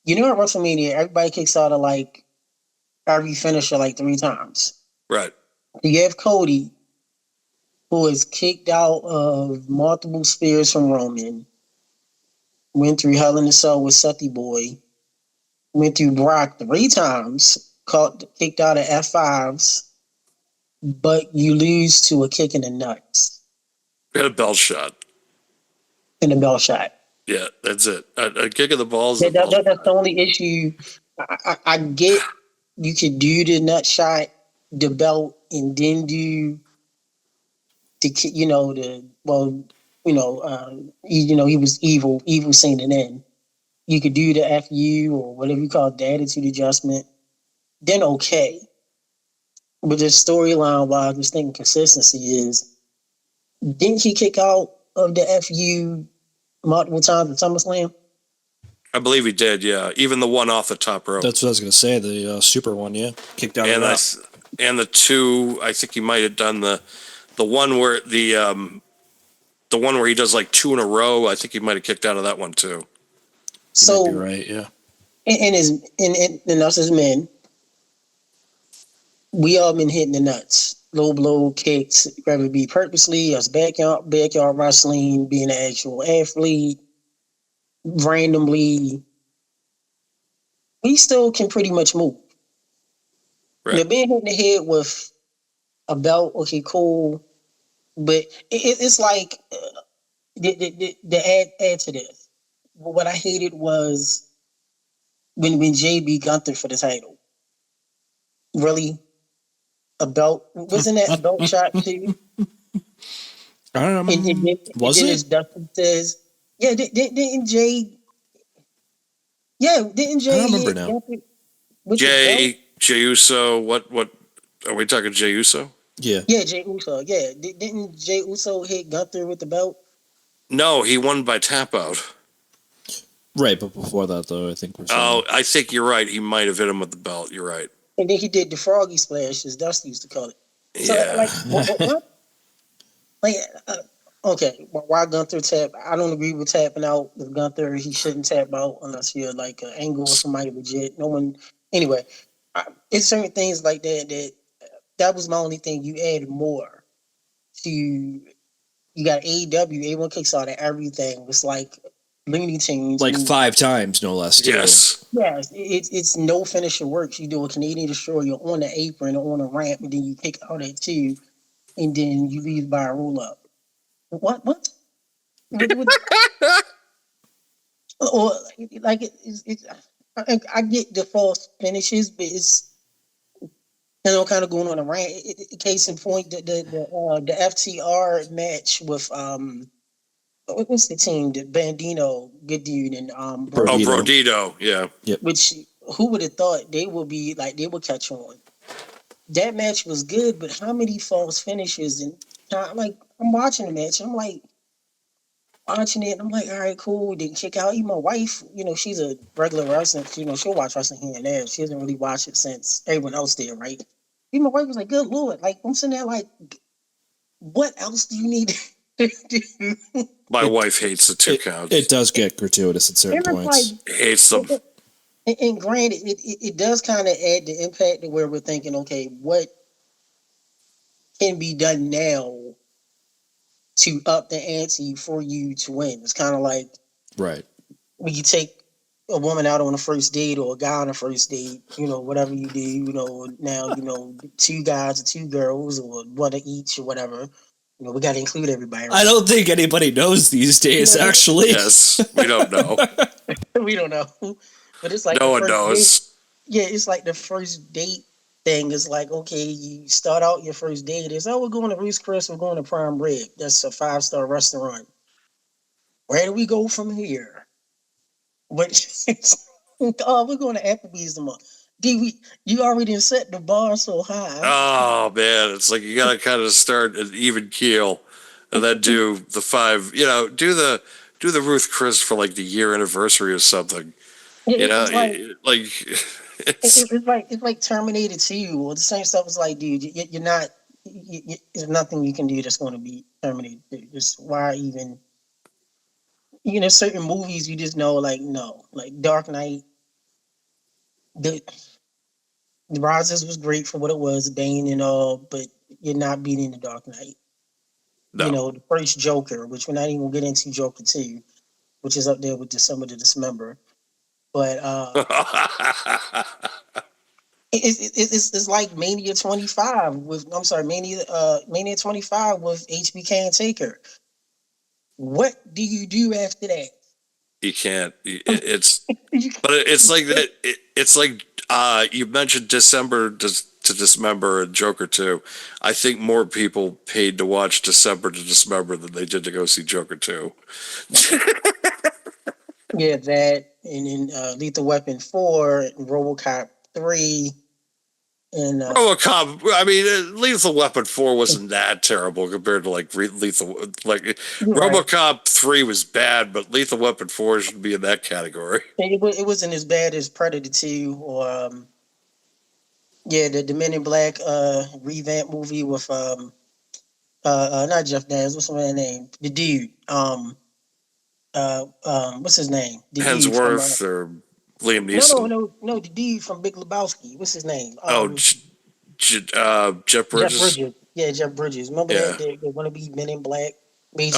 You know, at WrestleMania, everybody kicks out of like every finisher like 3 times. Right. You have Cody, who is kicked out of multiple spears from Roman, went through Hell in a Cell with Suthy Boy, went through Brock 3 times, kicked out of F5s, but you lose to a kick in the nuts. Got a bell shot. And a bell shot. Yeah, that's it. A kick of the balls. That's the only issue. I get you could do the nut shot, the belt, and then do the he was evil Cena then. You could do the FU or whatever you call it, the attitude adjustment. Then okay. But the storyline wise, just thinking consistency is, didn't he kick out of the FU multiple times at SummerSlam? I believe he did, yeah. Even the one off the top rope. That's what I was going to say. The super one, yeah. Kicked out of that. And the 2, I think he might have done the one where the one where he does like 2 in a row. I think he might have kicked out of that one too. So you might be right, yeah. And us as men, we all been hitting the nuts. Low blow kicks, whether it be purposely, us backyard wrestling, being an actual athlete, randomly. We still can pretty much move. Right. Now, being hit in the head with a belt, okay, cool. But it's like, the add to this. What I hated was when JB Gunther for the title. Really? A belt? Wasn't that a belt shot too? I don't know. Was it? Dustin says, yeah, didn't Jay? Yeah, didn't Jay? I don't remember now. Jay Uso. What are we talking? Jay Uso? Yeah. Yeah, Jay Uso. Yeah, didn't Jay Uso hit Gunther with the belt? No, he won by tap out. Right, but before that, though, I think we're saying. Oh, I think you're right. He might have hit him with the belt. You're right. And then he did the froggy splash, as Dusty used to call it. So, yeah. What? Okay, why Gunther tap? I don't agree with tapping out with Gunther. He shouldn't tap out unless you're like an angle or somebody legit. No one. Anyway, it's certain things like that was my only thing. You add more to. You got AEW. A1 kicks out of everything. It's like Looney Tunes. Like 5 times, no less. Too. Yes. Yes, it's no finisher works. You do a Canadian Destroyer on the apron or on a ramp, and then you kick out at 2, and then you leave by a roll up. What? Or like I get the false finishes, but it's kind of going on a rant. Case in point, the FTR match with what's the team? The Bandino, good dude, and Brodito, yeah. Yep. Which who would have thought they would be like they would catch on? That match was good, but how many false finishes? And like I'm watching the match, and I'm like watching it, and I'm like, all right, cool. Didn't kick out. Even my wife, she's a regular wrestling. She'll watch wrestling here and there. She hasn't really watched it since everyone else did, right? Even my wife was like, "Good lord!" Like I'm sitting there, like, what else do you need to do? My wife hates the two counts. It does get gratuitous at certain And it's like, points. Hates them. and granted, it does kind of add the impact to where we're thinking, okay, what can be done now to up the ante for you to win? It's kind of like Right. when you take a woman out on a first date or a guy on a first date, whatever you do, now, two guys or two girls or one of each or whatever. We got to include everybody. Right? I don't think anybody knows these days, actually. Yes, we don't know. We don't know. But it's like No the one first knows. date. Yeah, it's like the first date thing is like, okay, you start out your first date. It's, we're going to Ruth's Chris, we're going to Prime Rib. That's a 5-star restaurant. Where do we go from here? What? Oh, we're going to Applebee's tomorrow. You already set the bar so high. Oh man, it's like you gotta kind of start at even keel, and then do the 5. Do the Ruth Chris for like the year anniversary or something. It's like It's it's like Terminator 2 or the same stuff. It's like, dude, you're not. There's nothing you can do that's going to be Terminator 2. Just why even? Certain movies you just know, like no, like Dark Knight. The Rises was great for what it was, Bane and all, but you're not beating the Dark Knight. no. The first Joker, which we're not even gonna get into Joker 2, which is up there with December to Dismember. But it's like Mania 25 with Mania 25 with HBK and Taker. What do you do after that? You can't. It's like that. It's like you mentioned December to Dismember and Joker 2. I think more people paid to watch December to Dismember than they did to go see Joker 2. Yeah, that and then Lethal Weapon 4 and RoboCop 3 and RoboCop. I mean, Lethal Weapon 4 wasn't that terrible compared to like Lethal. Like right. RoboCop 3 was bad, but Lethal Weapon 4 should be in that category. It wasn't as bad as Predator 2 or the Men in Black revamp movie with not Jeff Daniels, what's my name? The dude. What's his name? The dude from Hemsworth or Liam no, Neeson. the dude from Big Lebowski. What's his name? Jeff Jeff Bridges. Bridges. Yeah, Jeff Bridges. Remember Yeah. that they want to be Men in Black.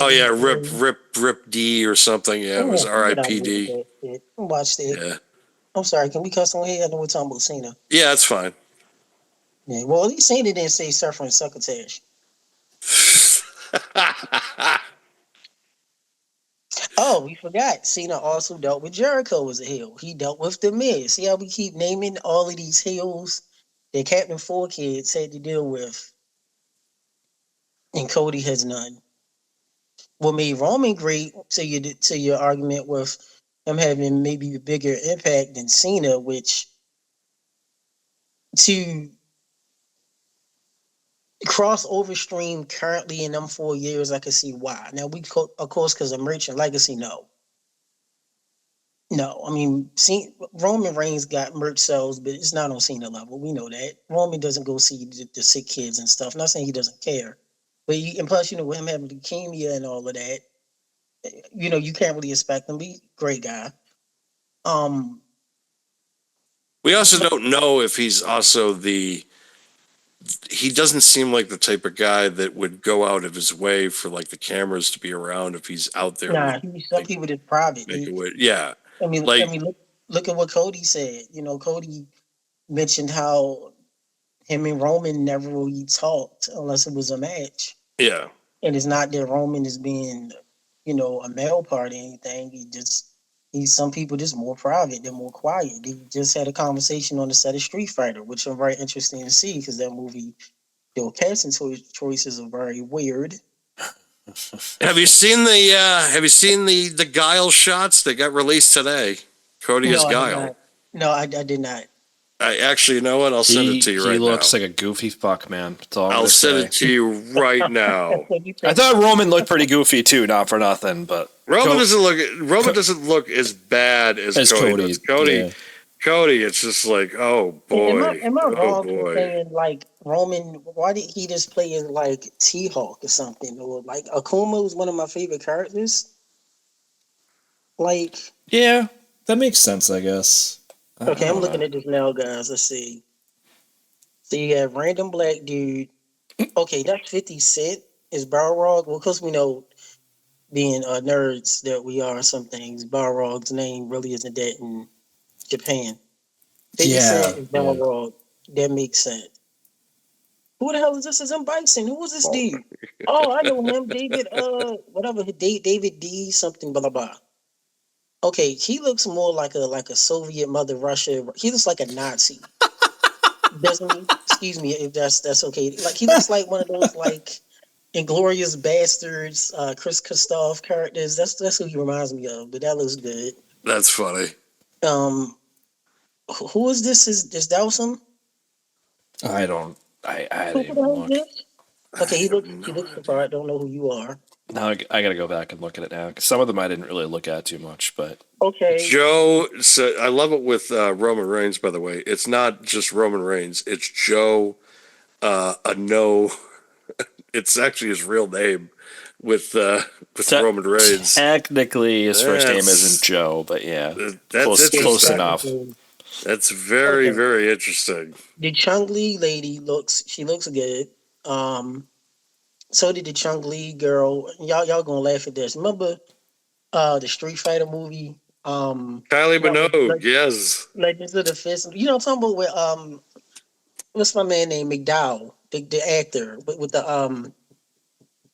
Oh yeah, Basically, Rip D or something. Yeah, it was R.I.P.D. Watch that. Yeah, I'm sorry. Can we cuss on here? I know we're talking about Cena. yeah, that's fine. Yeah. Well, at least Cena didn't say suffering succotash. Oh, we forgot. Cena also dealt with Jericho as a heel. He dealt with The Miz. See how we keep naming all of these heels that Captain Four Kids had to deal with, and Cody has none. What made Roman great to your argument with him having maybe a bigger impact than Cena, which to crossover stream currently in them 4 years, I can see why. Now of course, because of merchant legacy, no. No, I mean, Roman Reigns got merch sales, but it's not on Cena level. We know that. Roman doesn't go see the sick kids and stuff. Not saying he doesn't care, but and plus, with him having leukemia and all of that, you can't really expect him to be a great guy. We also don't know if he's also he doesn't seem like the type of guy that would go out of his way for like the cameras to be around if he's out there. Nah, some people just private. Yeah. I mean, look at what Cody said. Cody mentioned how him and Roman never really talked unless it was a match. Yeah. And it's not that Roman is being, a male part or anything. Some people just more private. They're more quiet. They just had a conversation on the set of Street Fighter, which I'm very interested to see because that movie, the casting choices are very weird. Have you seen the Guile shots that got released today? Cody as Guile. No, I did not. I actually, you know what? I'll send it to you He right looks now. like a goofy fuck, man. That's all I'm I'll gonna send say. it to you right now. I thought Roman looked pretty goofy too, not for nothing, but Roman doesn't look as bad as As Cody Cody, does. Cody, yeah. Cody, it's just like, oh boy, Am I oh wrong for boy. saying like Roman? Why did he just play as like T-Hawk or something? Or like Akuma was one of my favorite characters. Like, Yeah, that makes sense, I guess. I okay, I'm don't looking know. at this now, guys. Let's see. So you have random black dude. Okay, that's 50 Cent is Balrog. Well, because we know being nerds that we are some things, Balrog's name really isn't that in Japan. 50 Yeah, Cent is yeah. Balrog. That makes sense. Who the hell is this? Is M. Bison? Who was this dude? Oh, I know him. David, whatever. David D. something, blah, blah, blah. Okay, he looks more like a Soviet Mother Russia. He looks like a Nazi, doesn't he? Excuse me if that's okay. Like he looks like one of those like Inglorious Bastards, Chris Christoph characters. That's who he reminds me of. But that looks good. That's funny. Um, who is this? Is Dawson? I don't. I Who didn't the even hell is look. this? Okay, I have he no looks the idea. part. Don't know who you are. now I gotta go back and look at it now. 'Cause some of them I didn't really look at too much, but Okay, Joe, so I love it with Roman Reigns. By the way, it's not just Roman Reigns; it's Joe. A no, it's actually his real name with te- Roman Reigns. technically his first name isn't That's Joe, but yeah, that's close interesting. enough. That's very okay. very interesting. The Chung Li lady looks good. Um, so did the Chung Li girl. Y'all gonna laugh at this. Remember the Street Fighter movie? Kylie No, Minogue, yes. Legends of the Fist. You know what I'm talking about where what's my man named McDowell, the actor, but with the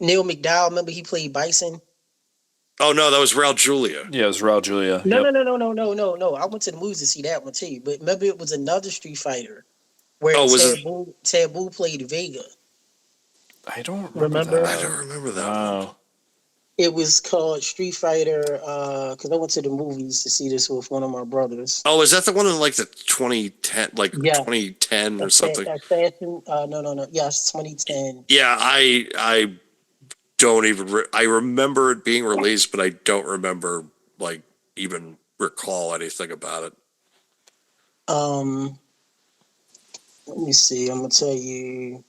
Neil McDowell, remember he played Bison? Oh no, that was Raul Julia. Yeah, it was Raul Julia. No, Yep. no, no, no, no, no, no, no. I went to the movies to see that one too. But remember it was another Street Fighter where Oh, was it? Taboo played Vega. I don't remember Remember? I that. don't remember that one. Wow. It was called Street Fighter, because I went to the movies to see this with one of my brothers. Oh, is that the one in like the 2010, like Yeah. 2010 or something? Assassin, no. Yes, 2010. Yeah, I don't even. I remember it being released, but I don't remember like even recall anything about it. Um, Let me see. I'm gonna tell you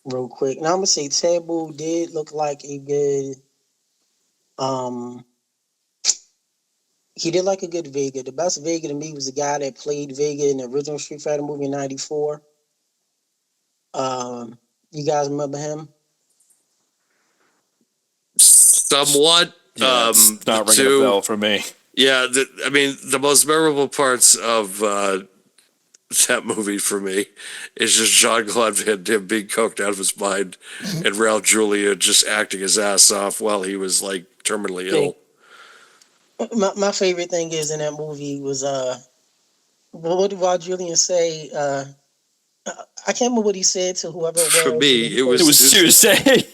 real quick. Now I'm gonna say Taboo did look like a good. Um, he did like a good Vega. The best Vega to me was the guy that played Vega in the original Street Fighter movie in '94. You guys remember him? Somewhat. Yeah, it's The not ringing a two. bell for me. Yeah, I mean, the most memorable parts of that movie for me is just Jean Claude Van Damme being coked out of his mind and Raul Julia just acting his ass off while he was like terminally See, ill. my favorite thing is in that movie was what did Rod Julian say? I can't remember what he said to whoever it For was. But me, he it It was was Tuesday.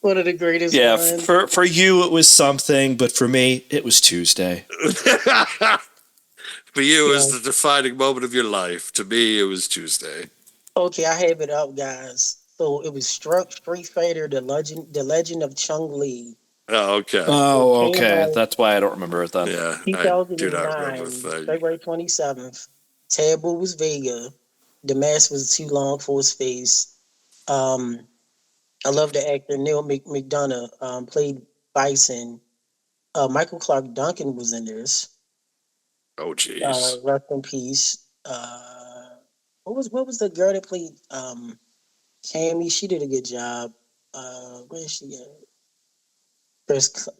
one of the greatest Yeah, lines. For you, it was something, but for me, it was Tuesday. For you, it Yeah. was the defining moment of your life. To me, it was Tuesday. Okay, I have it up, guys. So it was Street Fighter, the Legend of Chung Li. Oh, okay. It Oh, came okay. out That's why I don't remember it then. Yeah, I do not remember a 2009, thing. February 27th. Taboo was Vega. The mask was too long for his face. Um, I love the actor Neil McDonough played Bison. Michael Clark Duncan was in this. Oh, jeez. Rest in peace. What was the girl that played Cammy? She did a good job. Where is she at?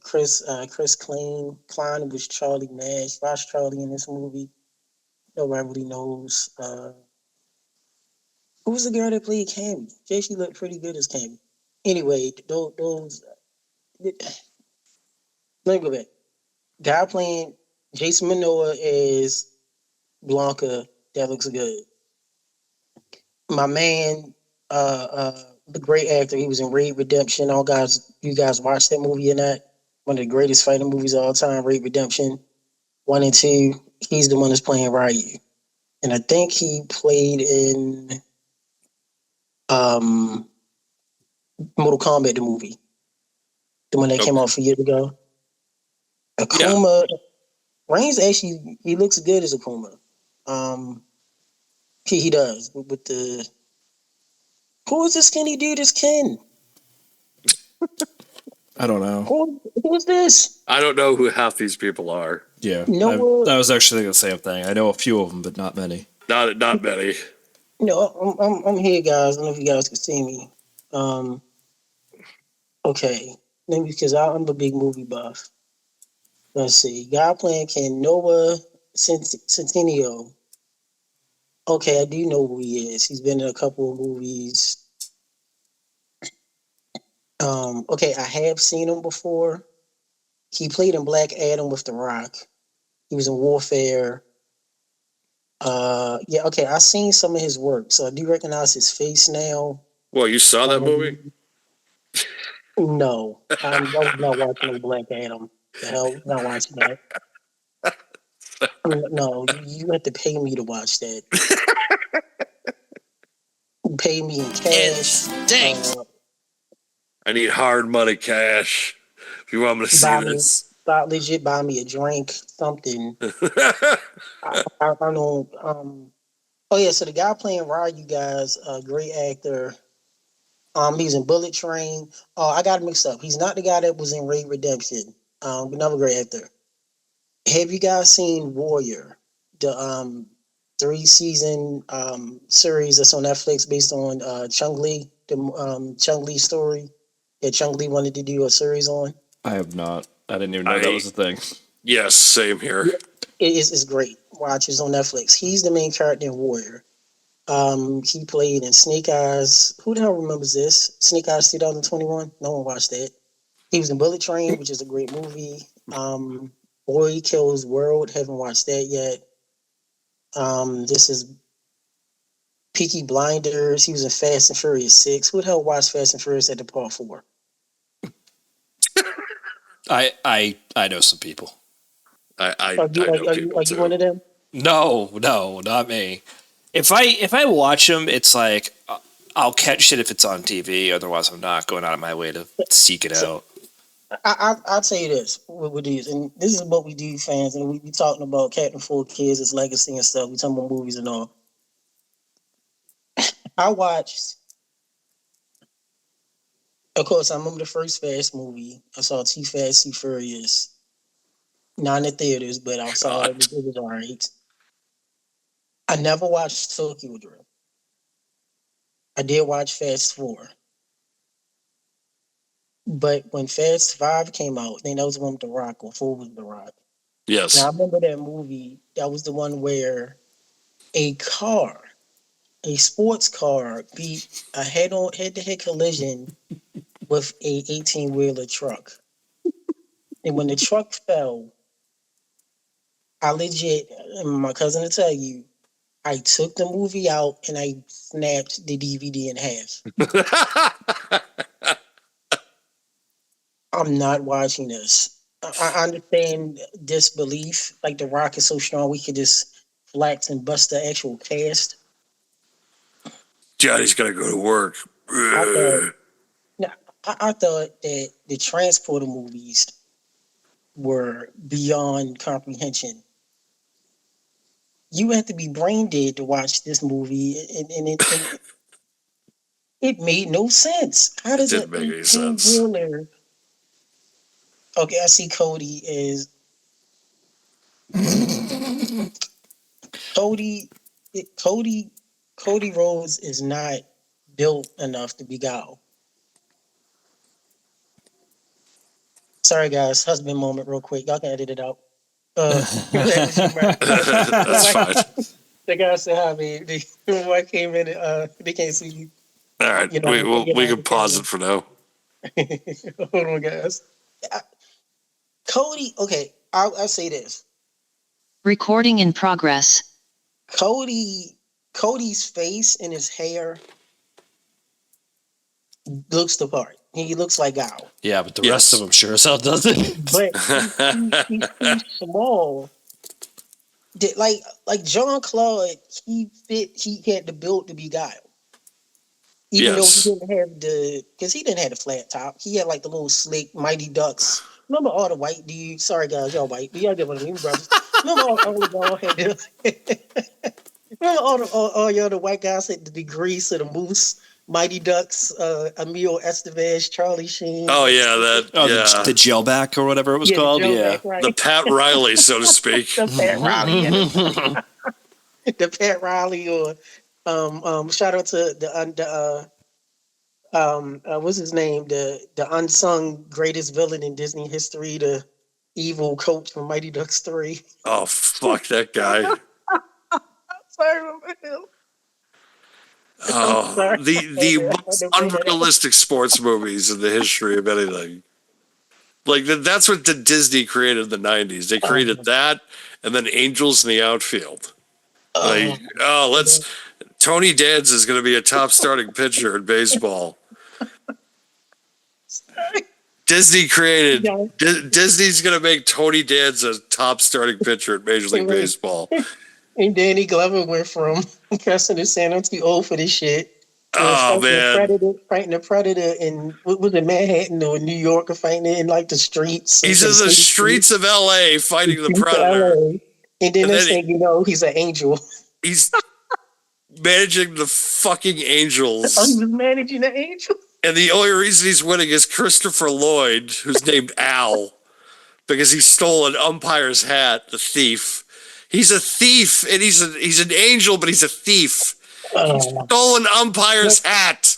Chris Klein was Charlie Nash. Watch Charlie in this movie. Nobody really knows. Who was the girl that played Cammy? She looked pretty good as Cammy. Anyway, those let me go back. Guy playing Jason Momoa is Blanca. That looks good. My man, the great actor, he was in Raid Redemption. All guys, you guys watched that movie or not? one of the greatest fighting movies of all time, Rape Redemption 1 and 2. He's the one that's playing Ryu. And I think he played in Mortal Kombat, the movie. The one that came out a few years ago. Akuma. Reigns actually, he looks good as Akuma. He does. With the... Who is this skinny dude as Ken? I don't know. Who is this? I don't know who half these people are. Yeah, No, I was actually thinking the same thing. I know a few of them, but not many. Not many. I'm here, guys. I don't know if you guys can see me. Okay, maybe because I'm a big movie buff. Let's see. Guy playing Ken, Noah Centineo. Okay, I do know who he is. He's been in a couple of movies. Okay, I have seen him before. He played in Black Adam with The Rock. He was in Warfare. Yeah, okay, I've seen some of his work, so I do recognize his face now. Well, you saw that movie? No, I was not watching no Black Adam. The hell, not watching that. No, you have to pay me to watch that. Pay me in cash. I need hard money cash if you want me to see this. Legit buy me a drink, something. I don't know. Oh yeah, so the guy playing Rod, you guys, great actor. He's in Bullet Train. Oh, I got it mixed up. He's not the guy that was in Raid Redemption. Another great actor. Have you guys seen Warrior? The 3-season series that's on Netflix based on Chung Lee, the Chung Lee story that Chung Lee wanted to do a series on. I have not. I didn't even know that was a thing. Yes, same here. It's great. Watch, it's on Netflix. He's the main character in Warrior. He played in Snake Eyes. Who the hell remembers this? Snake Eyes 2021? No one watched that. He was in Bullet Train, which is a great movie. Boy Kills World. Haven't watched that yet. This is Peaky Blinders. He was in Fast and Furious 6. Who the hell watched Fast and Furious at the part 4? I know some people. I Are know you people too. one of them? No, not me. If I watch them, it's like I'll catch it if it's on TV. Otherwise, I'm not going out of my way to seek it out. I'll tell you this with these, and this is what we do, fans, and we be talking about Captain Full Kids, his legacy and stuff. We talking about movies and all. I watched, of course, I remember the first Fast movie. I saw Too Fast, Too Furious, not in the theaters, but I saw it. It was all right. I never watched Tokyo Drift. I did watch Fast 4. But when Fast 5 came out, then that was the one with The Rock, or 4 was The Rock. Yes. Now, I remember that movie. That was the one where a sports car, beat a head-to-head collision with a 18-wheeler truck. And when the truck fell, I legit, and my cousin will tell you, I took the movie out and I snapped the DVD in half. I'm not watching this. I understand disbelief. Like The Rock is so strong, we could just flex and bust the actual cast. Johnny's got to go to work. I thought that the Transporter movies were beyond comprehension. You have to be brain dead to watch this movie, and it made no sense. How does Didn't make any sense. wheeler? Okay, I see Cody is Cody. Cody Rhodes is not built enough to be Gal. Sorry, guys. Husband moment, real quick. Y'all can edit it out. That's fine. The guy said hi, man. The wife came in and they can't see you. All right, You know, we can pause it for now. Hold on, guys. Cody, okay, I'll say this. Recording in progress. Cody's face and his hair looks the part. He looks like Guile. Yeah, but the Yes. rest of them sure as hell doesn't. But he's too small. Like John Claude, he had the build to be Guile. Even though he Yes. didn't have because he didn't have the flat top. He had like the little slick Mighty Ducks. Remember all the white dudes? Sorry guys, y'all white. But y'all get what I mean, brothers. Remember all the y'all had remember all y'all the white guys had the degrees of the Moose, Mighty Ducks, Emil Estevez, Charlie Sheen. Oh yeah, that. Oh, yeah. the jailback or whatever it was called. Joe Yeah. Mac, right? The Pat Riley, so to speak. The Pat Riley. The Pat Riley, or shout out to the what's his name? The unsung greatest villain in Disney history, the evil coach from Mighty Ducks 3. Oh fuck that guy. Sorry about him. Oh, sorry. the most unrealistic sports movies in the history of anything. Like that's what the Disney created in the 90s. They created that and then Angels in the Outfield. Like, Tony Danza is going to be a top starting pitcher in baseball. Disney created Disney's going to make Tony Danza top starting pitcher in Major League Baseball. And Danny Glover went from cussing to saying I'm too old for this shit. Oh man, fighting the Predator in what was it, Manhattan or New York, or fighting it in like the streets. He's in the streets of LA fighting the Predator. And then they say, he's an angel. He's managing the fucking Angels. Oh, he was managing the Angels. And the only reason he's winning is Christopher Lloyd, who's named Al, because he stole an umpire's hat, the thief. He's a thief, and he's an angel, but he's a thief. He stole an umpire's hat.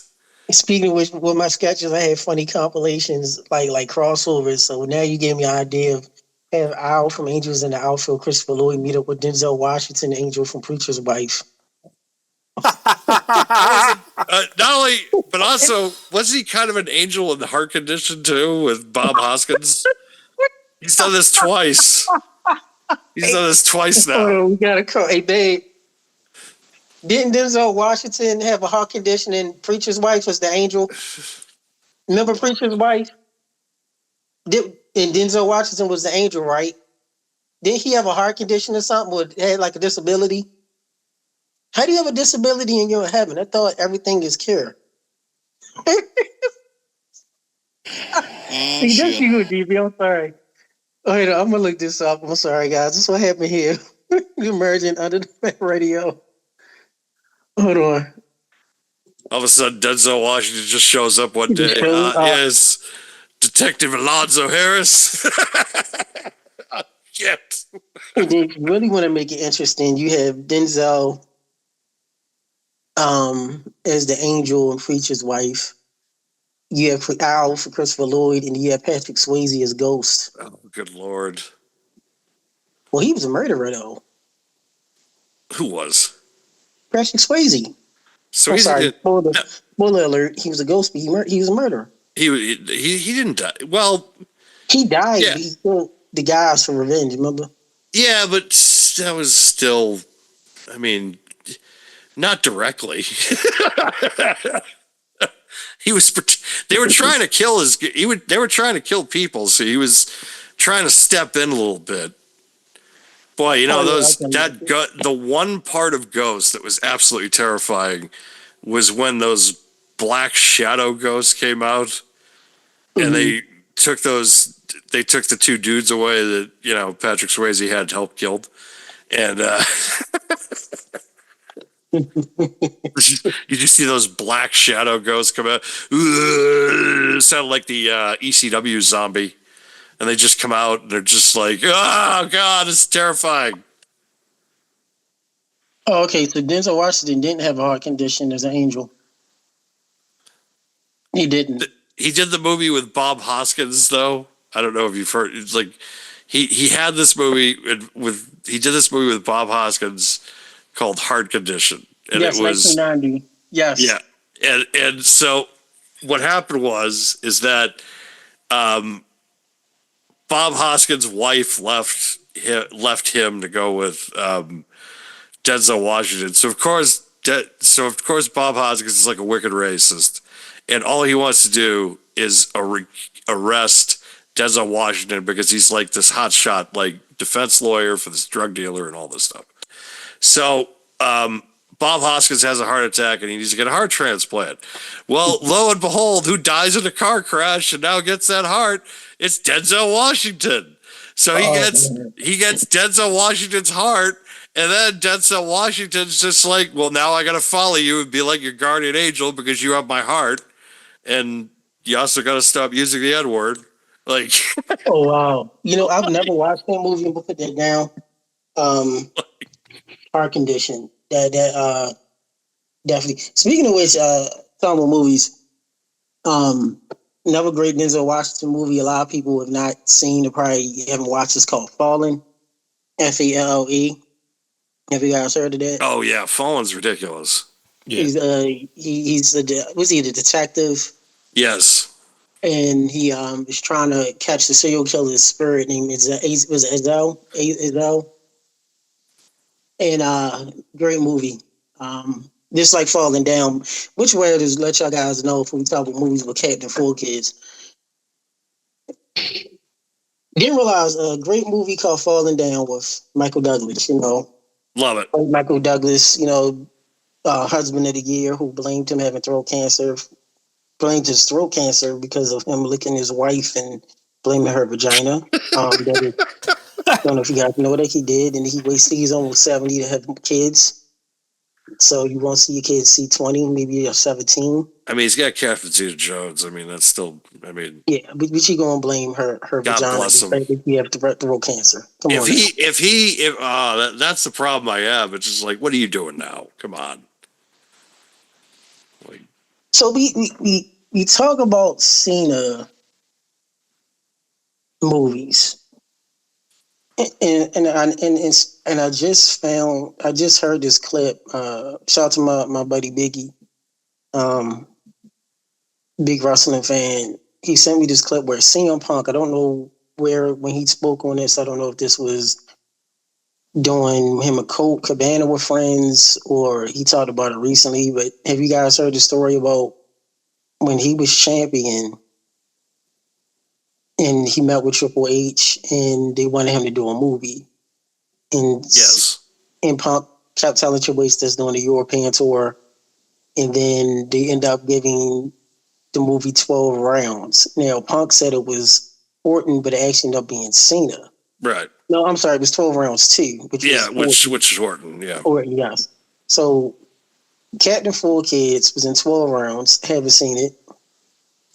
Speaking of which, with my sketches, I had funny compilations, like crossovers. So now you gave me an idea of have Al from Angels in the Outfield, Christopher Lloyd meet up with Denzel Washington, Angel from Preacher's Wife. Not only, but also, was he kind of an angel in the heart condition too with Bob Hoskins? He's done this twice. He's done this twice now. Oh, we gotta call. Hey, babe. Didn't Denzel Washington have a heart condition and Preacher's Wife was the angel? Remember Preacher's Wife? And Denzel Washington was the angel, right? Didn't he have a heart condition or something, or had like a disability? How do you have a disability and you're in heaven? I thought everything is cured. See, that's you, DB. I'm sorry. Wait, I'm gonna look this up. I'm sorry, guys. This is what happened here. Emerging under the radio. Hold on. All of a sudden, Denzel Washington just shows up one day. Yes, Detective Alonzo Harris. Shit. And then if you really want to make it interesting, you have Denzel as the angel and Preacher's Wife. You have Al for Christopher Lloyd, and you have Patrick Swayze as Ghost. Oh, good Lord. Well, he was a murderer, though. Who was? Patrick Swayze. So I'm sorry. Spoiler alert. He was a ghost, but he was a murderer. He didn't die. Well, he died. Yeah. But he killed the guys for revenge. Remember? Yeah, but that was still. I mean, not directly. He was. They were trying to kill his. They were trying to kill people, so he was trying to step in a little bit. Boy, you know the one part of Ghost that was absolutely terrifying was when those black shadow ghosts came out, and they took the two dudes away that Patrick Swayze had helped killed, and you just see those black shadow ghosts come out. It sounded like the ECW zombie. And they just come out and they're just like, oh, God, it's terrifying. Oh, okay. So Denzel Washington didn't have a heart condition as an angel. He didn't. He did the movie with Bob Hoskins, though. I don't know if you've heard. It's like he had this movie he did this movie with Bob Hoskins called Heart Condition. And yes, it was 1990. Yes. Yeah. And so what happened is that Bob Hoskins' wife left him to go with Denzel Washington. So of course Bob Hoskins is like a wicked racist, and all he wants to do is arrest Denzel Washington because he's like this hotshot like defense lawyer for this drug dealer and all this stuff. So Bob Hoskins has a heart attack and he needs to get a heart transplant. Well, lo and behold, who dies in a car crash and now gets that heart? It's Denzel Washington. So he gets Denzel Washington's heart, and then Denzel Washington's just like, well, now I got to follow you and be like your guardian angel because you have my heart, and you also got to stop using the N word. Like, Oh wow! I've never watched that movie, but put that down. Heart condition. That definitely. Speaking of which, talking about movies, another great Denzel Washington movie. A lot of people have not seen or probably haven't watched. It's called Fallen. Falle. Have you guys heard of that? oh yeah, Fallen's ridiculous. Yeah. He's was he the detective? Yes. And he is trying to catch the serial killer's spirit named Ezel. And great movie. Just like Falling Down, which way to let y'all guys know if we talk about movies with Captain Full Kids. Didn't realize a great movie called Falling Down with Michael Douglas. Love it. Michael Douglas, husband of the year who blamed him having throat cancer. Blamed his throat cancer because of him licking his wife and blaming her vagina. That is, I don't know if you guys know that he did, and he's almost 70 to have kids. So you won't see your kids see 20, maybe you're 17. I mean, he's got Catherine Zeta-Jones. I mean, that's still. I mean, yeah, but you gonna blame her God vagina bless him. if you have throat cancer? Come on. That's the problem I have. It's just like, what are you doing now? Come on. Like, so we talk about Cena movies. And I just heard this clip. Shout out to my buddy Biggie, big wrestling fan. He sent me this clip where CM Punk. I don't know when he spoke on this. I don't know if this was doing him a Colt Cabana with friends or he talked about it recently. But have you guys heard the story about when he was champion? And he met with Triple H, and they wanted him to do a movie. And yes. And Punk kept telling Triple H that's doing the European tour, and then they end up giving the movie 12 rounds. Now Punk said it was Orton, but it actually ended up being Cena. Right. No, I'm sorry, it was 12 rounds too. Which is Orton, yeah. Orton, yes. So Captain Full Kids was in 12 rounds. Haven't seen it.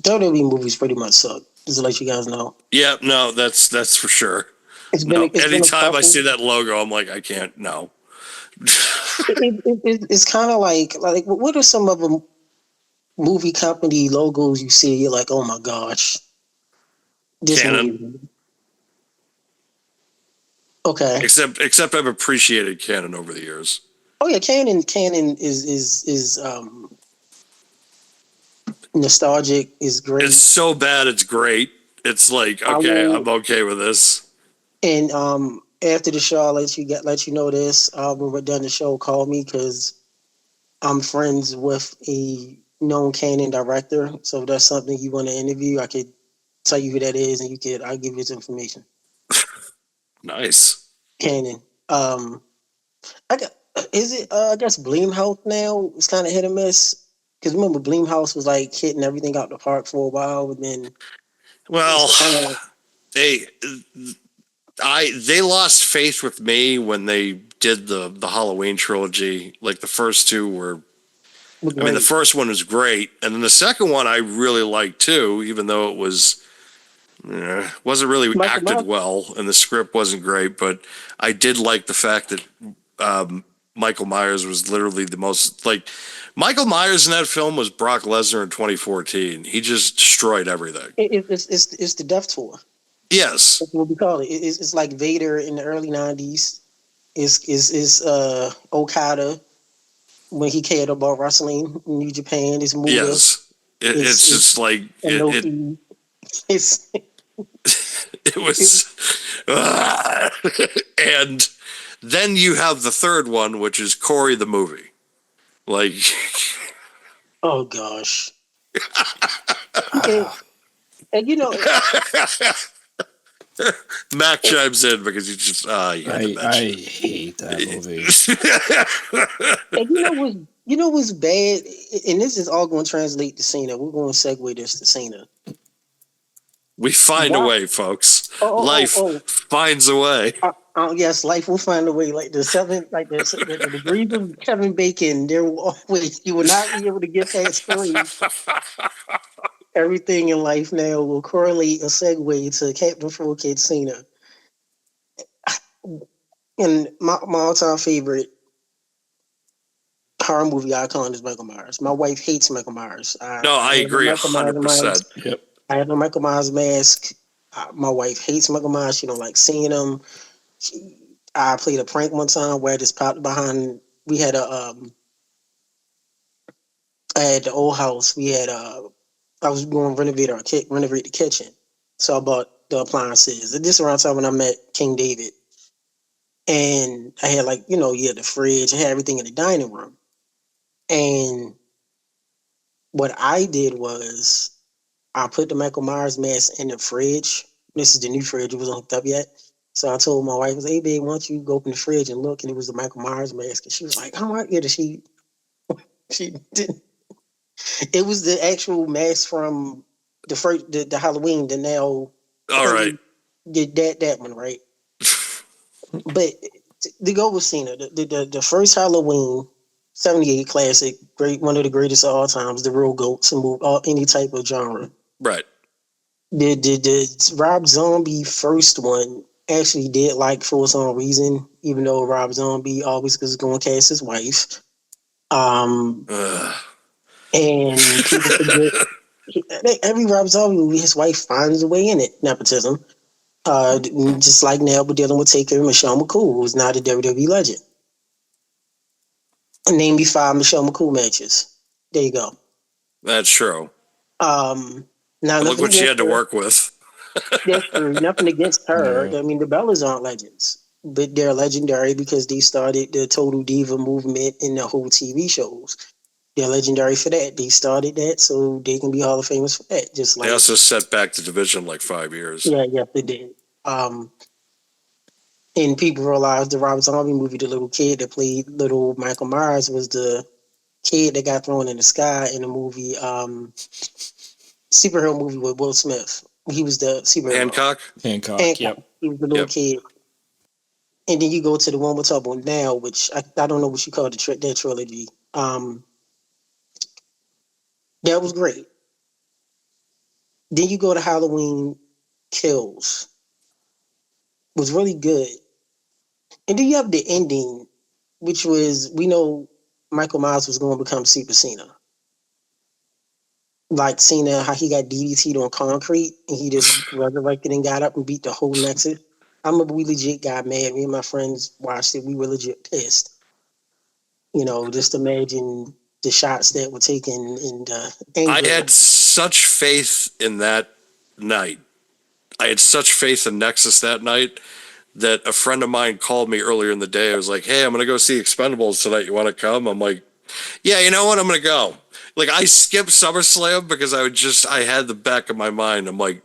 WWE movies pretty much suck. Just to let you guys know. Yeah, no, that's for sure. Anytime I see that logo, I'm like, I can't. No. It's kind of like what are some of the movie company logos you see? You're like, oh my gosh, this Canon. movie. Okay. Except I've appreciated Canon over the years. Oh yeah, Canon is nostalgic, is great. It's so bad it's great. It's like, okay, I'm okay with this. And after the show, I'll let you know this. When we're done the show, call me because I'm friends with a known Canon director. So if that's something you want to interview, I could tell you who that is, and I'll give you his information. Nice. Canon. I guess Bleem House now is kind of hit or miss. Because remember, Bleem House was like hitting everything out the park for a while, and then they lost faith with me when they did the Halloween trilogy. Like the first two were. I mean, the first one was great, and then the second one I really liked too, even though it wasn't really acted well, and the script wasn't great. But I did like the fact that Michael Myers was literally the most like. Michael Myers in that film was Brock Lesnar in 2014. He just destroyed everything. It's the Death Tour. Yes, that's what we call it. It's like Vader in the early '90s. Is Okada when he cared about wrestling in New Japan. It's Muda. Yes, it's just like it was, and then you have the third one, which is Corey the movie. Like, oh gosh, And you know, Mac chimes in because you just you had to I mention hate that movie. and you know what's bad, and this is all going to translate to Cena. We're going to segue this to Cena. We find a Why? way, folks. Oh, Life finds a way. yes, life will find a way. Like the degrees of Kevin Bacon, there will always you will not be able to get past three. Everything in life now will correlate a segue to Captain Full Kid Cena. And my all time favorite horror movie icon is Michael Myers. My wife hates Michael Myers. No, I I have a agree Michael Myers in my house. 100%. Yep. I have a Michael Myers mask. My wife hates Michael Myers. She don't like seeing him. I played a prank one time where I just popped behind. We had at the old house. We had I was going to renovate the kitchen, so I bought the appliances. And this around time when I met King David, and I had you had the fridge, I had everything in the dining room, and what I did was I put the Michael Myers mask in the fridge. This is the new fridge; it wasn't hooked up yet. So I told my wife, I was, "Hey, babe, why don't you go open the fridge and look?" And it was the Michael Myers mask, and she was like, "Oh, I get it." She didn't. It was the actual mask from the Halloween. The now All right. did that one right. But to go with Cena, the first Halloween, 78 classic, great, one of the greatest of all times, the real goats and move all any type of genre. Right. The Rob Zombie first one actually did like for some reason, even though Rob Zombie always was going to cast his wife. And people forget every Rob Zombie movie, his wife finds a way in it. Nepotism. Just like now we're dealing with Taker Michelle McCool, who's not a WWE legend. Name me 5 Michelle McCool matches. There you go. That's true. Now But look nothing what she against had to her. work with. That's true. Nothing against her. Yeah. I mean, the Bellas aren't legends, but they're legendary because they started the Total Diva movement in the whole TV shows. They're legendary for that. They started that, so they can be Hall of Famers for that. Just They like also set back the division like 5 years. yeah, they did. And people realize the Rob Zombie movie, the little kid that played little Michael Myers was the kid that got thrown in the sky in the movie, superhero movie with Will Smith. He was the superhero. Hancock? Hancock. He Yep. was the little Yep. kid. And then you go to the one we're talking about now, which I don't know what you call that trilogy. That was great. Then you go to Halloween Kills, was really good. And then you have the ending, which was we know Michael Myers was going to become Super Cena. Like Cena, how he got DDT'd on concrete and he just resurrected and got up and beat the whole Nexus. We legit got mad. Me and my friends watched it. We were legit pissed. You know, just imagine the shots that were taken and the I anger. had such faith in that night. I had such faith in Nexus that night that a friend of mine called me earlier in the day. I was like, "Hey, I'm going to go see Expendables tonight. You want to come?" I'm like, "Yeah, you know what? I'm going to go." Like, I skipped SummerSlam because I had the back of my mind. I'm like,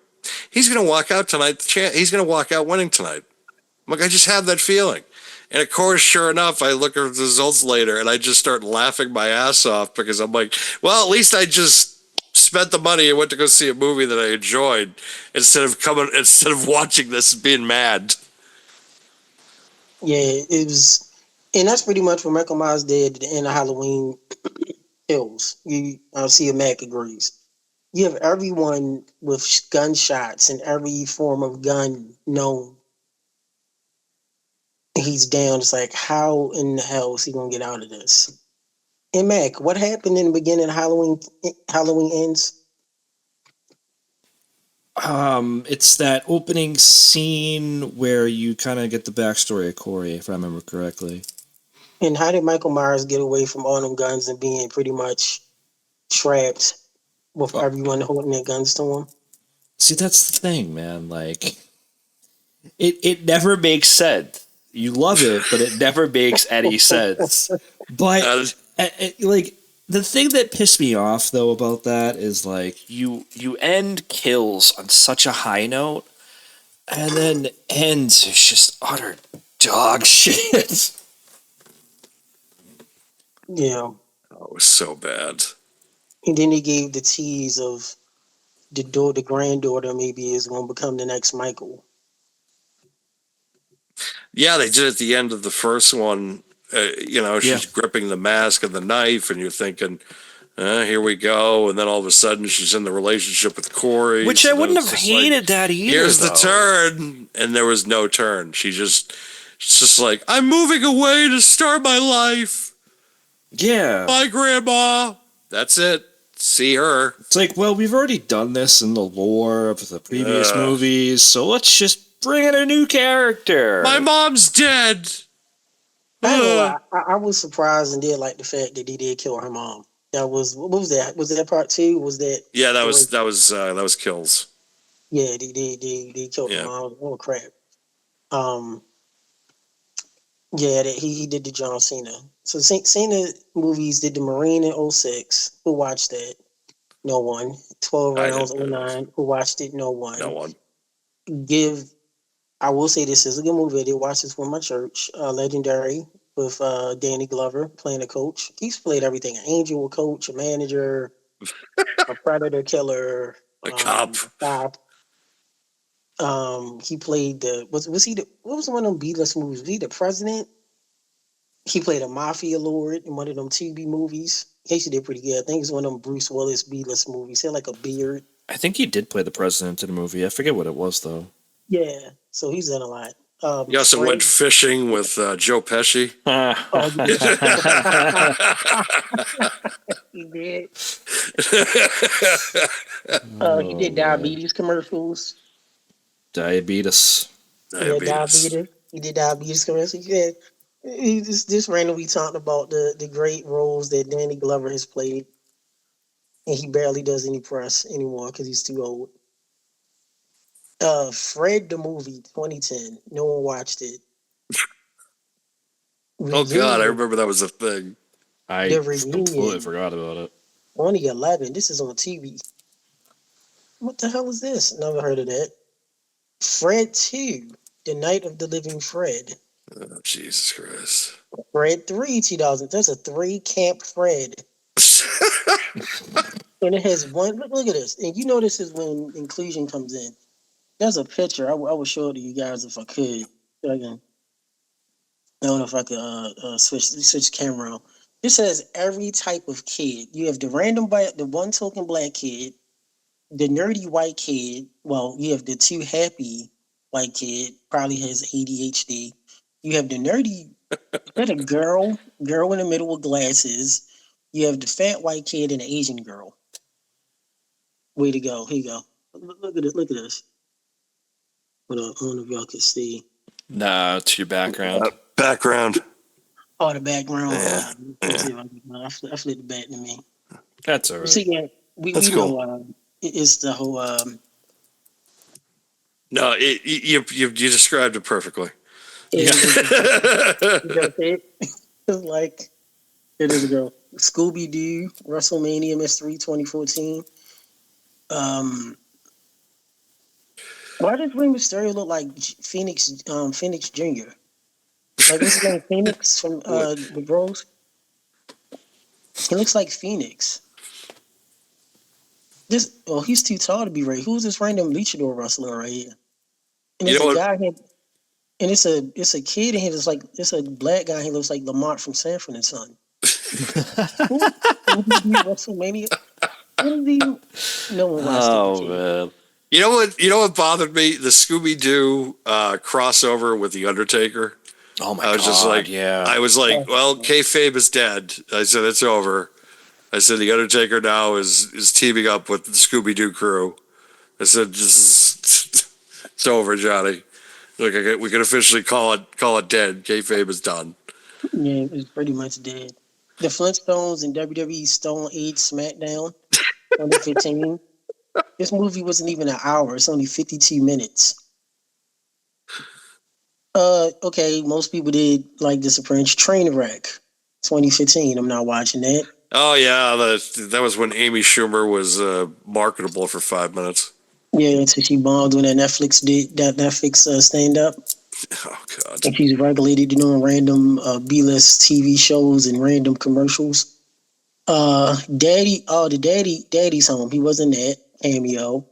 he's going to walk out tonight. He's going to walk out winning tonight. I'm like, I just have that feeling. And of course, sure enough, I look at the results later and I just start laughing my ass off because I'm like, well, at least I just spent the money and went to go see a movie that I enjoyed instead of watching this and being mad. Yeah, it was, and that's pretty much what Michael Myers did at the end of Halloween Kills. I see a Mac agrees. You have everyone with gunshots and every form of gun known. He's down. It's like, how in the hell is he gonna get out of this? And Mac, what happened in the beginning of Halloween ends? It's that opening scene where you kind of get the backstory of Corey, if I remember correctly. And how did Michael Myers get away from all them guns and being pretty much trapped with everyone holding their guns to him? See, that's the thing, man. Like, it never makes sense. You love it, but it never makes any sense. But like, The thing that pissed me off though about that is like You end Kills on such a high note, and then ends is just utter dog shit. Yeah. Oh, it was so bad. And then they gave the tease of the granddaughter maybe is going to become the next Michael. Yeah, they did at the end of the first one. She's gripping the mask and the knife, and you're thinking, here we go. And then all of a sudden, she's in the relationship with Corey. Which so I then wouldn't it's have just like, hated that either. Here's the though. turn, and there was no turn. She's just like, I'm moving away to start my life. Yeah. Bye, Grandma. That's it. See her. it's like, well, we've already done this in the lore of the previous movies, so let's just bring in a new character. My mom's dead. I ain't gonna lie, I was surprised and did like the fact that he did kill her mom. That was what was that? Was that part two? Was that? Yeah, that was Kills. Yeah, they killed her mom. Oh crap. Yeah, that he did the John Cena. So Cena movies did the Marine in 06. Who watched that? No one. 12 I rounds didn't. 09. Who watched it? No one. No one. I will say this is a good movie. I did watch this with my church. Legendary with Danny Glover playing a coach. He's played everything: an angel, a coach, a manager, a predator killer, A cop. cop. He played what was one of them B-list movies? Was he the president? He played a mafia lord in one of them TV movies. He actually did pretty good. I think it's one of them Bruce Willis B-list movies. He had like a beard. I think he did play the president in the movie. I forget what it was though. Yeah, so he's done a lot. He also went fishing with Joe Pesci. He did. He did diabetes commercials. Diabetes. Yeah, diabetes. He did diabetes commercials. Yeah. He just randomly talking about the great roles that Danny Glover has played. And he barely does any press anymore because he's too old. Fred the movie, 2010. No one watched it. Oh God, I remember that was a thing. I completely forgot about it. 2011. This is on TV. What the hell is this? Never heard of that. Fred 2, The Night of the Living Fred. Oh, Jesus Christ. Fred 3, 2000. There's a 3 Camp Fred. And it has one. Look at this. And you know this is when inclusion comes in. There's a picture. I will show it to you guys if I could. I don't know if I could switch camera on. This has every type of kid. You have the the one token black kid, the nerdy white kid. Well, you have the too happy white kid, probably has ADHD. You have the nerdy, that's a girl in the middle with glasses. You have the fat white kid and the Asian girl. Way to go. Here you go. Look at it. Look at this. Hold on. I don't know if y'all can see. Nah, it's your background. Background. Oh, the background. Yeah. Let's see if I flipped the back to me. That's all right. See, yeah, we cool. know it's the whole. No, you described it perfectly. It's like it is a girl. Scooby Doo, WrestleMania Mystery 2014. Why does Rey Mysterio look like Phoenix Jr.? Like what's his name? Phoenix from the Bros? He looks like Phoenix. He's too tall to be Rey. Who's this random luchador wrestler right here? And it's a guy here, and it's a kid in here that's like it's a black guy. He looks like Lamont from Sanford and Son. Who WrestleMania? No one watched it. Man. You know what bothered me? The Scooby Doo crossover with the Undertaker. Oh my God! I was just like, yeah. I was like, well, kayfabe is dead. I said it's over. I said the Undertaker now is teaming up with the Scooby Doo crew. I said it's over, Johnny. Look, we can officially call it dead. Kayfabe is done. Yeah, it's pretty much dead. The Flintstones and WWE Stone Age SmackDown 2015. This movie wasn't even an hour. It's only 52 minutes. Okay, most people did like this approach. Trainwreck 2015. I'm not watching that. Oh yeah, that was when Amy Schumer was marketable for 5 minutes. Yeah, so she bombed when that Netflix stand up. Oh God. And she's regulated to doing random B-list TV shows and random commercials. Daddy's Home. He wasn't that cameo.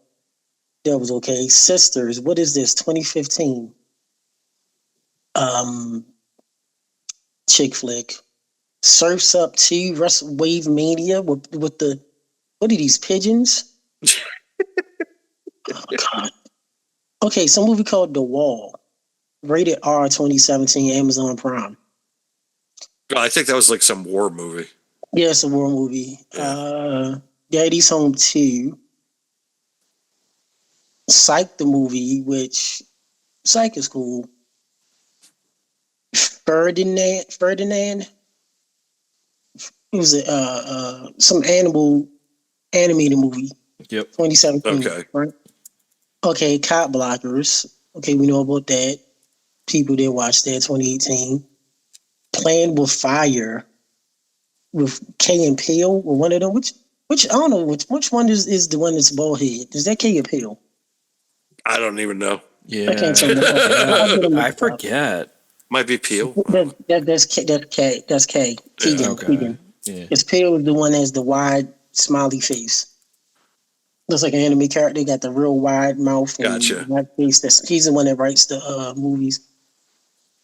That was okay. Sisters. What is this? 2015. Um, chick flick. Surfs Up 2. Wave Mania with the what are these pigeons? Oh God. Okay, some movie called The Wall. Rated R 2017, Amazon Prime. I think that was like some war movie. Yeah, it's a war movie. Yeah. Daddy's Home 2. Psych the movie, which Psych is cool. Ferdinand. It was some animated movie. Yep. 2017. Okay. Right? Okay, Cop Blockers. Okay, we know about that. People did watch that 2018. Playing with Fire with Kay and Peele or one of them. Which I don't know which one is the one that's bald head. Is that Kay and Peele? I don't even know. Yeah. I can't tell. I forget. Might be Peel. That's K. That's K. Keegan. Okay. Keegan. Yeah. It's Peele is the one that has the wide smiley face. Looks like an anime character. Got the real wide mouth and Gotcha. wide face. He's the one that writes the movies.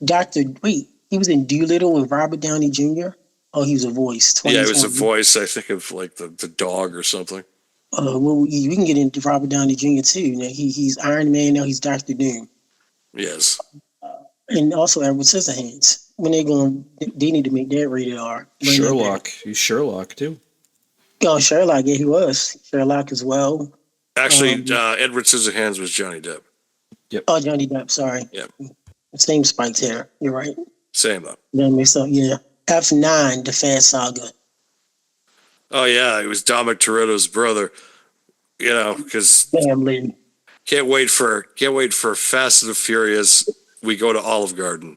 He was in Doolittle with Robert Downey Jr. Oh, he was a voice. Yeah, it was a voice. I think of like the dog or something. Well, we can get into Robert Downey Jr. too. Now he's Iron Man. Now he's Doctor Doom. Yes. And also Edward Scissorhands. When they need to make that rated R. Sherlock. He's Sherlock too. Oh, Sherlock. Yeah, he was Sherlock as well. Actually, Edward Scissorhands was Johnny Depp. Yep. Oh, Johnny Depp. Sorry. Yep. Same spiked hair. You're right. Same though. That makes up. Yeah. F9, the Fast Saga. Oh yeah, it was Dominic Toretto's brother. You know, because Family. can't wait for Fast and the Furious. We go to Olive Garden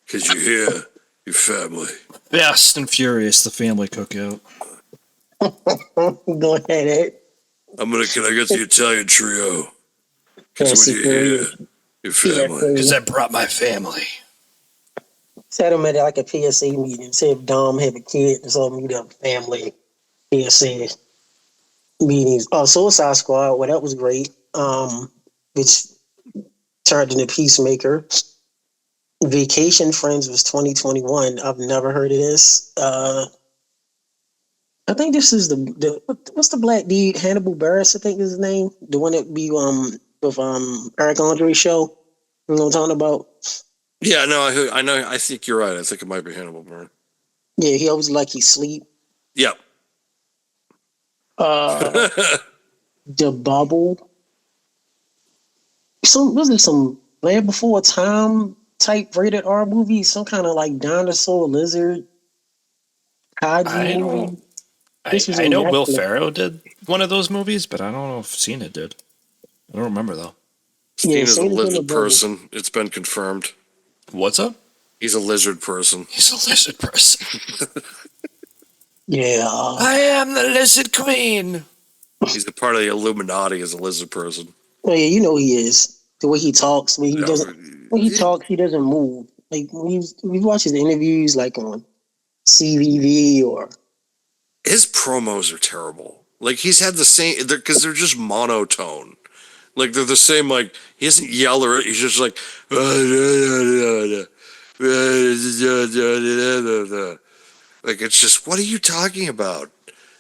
because you're here, your family. Fast and Furious, the family cookout. Go ahead, Ed. Can I get the Italian trio? Because when you're here, your family. Because I brought my family. Set them at like a PSA meeting. Say if Dom have a kid, it's all meet up family PSA meetings. Oh, Suicide Squad. Well, that was great. Which turned into Peacemaker. Vacation Friends was 2021. I've never heard of this. I think this is the what's the black dude? Hannibal Buress, I think is his name. The one that be with Eric Andre's show. You know what I'm talking about? Yeah, no, I know. I think you're right. I think it might be Hannibal Buress. Yeah, he always like he sleep. Yep. The Bubble. Was it some Land Before Time type rated R movie? Some kind of like dinosaur lizard kaiju movie. I know Will Ferrell did one of those movies, but I don't know if Cena did. I don't remember though. Cena's a lizard person. It's been confirmed. What's up? He's a lizard person. He's a lizard person. Yeah. I am the lizard queen. He's a part of the Illuminati as a lizard person. Oh yeah, you know he is. The way he talks, when he talks, he doesn't move. Like when you watch his interviews, like on CVV or his promos are terrible. Like he's had the same because they're just monotone. Like they're the same. Like he doesn't yell or he's just like. Like it's just what are you talking about?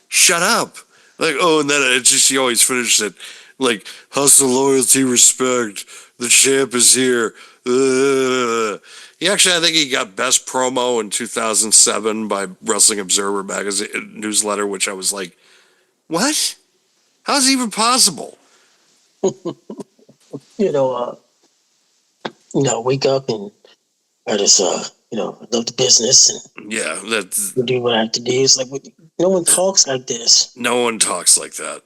Shut up! Like and then it's just he always finishes it like hustle, loyalty, respect. The champ is here. I think he got best promo in 2007 by Wrestling Observer magazine newsletter, which I was like, what? How's it even possible? Wake up and I just love the business and that's do what I have to do. It's like no one talks like this. No one talks like that.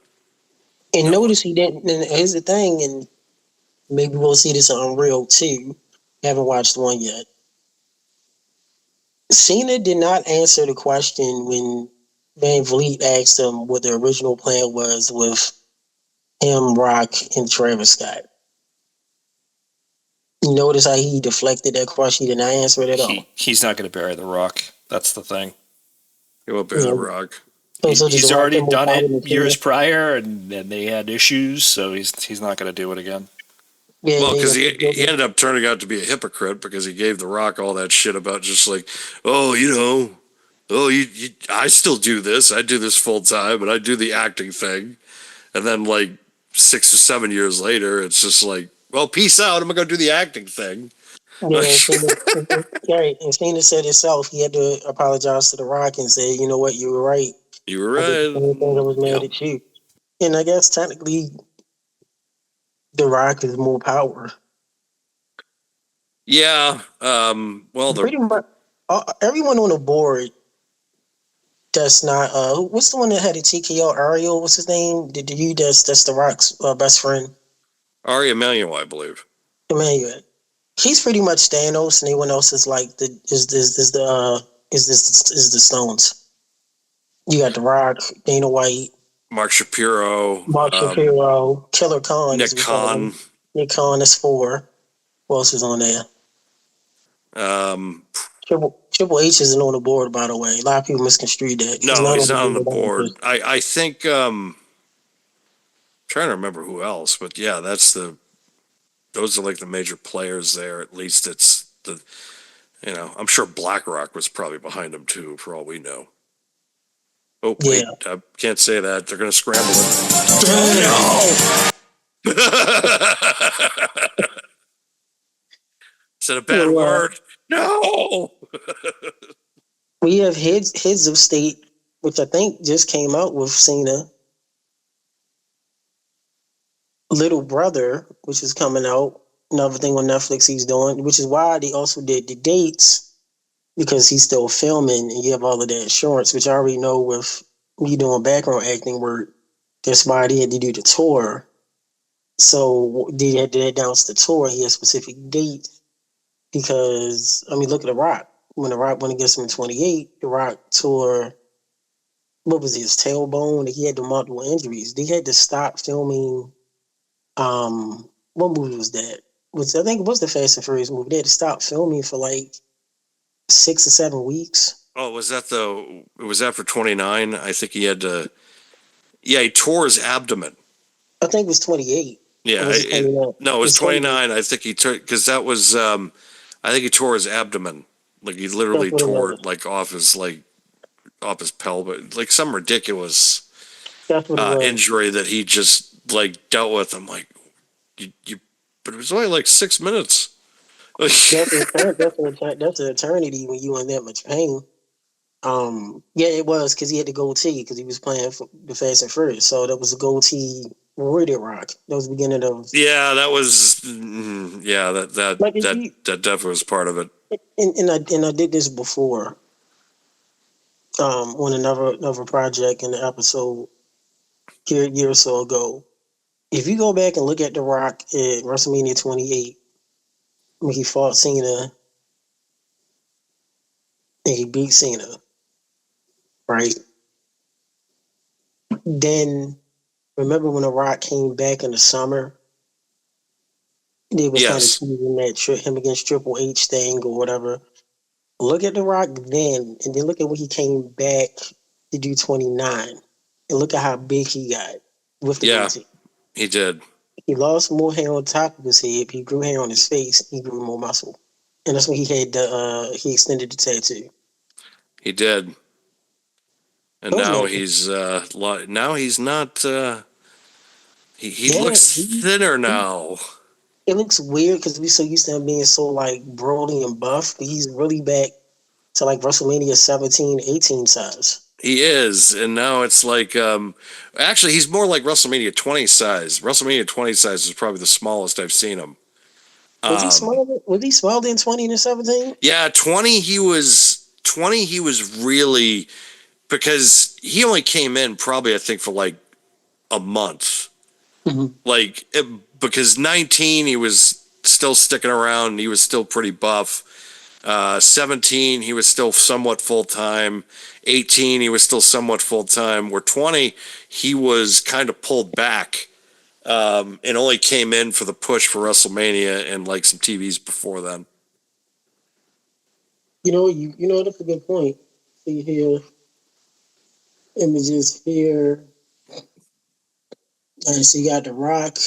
And notice he didn't. And here's the thing, and maybe we'll see this on Unreal too. Haven't watched one yet. Cena did not answer the question when Van Vliet asked him what the original plan was with him, Rock, and Travis Scott. You notice how he deflected that question? He did not answer it at all. He's not going to bury The Rock. That's the thing. He won't bear the Rock. So did He's The Rock already get more done power it than years Cena? prior, and they had issues, so he's not going to do it again. Yeah, Well, they because were- he ended up turning out to be a hypocrite because he gave The Rock all that shit about just like, oh, I still do this. I do this full time, and I do the acting thing. And then like 6 or 7 years later, it's just like, well, peace out. I'm gonna do the acting thing. Yeah, and Cena, right. And Cena said himself he had to apologize to The Rock and say, you know what, you were right. You were I did the same thing. I right. was mad Yep. at you. And I guess technically, The Rock is more power. Yeah. Well, Pretty much everyone on the board that's not. What's the one that had a TKO? Ariel, what's his name? The dude that's The Rock's best friend. Ari Emanuel, I believe. Emmanuel. He's pretty much Thanos, and anyone else is like is the Stones. You got The Rock, Dana White, Mark Shapiro, Mark Shapiro, Killer Khan, as Nick we call him. Khan. Nick Khan is 4. Who else is on there? Triple H isn't on the board, by the way. A lot of people misconstrued that. No, he's not on the board. Either. I think trying to remember who else, but yeah, those are like the major players there. At least it's I'm sure BlackRock was probably behind him too, for all we know. Oh wait, Yeah. I can't say that. They're gonna scramble it. No. Said a bad word. No. We have heads of state, which I think just came out with Cena. Little Brother, which is coming out. Another thing on Netflix he's doing, which is why they also did the dates, because he's still filming and you have all of that insurance, which I already know with me doing background acting work. That's why they had to do the tour. So they had to announce the tour. He had a specific date because, I mean, look at The Rock. When The Rock went against him in 28, The Rock tour, what was his tailbone? He had the multiple injuries. They had to stop filming. What movie was that? I think it was the Fast and Furious movie. They had to stop filming for like 6 or 7 weeks. Oh, was that for 29? I think he had to. Yeah, he tore his abdomen. I think it was 28. Yeah, no, it was 29. I think he took because that was. I think he tore his abdomen. Like he literally tore it like off his pelvis, like some ridiculous injury that he just like dealt with. I'm like, you but it was only like 6 minutes. That's an eternity when you in that much pain. Yeah, it was because he had the goatee because he was playing for the Fast and Furious. So that was a goatee roided Rock. That was the beginning of. Yeah, that was. Yeah, that definitely was part of it. And I did this before. On another project in the episode year or so ago. If you go back and look at The Rock at WrestleMania 28, when he fought Cena and he beat Cena, right? Then remember when The Rock came back in the summer? They was kind of teasing that him against Triple H thing or whatever. Look at The Rock then, and then look at when he came back to do 29, and look at how big he got with the goatee. He did. He lost more hair on top of his head. He grew hair on his face. He grew more muscle, and that's when he had he extended the tattoo. He did. And now he's not. He looks thinner now. It looks weird because we so used to him being so like Brody and buff, but he's really back to like WrestleMania 17, 18 size. He is, and now it's like actually he's more like WrestleMania 20 size. WrestleMania 20 size is probably the smallest I've seen him. Was he smaller? Was he smaller than 20 and 17? Yeah, 20 he was really, because he only came in probably I think for like a month. Because 19 he was still sticking around and he was still pretty buff. 17, he was still somewhat full time. 18, he was still somewhat full time. Where 20, he was kind of pulled back and only came in for the push for WrestleMania and like some TVs before then. You know that's a good point. See here, images here. And so you got The Rock.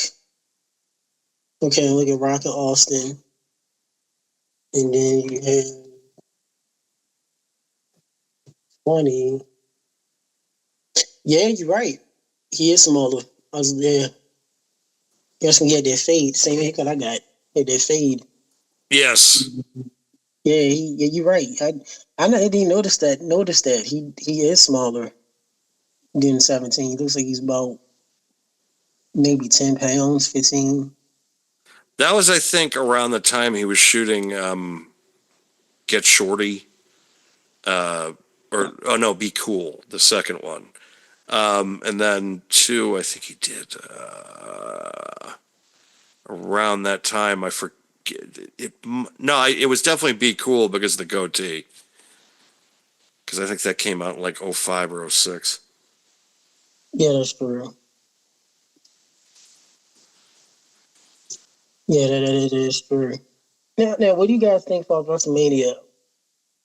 Okay, look at Rock and Austin, and then you have 20. Yeah, you're right. He is smaller. I was there. That's when he had that fade. Same haircut I got. Had that fade. Yes. Yeah, yeah, you're right. I didn't notice that. Notice that he is smaller than 17. Looks like he's about maybe 10 pounds, 15. That was, I think, around the time he was shooting Get Shorty. Be Cool, the second one. And then 2, I think he did around that time. I forget. It was definitely Be Cool because of the goatee. Because I think that came out in like 05 or 06. Yeah, that's true. Yeah, that is true. Now, what do you guys think about WrestleMania?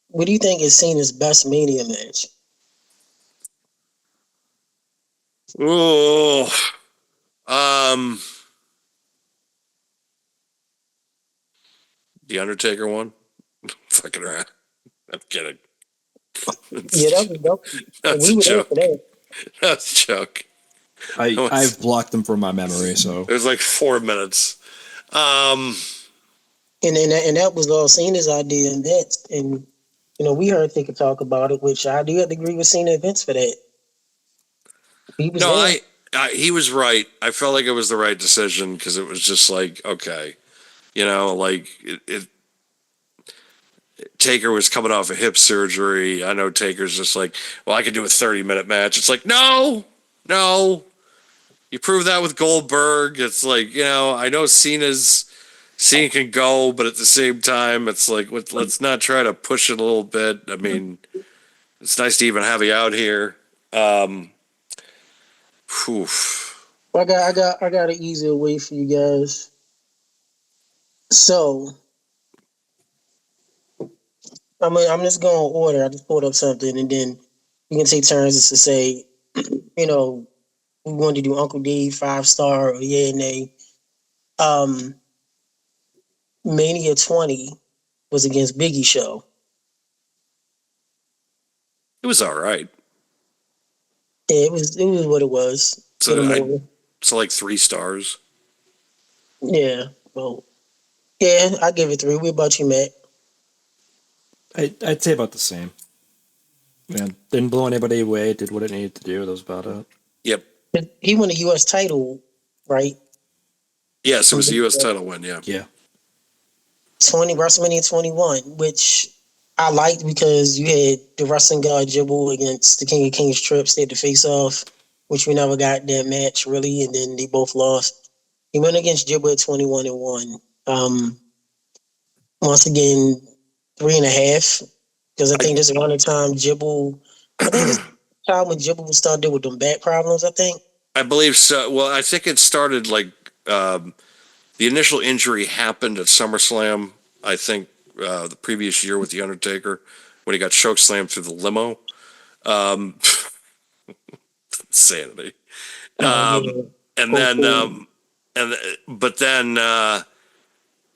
What do you think is seen as best Mania match? Oh, um, the Undertaker one. Fucking around. I'm kidding. Yeah, That's we a were there joke. for that. That's a joke. I've blocked them from my memory, so It was like 4 minutes. And that was all Cena's idea and Vince. And we heard they could talk about it, which I do have to agree with Cena and Vince for that. He was No, there. he was right. I felt like it was the right decision because it was just like, okay, like Taker was coming off a hip surgery. I know Taker's just like, well, I could do a 30-minute match. It's like, no. You prove that with Goldberg. It's like, I know Cena can go, but at the same time, it's like, let's not try to push it a little bit. I mean, it's nice to even have you out here. Whew. I got an easier way for you guys. So I'm just going to order. I just pulled up something, and then you can take turns to say, we wanted to do Uncle D 5-star or yeah and nay. Um, Mania 20 was against Biggie Show. It was all right. Yeah, it was what it was. Get So him over. so like 3 stars. Yeah. Well, yeah, I give it 3. What about you, Matt? I'd say about the same. Yeah, didn't blow anybody away. Did what it needed to do. That was about it. Yep. He won a U.S. title, right? Yes, it was a U.S. title win. Yeah. Yeah. 20 WrestleMania 21, which I liked because you had the wrestling god Jibble against the King of Kings Trips. They had to face off, which we never got that match really, and then they both lost. He went against Jibble at 21 and 1. Once again, 3.5, because I think this is around the time Jibble. I think this time when Jibble was starting with them back problems. I think. I believe so. Well, I think it started like the initial injury happened at SummerSlam. I think the previous year with the Undertaker when he got chokeslammed through the limo. Insanity. Yeah. And then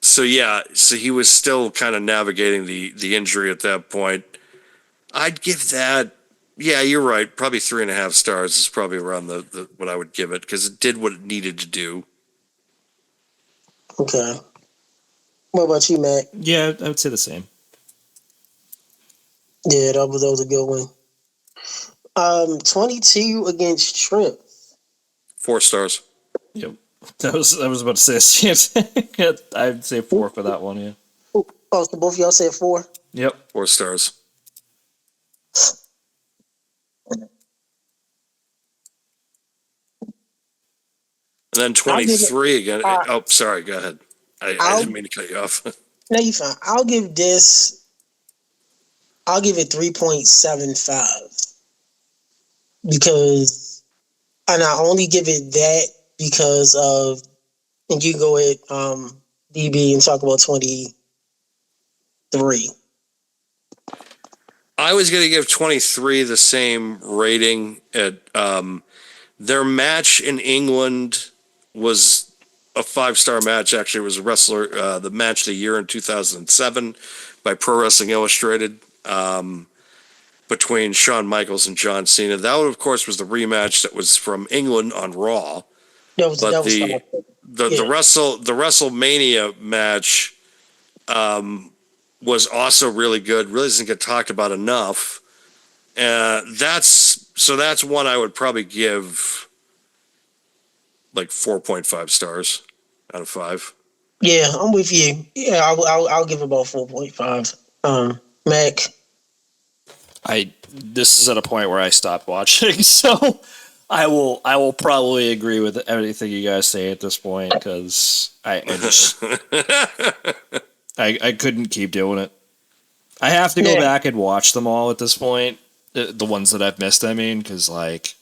so he was still kind of navigating the injury at that point. I'd give that. Yeah, you're right. Probably 3.5 stars is probably around the what I would give it because it did what it needed to do. Okay. What about you, Matt? Yeah, I would say the same. Yeah, that was a good one. 22 against Trip. 4 stars. Yep. I was about to say I'd say 4 for that one. Yeah. Oh, so both of y'all said 4. Yep. 4 stars. And then 23 again. Sorry. Go ahead. I didn't mean to cut you off. No, you fine. I'll give this I'll give it 3.75 because, and I only give it that because of, and you go at DB and talk about 23. I was going to give 23 the same rating. At their match in England was a 5-star match. Actually, it was the match of the year in 2007 by Pro Wrestling Illustrated between Shawn Michaels and John Cena. That, of course, was the rematch that was from England on Raw. But the WrestleMania match was also really good. Really doesn't get talked about enough. That's one I would probably give like 4.5 stars out of 5. Yeah, I'm with you. Yeah, I'll give about 4.5. Mac. This is at a point where I stopped watching, so I will probably agree with everything you guys say at this point because I just I couldn't keep doing it. I have to go back and watch them all at this point, the ones that I've missed. I mean, because like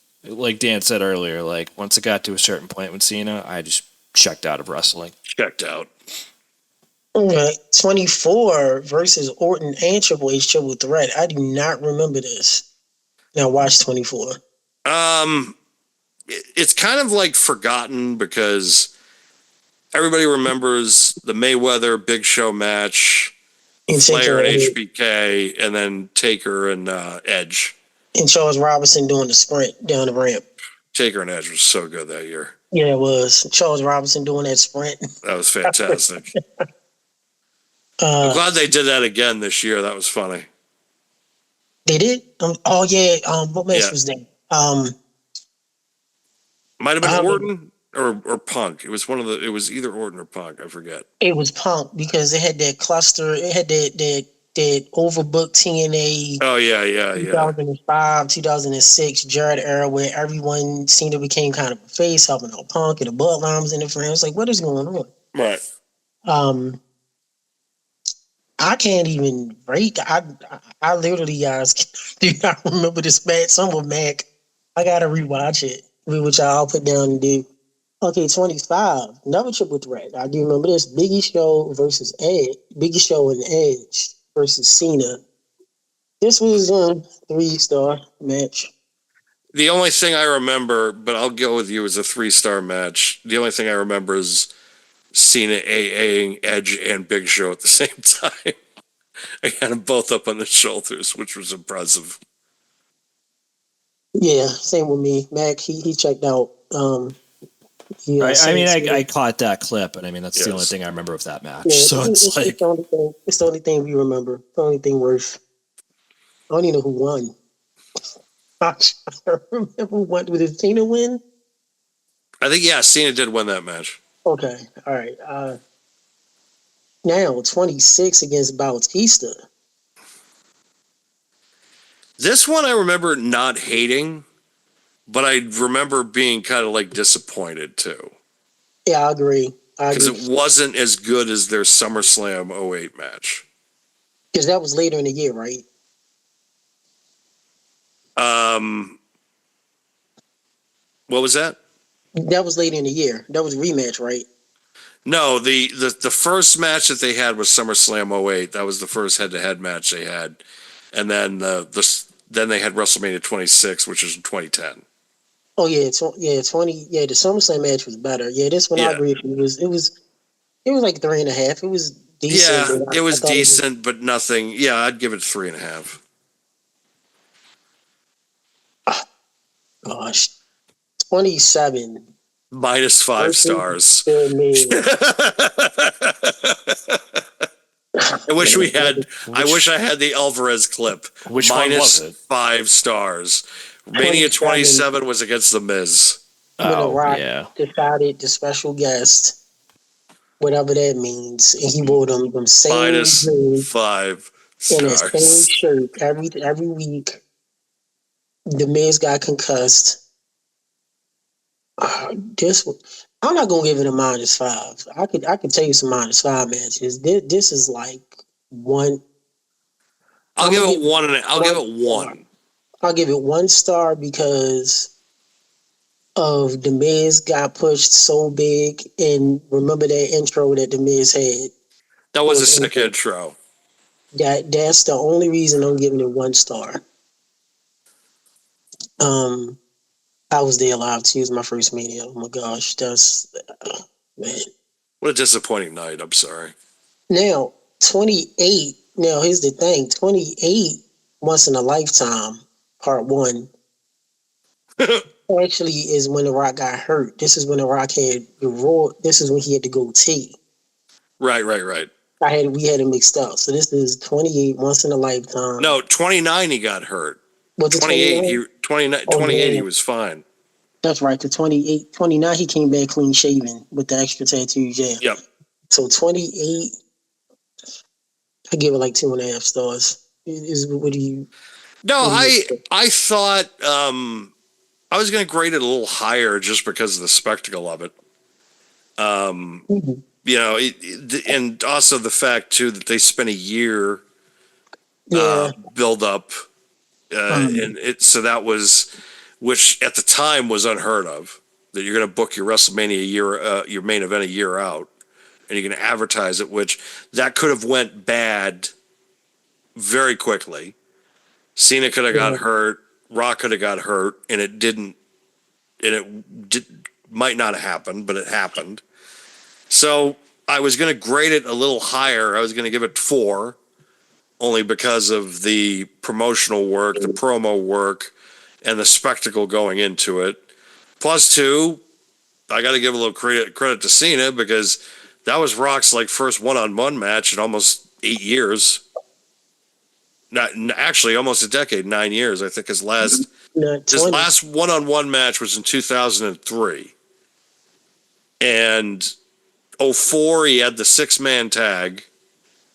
Dan said earlier, like once it got to a certain point with Cena, I just checked out of wrestling. Checked out. All right, 24 versus Orton and Triple H Triple Threat. I do not remember this. Now watch 24. It's kind of like forgotten because everybody remembers the Mayweather Big Show match, And Flair and HBK, and then Taker and Edge. And Charles Robinson doing the sprint down the ramp. Taker and Edge was so good that year. Yeah, it was. Charles Robinson doing that sprint. That was fantastic. I'm glad they did that again this year. That was funny. They did? Oh, yeah. What match was that? Might have been Orton or Punk. It was it was either Orton or Punk. I forget. It was Punk because it had that cluster. It had that overbooked TNA. Oh, yeah. 2005, 2006, Jared era where everyone seemed to became kind of a face, helping out Punk and the Bloodline was in it for him. It's like, what is going on? Right. I can't even rate. I literally, guys, do not remember this match. Some of Mac. I gotta rewatch it, which I'll put down and do. Okay, 25. Another triple threat. I do remember this. Biggie Show versus Edge. Biggie Show and Edge versus Cena. This was a 3-star match. The only thing I remember, but I'll go with you, is a 3-star match. The only thing I remember is Cena AAing Edge and Big Show at the same time. I had them both up on the shoulders, which was impressive. Yeah, same with me. Mac, he checked out. I caught that clip, and I mean that's the only thing I remember of that match. Yeah, so it's like it's the only thing we remember. The only thing worth. I don't even know who won. I remember what did Cena win? I think Cena did win that match. Okay, all right. Now 26 against Bautista. This one I remember not hating, but I remember being kind of like disappointed too. Yeah, I agree. Because it wasn't as good as their SummerSlam 08 match. Because that was later in the year, right? What was that? That was later in the year. That was a rematch, right? No, the first match that they had was SummerSlam 08. That was the first head-to-head match they had. And then then they had WrestleMania 26, which was in 2010. Oh yeah, 20. Yeah, the SummerSlam match was better. Yeah, this one I agree. It was like 3.5. It was decent. Yeah, it was decent, but nothing. Yeah, I'd give it 3.5. Gosh, 27. Minus 5 stars. I wish I had the Alvarez clip. Which one was it? 5 stars. Mania 27 was against The Miz. Decided the special guest, whatever that means, and he wore them same minus 5 stars. In the same shirt every week. The Miz got concussed. I'm not gonna give it a -5. I could tell you some -5 matches. This is like one. I'll give it one. I'll give it one. I'll give it 1 star because of The Miz got pushed so big, and remember that intro that The Miz had. That was a sick intro. That's the only reason I'm giving it 1 star. I was there live too. It was my first Mania. Oh my gosh, that's man. What a disappointing night. I'm sorry. Now 28. Now here's the thing: 28, Once in a Lifetime, Part 1. Actually, is when The Rock got hurt. This is when The Rock had the raw. This is when he had the goatee. Right. We had it mixed up. So this is 28, Once in a Lifetime. No, 29 he got hurt. Was it 28 28 yeah. he was fine. That's right. The 28, 29 he came back clean shaven with the extra tattoos. Yeah. Yep. So 28, I give it like 2.5 stars. What do you? No, I thought I was going to grade it a little higher just because of the spectacle of it. You know, and also the fact too that they spent a year build up, and so that was, which at the time was unheard of. That you're going to book your WrestleMania your main event a year out, and you're going to advertise it, which that could have went bad very quickly. Cena could have got hurt, Rock could have got hurt, and it didn't, and might not have happened, but it happened. So I was going to grade it a little higher. I was going to give it 4, only because of the promotional work, the promo work, and the spectacle going into it. Plus 2, I got to give a little credit to Cena because that was Rock's first one-on-one match in almost 8 years. Not actually, almost a decade, 9 years. I think his last one-on-one match was in 2003, and 04 he had the 6-man tag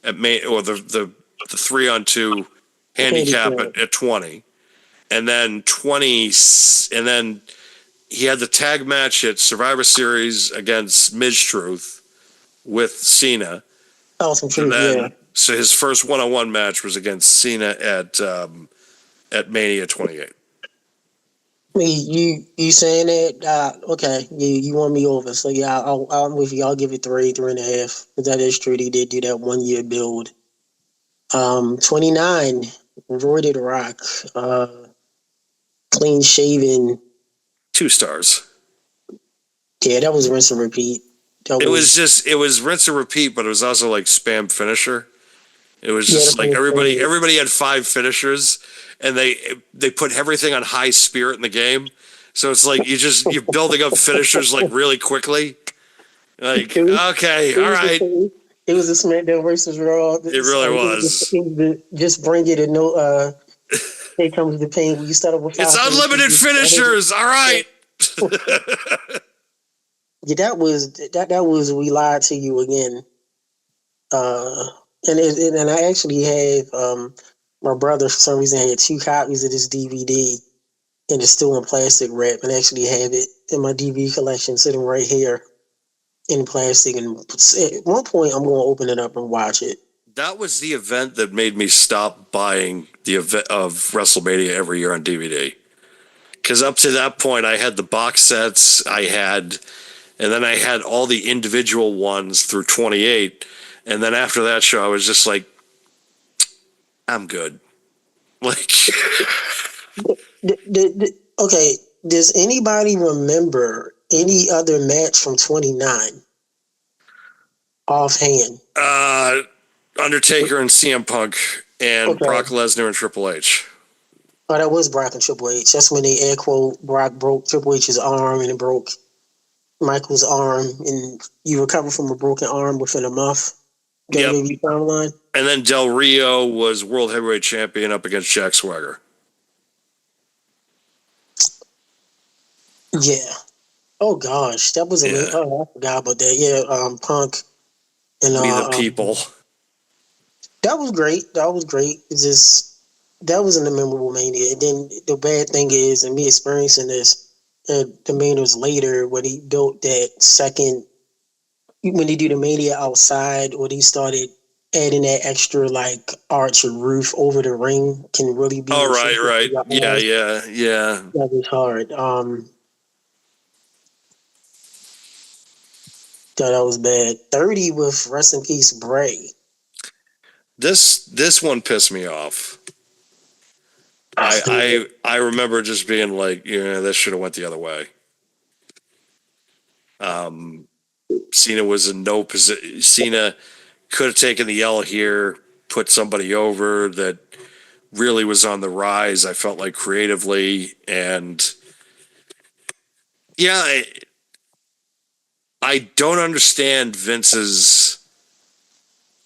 at the 3-on-2 handicap at 20, and then 20, and then he had the tag match at Survivor Series against Miz-Truth with Cena. Awesome Truth, yeah. So his first one-on-one match was against Cena at Mania 28. You saying that? Okay, you won me over. So yeah, I'm with you. I'll give it 3.5. Because that is true. They did do that 1 year build. 29, Roided Rock, clean shaven. 2 stars. Yeah, that was rinse and repeat. It was rinse and repeat, but it was also like spam finisher. It was just like everybody had 5 finishers, and they put everything on high spirit in the game. So it's like you're building up finishers really quickly. Like, okay, all right. It was a SmackDown versus Raw. It really was. Just bring it and no. Here comes the pain. When you start up with 5 it's unlimited finishers. All right. Yeah, that was we lied to you again. And I actually have my brother for some reason had 2 copies of this DVD, and it's still in plastic wrap, and I actually have it in my DVD collection sitting right here in plastic. And at one point, I'm going to open it up and watch it. That was the event that made me stop buying the event of WrestleMania every year on DVD. Because up to that point, I had the box sets, and then I had all the individual ones through 28. And then after that show, I was just like, I'm good. Okay, does anybody remember any other match from 29 offhand? Undertaker and CM Punk and Brock Lesnar and Triple H. Oh, that was Brock and Triple H. That's when they air quote Brock broke Triple H's arm and it broke Michael's arm, and you recover from a broken arm within a month. WWE timeline. And then Del Rio was World Heavyweight Champion up against Jack Swagger. Yeah. Oh gosh, that was I forgot about that. Yeah, Punk and Be the People. That was great. It's just that wasn't a memorable Mania. And then the bad thing is, and me experiencing this, the Manias later when he built that second, when he do the Mania outside, when he started adding that extra like arch or roof over the ring can really be. Oh, right. Yeah. That was hard. That was bad. 30 with rest in peace Bray. This one pissed me off. I remember just being like, yeah, this should have went the other way. Cena was in no position. Cena could have taken the L here, put somebody over that really was on the rise. I felt like creatively, and yeah, I don't understand Vince's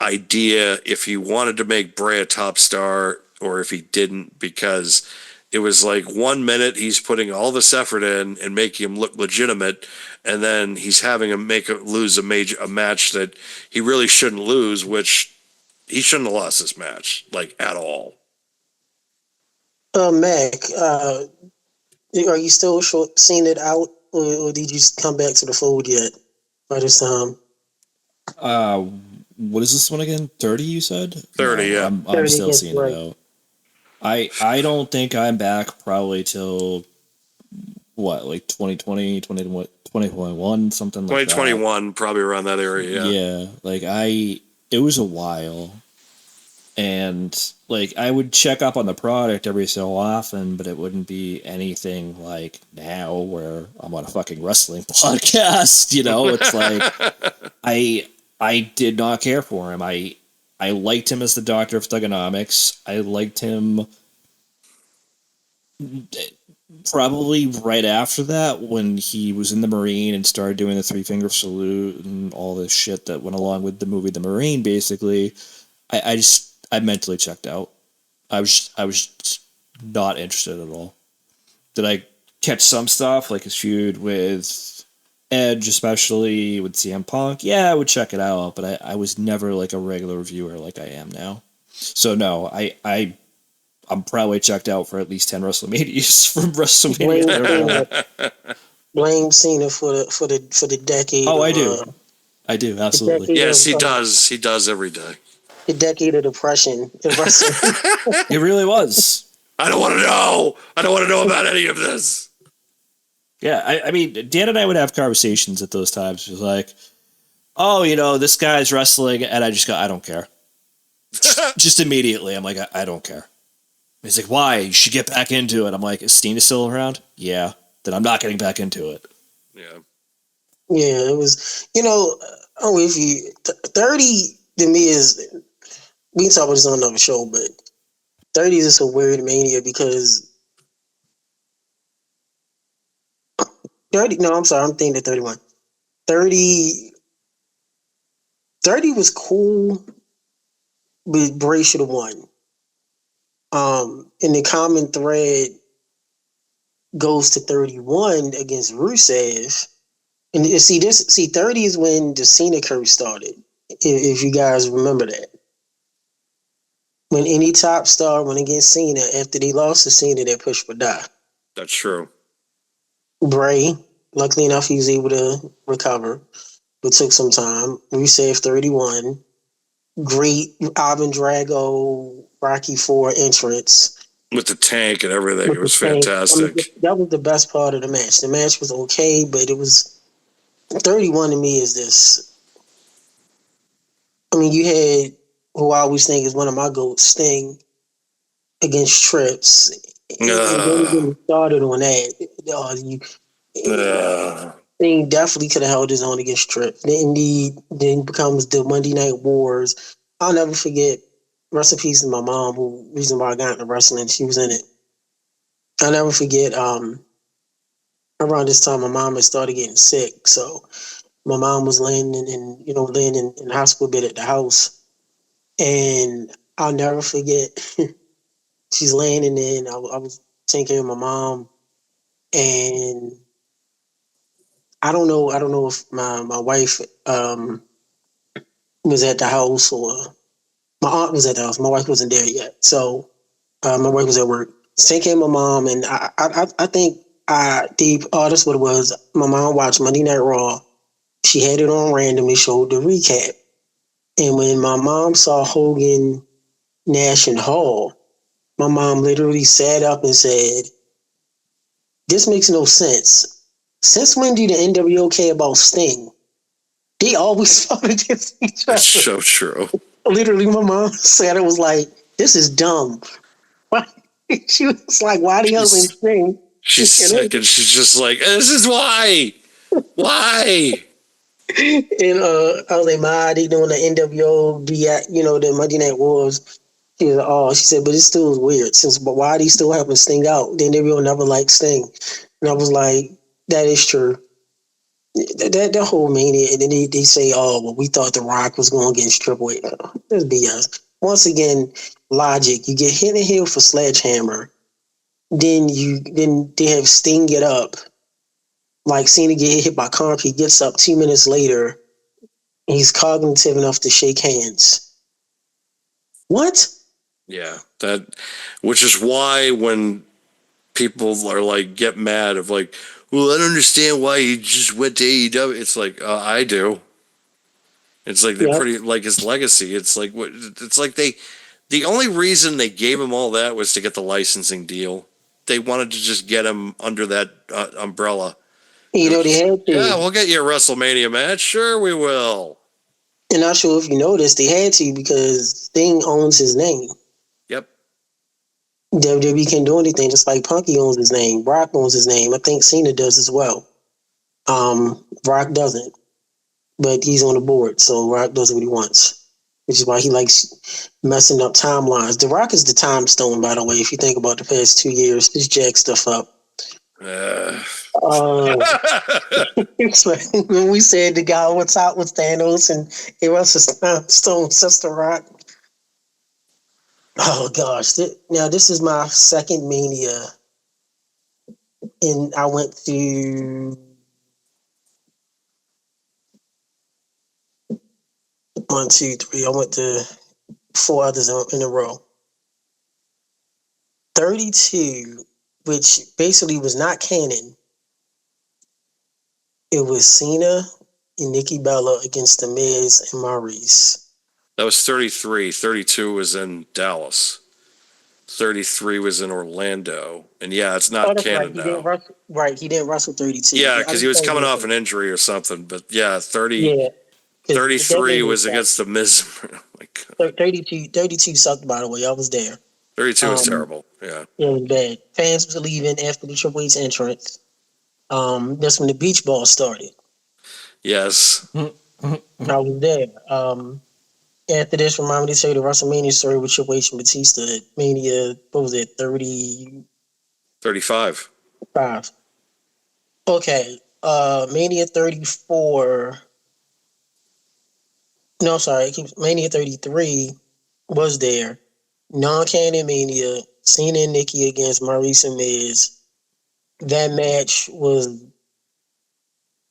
idea if he wanted to make Bray a top star or if he didn't, because it was like 1 minute he's putting all this effort in and making him look legitimate, and then he's having him lose a match that he really shouldn't lose, which he shouldn't have lost this match like at all. Mac, are you still seeing it out, or did you come back to the fold yet by this time? What is this one again? 30, you said? 30, yeah. I'm 30 still against seeing Bray. it out. I don't think I'm back probably till what, like 2020, 2021, something like that. 2021, probably around that area. Yeah, like it was a while, and like I would check up on the product every so often, but it wouldn't be anything like now where I'm on a fucking wrestling podcast. You know, it's like I did not care for him. I liked him as the Doctor of Thugonomics. I liked him probably right after that when he was in the Marine and started doing the three finger salute and all this shit that went along with the movie The Marine. Basically, I mentally checked out. I was not interested at all. Did I catch some stuff like his feud with Edge, especially with CM Punk? Yeah, I would check it out, but I was never like a regular viewer like I am now. So no, I'm probably checked out for at least 10 WrestleManias from WrestleMania. Blame Cena for the decade. Oh, I do, absolutely. Yes, he does. He does every day. The decade of depression in wrestling. It really was. I don't want to know. I don't want to know about any of this. Yeah, I mean, Dan and I would have conversations at those times. It was like, oh, this guy's wrestling, and I just go, I don't care. Just immediately, I'm like, I don't care. He's like, why? You should get back into it. I'm like, is Steen still around? Yeah. Then I'm not getting back into it. Yeah. Yeah, it was, I'm with you. 30 to me is, we can talk about this on another show, but 30 is just a weird mania because 30, no, I'm sorry, I'm thinking of 31. 30 was cool, but Bray should have won. And the common thread goes to 31 against Rusev. And see 30 is when the Cena curse started, if you guys remember that. When any top star went against Cena, after they lost to Cena, they pushed for die. That's true. Bray, luckily enough, he was able to recover, but took some time. Rusev 31. Great Ivan Drago, Rocky IV entrance. With the tank and everything. It was fantastic. I mean, that was the best part of the match. The match was okay, but it was 31 to me is this. I mean, you had who I always think is one of my goats, Sting, against Trips. And then started on that. Sting definitely could have held his own against Trips. Then becomes the Monday Night Wars. I'll never forget. Rest in peace to my mom, who reason why I got into wrestling. She was in it. I'll never forget. Around this time, my mom had started getting sick, so my mom was laying in the hospital bed at the house, and I'll never forget. She's laying in there, and I was taking care of my mom, and I don't know if my wife was at the house or my aunt was at the house. My wife wasn't there yet, so my wife was at work. Taking care of my mom, and I think that's what it was. My mom watched Monday Night Raw. She had it on randomly, showed the recap. And when my mom saw Hogan, Nash, and Hall, my mom literally sat up and said, "This makes no sense. Since when do the NWO care about Sting? They always fought against each It's other." so true. Literally, my mom said it was like, "This is dumb." She was like, "Why the hell She's, Sting?" she's sick, and she's just like, "This is why. Why?" And I was like, "Ma, they doing the NWO, the Monday Night Wars." She was like, "Oh," she said, "but it still is weird. But why are they still having Sting out? The NWO never liked Sting." And I was like, "That is true." That whole mania, and then they say, "Oh, well, we thought The Rock was going against Triple H." That's BS. Once again, logic. You get hit in the head for Sledgehammer, then they have Sting get up, like Cena get hit by concrete, gets up 2 minutes later, and he's cognitive enough to shake hands. What? Yeah, which is why when people are like get mad of like, well, I don't understand why he just went to AEW. It's like I do. It's like they're Yep. pretty like his legacy. It's like what it's like they. The only reason they gave him all that was to get the licensing deal. They wanted to just get him under that umbrella. You know, they had Yeah, to. we'll get you a WrestleMania match. Sure, we will. And not sure if you noticed, they had to because Sting owns his name. Yep. WWE can't do anything, just like Punky owns his name. Brock owns his name. I think Cena does as well. Brock doesn't, but he's on the board, so Rock does what he wants, which is why he likes messing up timelines. The Rock is the time stone, by the way. If you think about the past 2 years, he's jacked stuff up. When we said the guy what's out with Thanos and it was his time stone, Sister Rock. Oh gosh! Now this is my second Mania, and I went to 1, 2, 3. I went to 4 others in a row. 32, which basically was not canon. It was Cena and Nikki Bella against The Miz and Maurice. That was 33. 32 was in Dallas. 33 was in Orlando. And yeah, it's Oh, not that's right. canon now. He didn't wrestle 32. Yeah, I because he just was thought coming he off was- an injury or something. But yeah, Yeah, because that 33 made me was sad. against the Miz. Oh my God. 32 sucked, by the way. I was there. 32 was Um, terrible. Yeah. it was bad. Fans was leaving after the Triple H entrance. That's when the beach ball started. Yes. I was there. After this, remind me to tell you the WrestleMania story with Triple H and Batista. Mania, what was it, 35? 35. Okay. Mania 34. No, sorry. Mania 33 was there. Non-canon Mania. Cena and Nikki against Maurice and Miz. That match was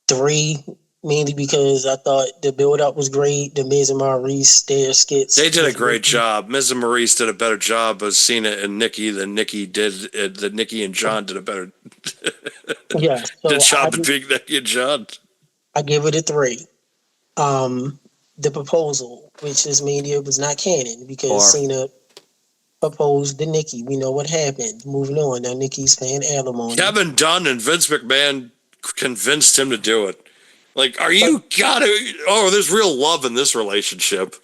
3, mainly because I thought the build-up was great. The Miz and Maurice, their skits. They did a with great Nikki. job. Miz and Maurice did a better job of Cena and Nikki than Nikki and John did a better Yeah, did so job than being Nikki and John. I give it a 3. The proposal, which is Mania, was not canon because 4. Cena proposed to Nikki. We know what happened. Moving on. Now Nikki's paying alimony. Kevin Dunn and Vince McMahon convinced him to do it. Like, are you gotta? Oh, there's real love in this relationship.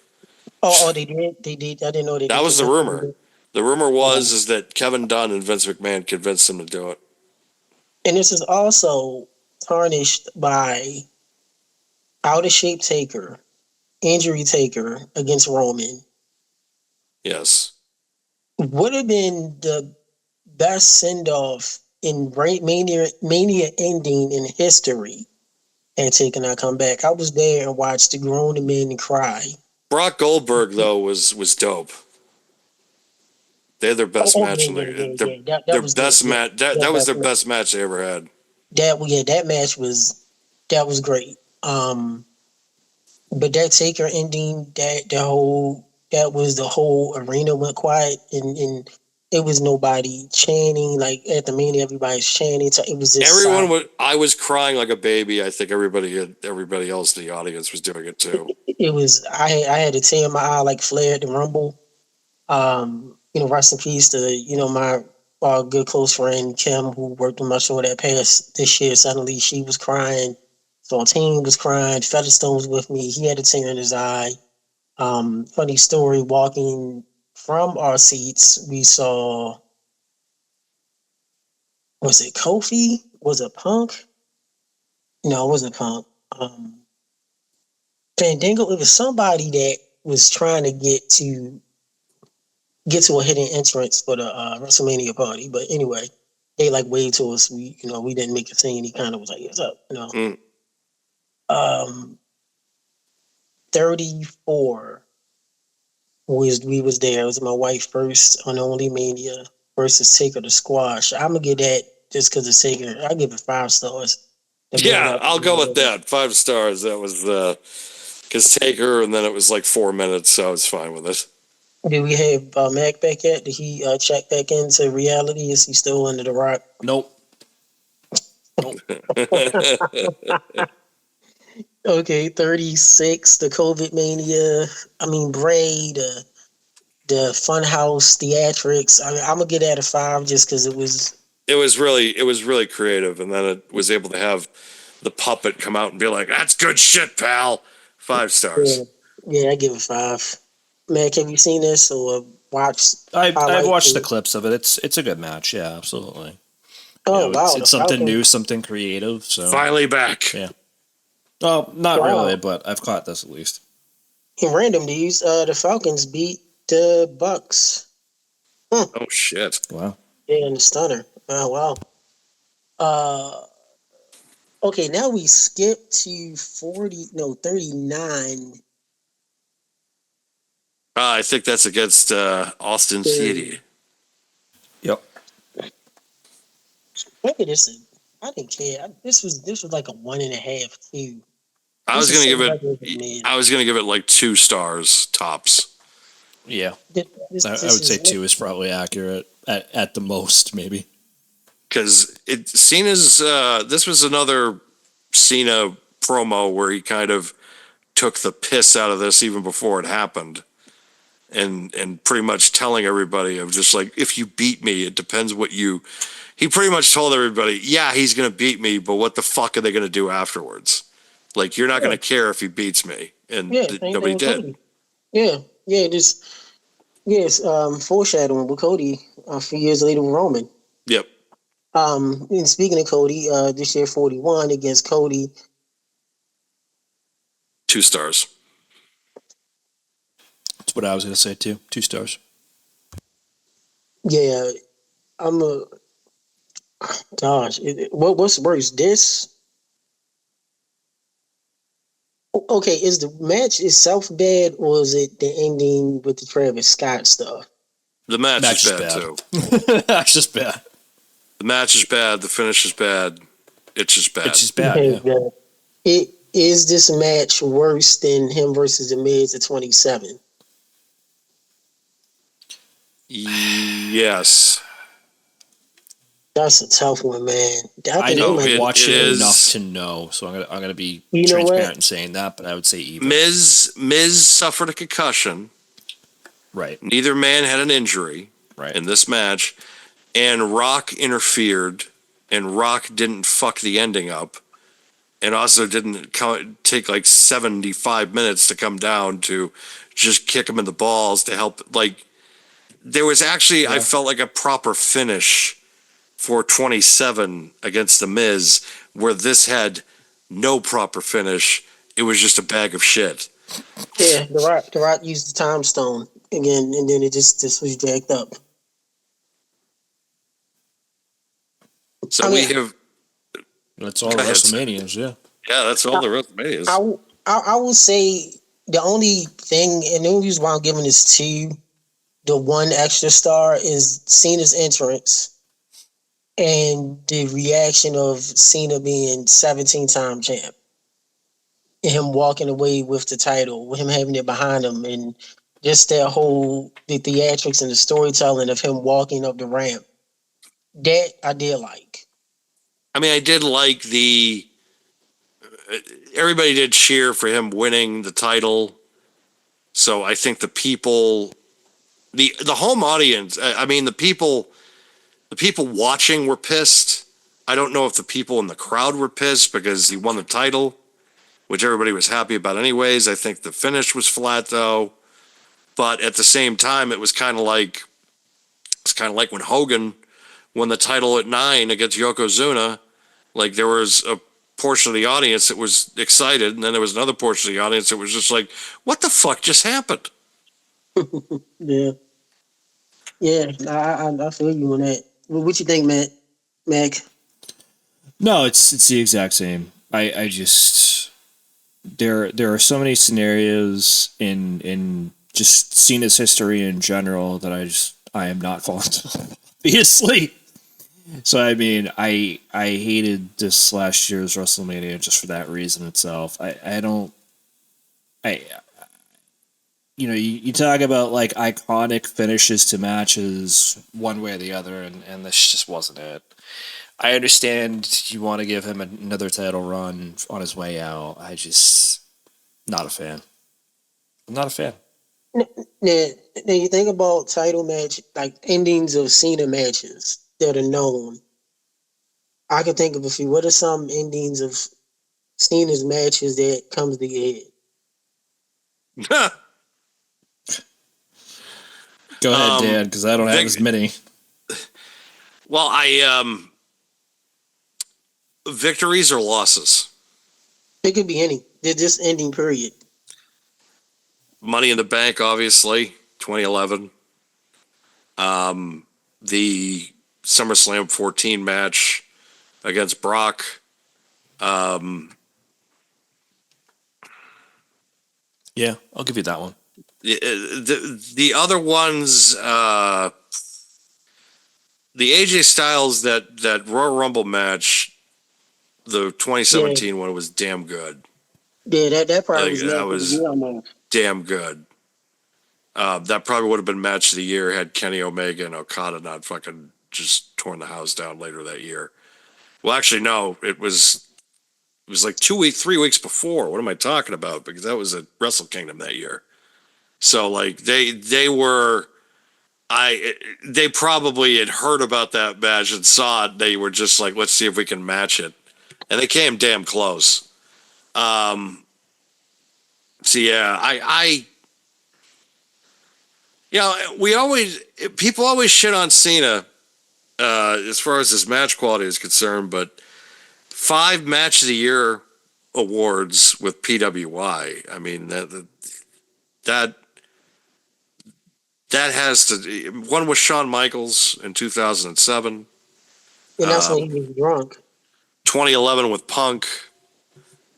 Oh, they did. They did. I didn't know That was the rumor. him. The rumor is that Kevin Dunn and Vince McMahon convinced him to do it. And this is also tarnished by out of shape Taker, injury Taker against Roman. Yes. Would have been the best send off in Mania ending in history had Taker not come back. I was there and watched the grown men cry. Brock Goldberg though was dope. They had their best match in That their was best good. match. That was their best match they ever had. That match was great. But that Taker ending, that was the whole arena went quiet, and it was nobody chanting like at the Mania. Everybody's chanting. So it was just Everyone silent. was. I was crying like a baby. I think everybody else in the audience was doing it too. It was I had a tear in my eye like Flair at the Rumble. Rest in peace to my good close friend Kim, who worked on my show that passed this year. Suddenly, she was crying. Fontaine was crying. Featherstone was with me. He had a tear in his eye. Funny story. Walking from our seats, we saw, was it Kofi? Was it Punk? No, it wasn't Punk. Fandango. It was somebody that was trying to get to a hidden entrance for the WrestleMania party. But anyway, they like waved to us. We didn't make a scene. He kind of was like, "What's up?" Mm. 34 we was there. It was my wife's first and only Mania versus Taker the Squash. I'm gonna give that just because it's Taker. I give it 5 stars. Yeah, I'll go with that. 5 stars. That was because Taker, and then it was like 4 minutes, so I was fine with it. Did we have Mac back yet? Did he check back into reality? Is he still under the rock? Nope. Okay, 36, the COVID Mania. I mean, Bray, the Funhouse theatrics. I mean, I'm gonna get that a 5 just because it was. It was really creative, and then it was able to have the puppet come out and be like, "That's good shit, pal." 5 stars. Yeah, I give it 5. Mac, have you seen this or watched? I've watched the clips of it. It's a good match. Yeah, absolutely. Oh wow, it's something new, something creative. So finally back. Yeah. Oh, not really, but I've caught this at least. In random news, the Falcons beat the Bucks. Oh shit! Wow. Yeah, and the stunner. Oh wow. Okay, now we skip to 39. I think that's against Austin Theory. Yep. Look at this. I didn't care. This was like a 1.5 too. I was gonna give it like 2 stars tops. Yeah, I would say 2 is probably accurate at the most, maybe. Because Cena's this was another Cena promo where he kind of took the piss out of this even before it happened, and pretty much telling everybody of just like, if you beat me, it depends what you. He pretty much told everybody, yeah, he's gonna beat me, but what the fuck are they gonna do afterwards? Like, you're not gonna care if he beats me, and nobody did. Foreshadowing with Cody a few years later with Roman. Yep. And speaking of Cody, this year 41 against Cody. 2 stars. That's what I was gonna say too. 2 stars. Yeah, I'm a. Gosh, what's worse, this? Okay, is the match itself bad, or is it the ending with the Travis Scott stuff? The match is bad too. That's just bad. The match is bad. The finish is bad. It's just bad. It's just bad. Yeah. Is this match worse than him versus the Miz at 27? Yes. That's a tough one, man. I know. Watch it enough to know, so I'm gonna be transparent in saying that, but I would say even. Miz suffered a concussion. Right. Neither man had an injury. Right. In this match, and Rock interfered, and Rock didn't fuck the ending up, and also didn't take like 75 minutes to come down to just kick him in the balls to help. Like, there was actually, I felt like a proper finish for 27 against the Miz, where this had no proper finish. It was just a bag of shit. Yeah, the Rock used the time stone again, and then it just was jacked up. So we have. That's all the WrestleManias, yeah. Yeah, that's all the WrestleManias. I will say the only thing, and the only reason why I'm giving this to the 1 extra star is Cena's entrance and the reaction of Cena being 17-time champ. And him walking away with the title, with him having it behind him, and just that whole the theatrics and the storytelling of him walking up the ramp. That I did like. I mean, I did like everybody did cheer for him winning the title. So I think the people, the home audience, I mean, the people watching were pissed. I don't know if the people in the crowd were pissed because he won the title, which everybody was happy about anyways. I think the finish was flat though. But at the same time, it's kind of like when Hogan won the title at 9 against Yokozuna. Like there was a portion of the audience that was excited, and then there was another portion of the audience that was just like, "What the fuck just happened?" Yeah, yeah. I feel you on that. What you think, Matt? Mac? No, it's the exact same. I just there are so many scenarios in just Cena's history in general that I am not fond of, obviously. So I mean, I hated this last year's WrestleMania just for that reason itself. I don't I you talk about like iconic finishes to matches one way or the other, and this just wasn't it. I understand you want to give him another title run on his way out. I just not a fan. I'm not a fan. Now, now you think about title match like endings of Cena matches that are known. I can think of a few. What are some endings of Cena's matches that comes to your head? Go ahead, Dan, because I don't have as many. Well, victories or losses. It could be any. They're just ending. Period. Money in the Bank, obviously, 2011. The SummerSlam 14 match against Brock. Yeah, I'll give you that one. The other ones, the AJ Styles that Royal Rumble match, the 2017 one was damn good. Yeah, that probably Like, was that match of the was year almost. damn good. That probably would have been match of the year had Kenny Omega and Okada not fucking just torn the house down later that year. Well, actually, no, it was like 3 weeks before. What am I talking about? Because that was at Wrestle Kingdom that year. So like they were, they probably had heard about that match and saw it. They were just like, let's see if we can match it, and they came damn close. So yeah, people always shit on Cena as far as his match quality is concerned, but 5 match of the year awards with PWI. I mean that has to, one with Shawn Michaels in 2007, And that's when he was drunk. 2011 with Punk,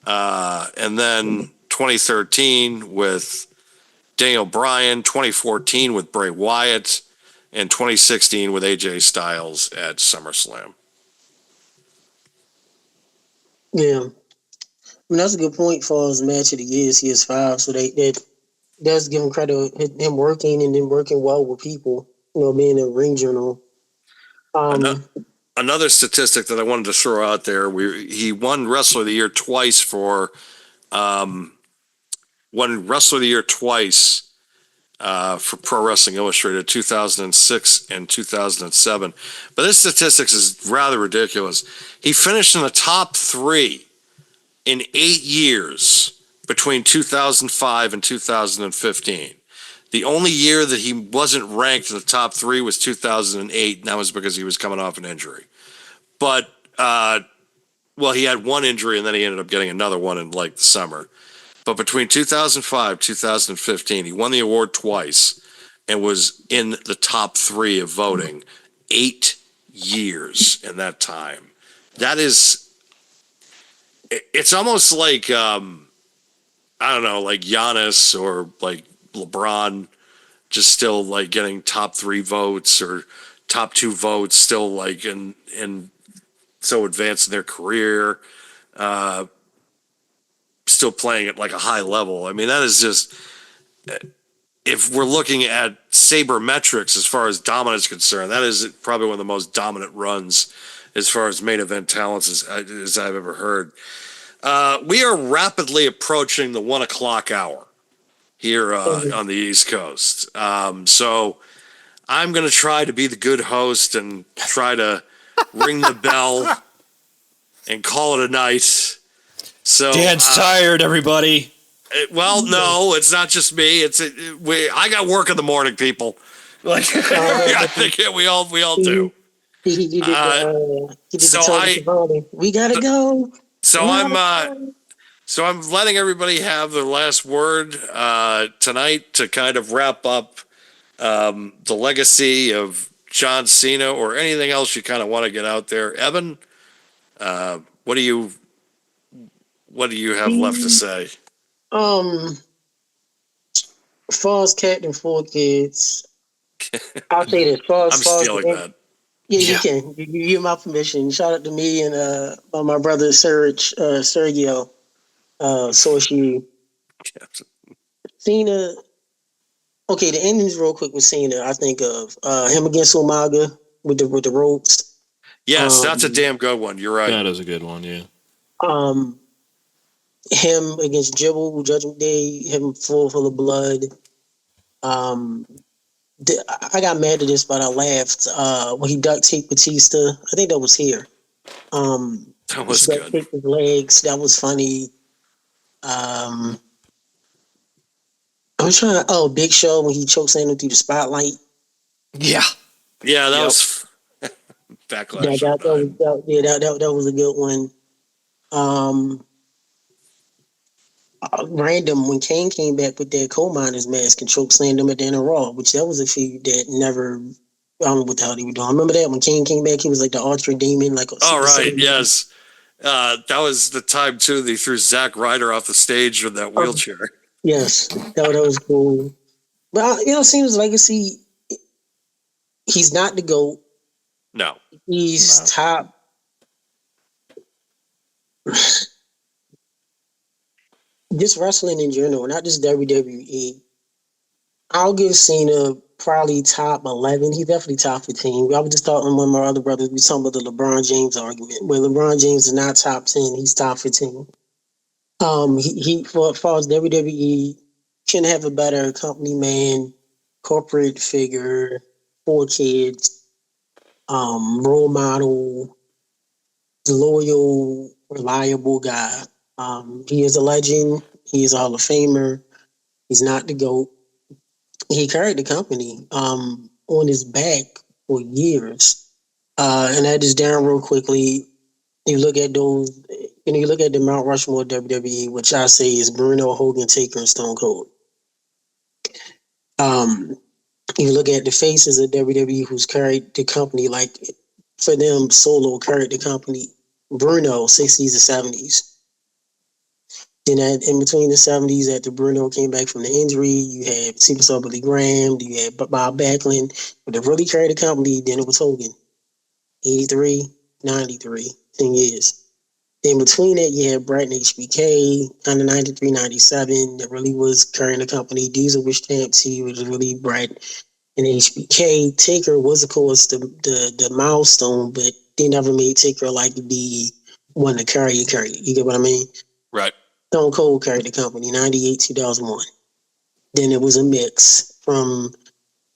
and then 2013 with Daniel Bryan, 2014 with Bray Wyatt, and 2016 with AJ Styles at SummerSlam. Yeah. I mean, that's a good point for his match of the year. He is 5, so that does give him credit him working and then working well with people. Being a ring general. Another statistic that I wanted to throw out there: he won Wrestler of the Year twice for Pro Wrestling Illustrated, 2006 and 2007. But this statistics is rather ridiculous. He finished in the top 3 in 8 years between 2005 and 2015. The only year that he wasn't ranked in the top 3 was 2008, and that was because he was coming off an injury. But, he had one injury, and then he ended up getting another one in, the summer. But between 2005 2015, he won the award twice and was in the top 3 of voting 8 years in that time. That is, it's almost like, I don't know, like Giannis or like LeBron just still like getting top 3 votes or top 2 votes, still like in so advanced in their career, still playing at like a high level. I mean, that is just, if we're looking at sabermetrics as far as dominance is concerned, that is probably one of the most dominant runs as far as main event talents as I've ever heard. We are rapidly approaching the 1 o'clock hour here on the East Coast. So I'm going to try to be the good host and try to ring the bell and call it a night. So Dan's tired, everybody. Well, no, it's not just me. I got work in the morning, people. Like I think we all do. He did So we gotta go. So I'm letting everybody have their last word tonight to kind of wrap up the legacy of John Cena or anything else you kind of want to get out there. Evan, what do you have left to say? As far as Captain Four Kids, I'll say this. I'm stealing that. Yeah, you can. You give my permission. Shout out to me and my brother Sergio. Soshi. Cena. Okay, the endings real quick with Cena. I think of him against Umaga with the ropes. Yes, that's a damn good one. You're right. That is a good one. Yeah. Him against Jibble, Judgment Day, him full of blood. I got mad at this, but I laughed when he duct taped Batista. I think that was here. That was good. Taped his legs. That was funny. I'm trying. Oh, Big Show when he chokes him through the spotlight. Yeah. Yeah, that was backlash. That was a good one. Random when Kane came back with that coal miner's mask and choke slammed him at the end of Raw, which that was a feud that never. I don't know what the hell he was doing. I remember that when Kane came back, he was like the Ultra Demon, like. Oh right, yes. That was the time too. They threw Zack Ryder off the stage with that wheelchair. Yes, that was cool. But Cena's legacy. He's not the GOAT. No, he's top. Just wrestling in general, not just WWE. I'll give Cena probably top 11. He's definitely top 15. I was just talking to one of my other brothers. We talking about the LeBron James argument, where LeBron James is not top 10. He's top 15. He for as far as WWE, can have a better company man, corporate figure, 4 kids, role model, loyal, reliable guy. He is a legend. He is a Hall of Famer. He's not the GOAT. He carried the company on his back for years. And that is down real quickly. You look at those, you look at the Mount Rushmore WWE, which I say is Bruno, Hogan, Taker, and Stone Cold. You look at the faces of WWE who's carried the company, like for them, Solo carried the company. Bruno, 60s and 70s. Then in between the 70s, after Bruno came back from the injury, you had Superstar Billy Graham, you had Bob Backlund. But to really carry the company, then it was Hogan. 83, 93, 10 years. In between that, you had Bret and HBK, kind of 93, 97, that really was carrying the company. Diesel was champ too, which was really Bret and HBK. Taker was, of course, the milestone, but they never made Taker like the one to carry it. You get what I mean? Right. Stone Cold carried the company, 98, 2001. Then it was a mix from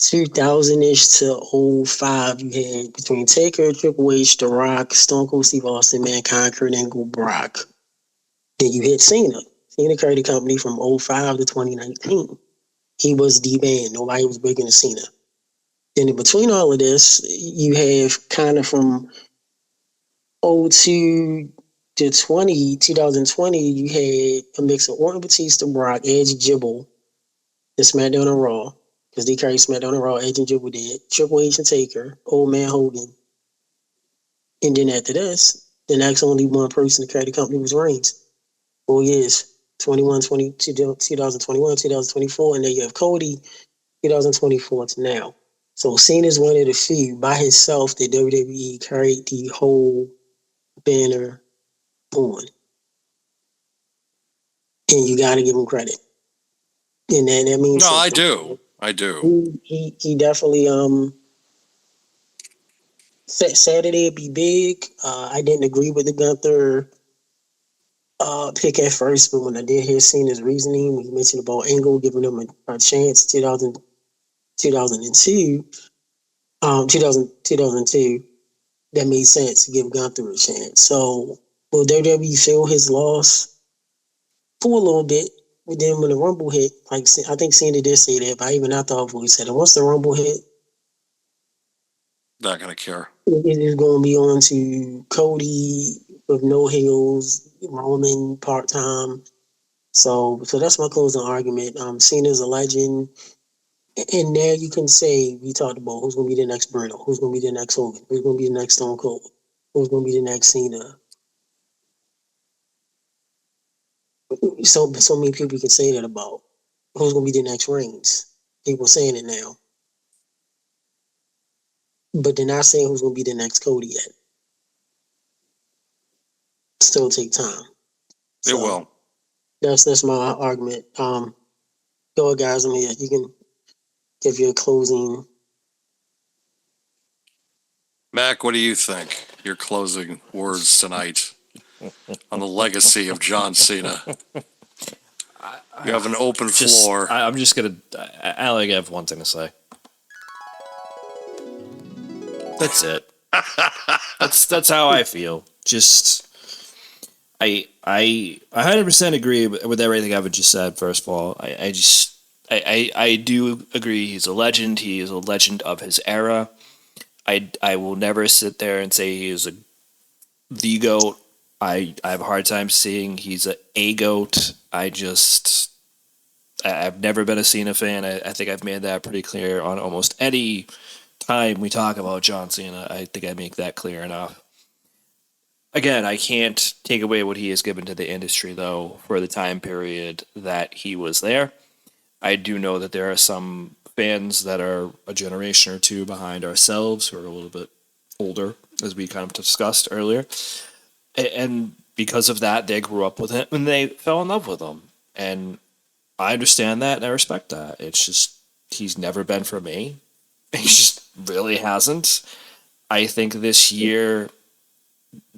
2000-ish to 05. You had between Taker, Triple H, The Rock, Stone Cold Steve Austin, Mankind, Kurt Angle, Brock. Then you had Cena. Cena carried the company from 05 to 2019. He was the man. Nobody was bigger than Cena. Then in between all of this, you have kind of from 02 to 2020, you had a mix of Orton, Batista, Brock, Edge, Jibble, the SmackDown and Raw, because they carried SmackDown and Raw, Edge and Jibble did, Triple H and Taker, Old Man Hogan. And then after this, the next only one person to carry the company was Reigns. 4 years, 2021, 2024, and then you have Cody, 2024 to now. So Cena's one of the few by himself that WWE carried the whole banner on. And you got to give him credit. and then that means No, I something. do. I do. He definitely Saturday would be big. I didn't agree with the Gunther pick at first, but when I did hear Cena's reasoning, he mentioned about Angle giving him a chance 2002, 2002, that made sense to give Gunther a chance. So will WWE feel his loss for a little bit? But then when the Rumble hit, like I think Cena did say that, but even I thought he said it. Once the Rumble hit, Not gonna care. it is going to be on to Cody with no heels, Roman part time. So that's my closing argument. Cena's a legend. And now you can say, we talked about who's going to be the next Bruno, who's going to be the next Hogan, who's going to be the next Stone Cold, who's going to be the next Cena. So many people can say that about who's going to be the next Reigns. People saying it now, but they're not saying who's going to be the next Cody yet. Still take time. It So will. that's my argument. Go ahead, guys. I mean, you can give your closing. Mac, what do you think? Your closing words tonight on the legacy of John Cena. You have an open floor. I'm just gonna. I only have one thing to say. That's it. that's how I feel. Just I 100% agree with everything I've just said. First of all, I do agree. He's a legend. He is a legend of his era. I will never sit there and say he is the GOAT. I have a hard time seeing he's a GOAT. I've never been a Cena fan. I think I've made that pretty clear on almost any time we talk about John Cena. I think I make that clear enough. Again, I can't take away what he has given to the industry, though, for the time period that he was there. I do know that there are some fans that are a generation or two behind ourselves who are a little bit older, as we kind of discussed earlier. And because of that, they grew up with him and they fell in love with him. And I understand that and I respect that. It's just, he's never been for me. He just really hasn't. I think this year,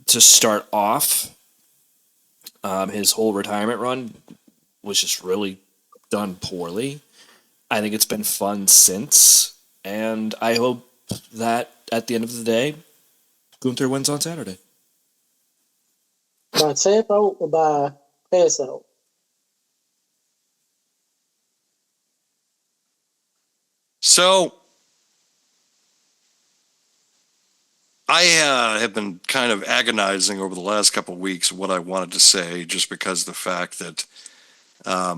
to start off, his whole retirement run was just really done poorly. I think it's been fun since, and I hope that at the end of the day, Gunther wins on Saturday. By tap out or by pass out? So I have been kind of agonizing over the last couple of weeks what I wanted to say, just because of the fact that I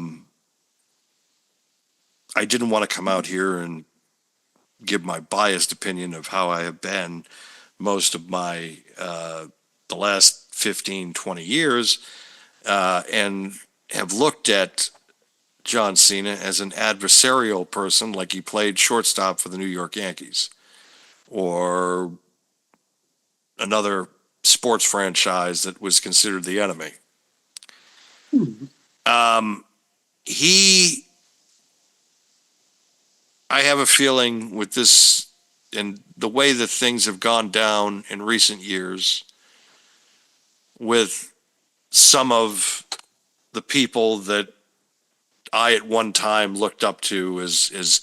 didn't want to come out here and give my biased opinion of how I have been most of my the last 15, 20 years, and have looked at John Cena as an adversarial person, like he played shortstop for the New York Yankees or another sports franchise that was considered the enemy. He, I have a feeling with this and the way that things have gone down in recent years with some of the people that I at one time looked up to as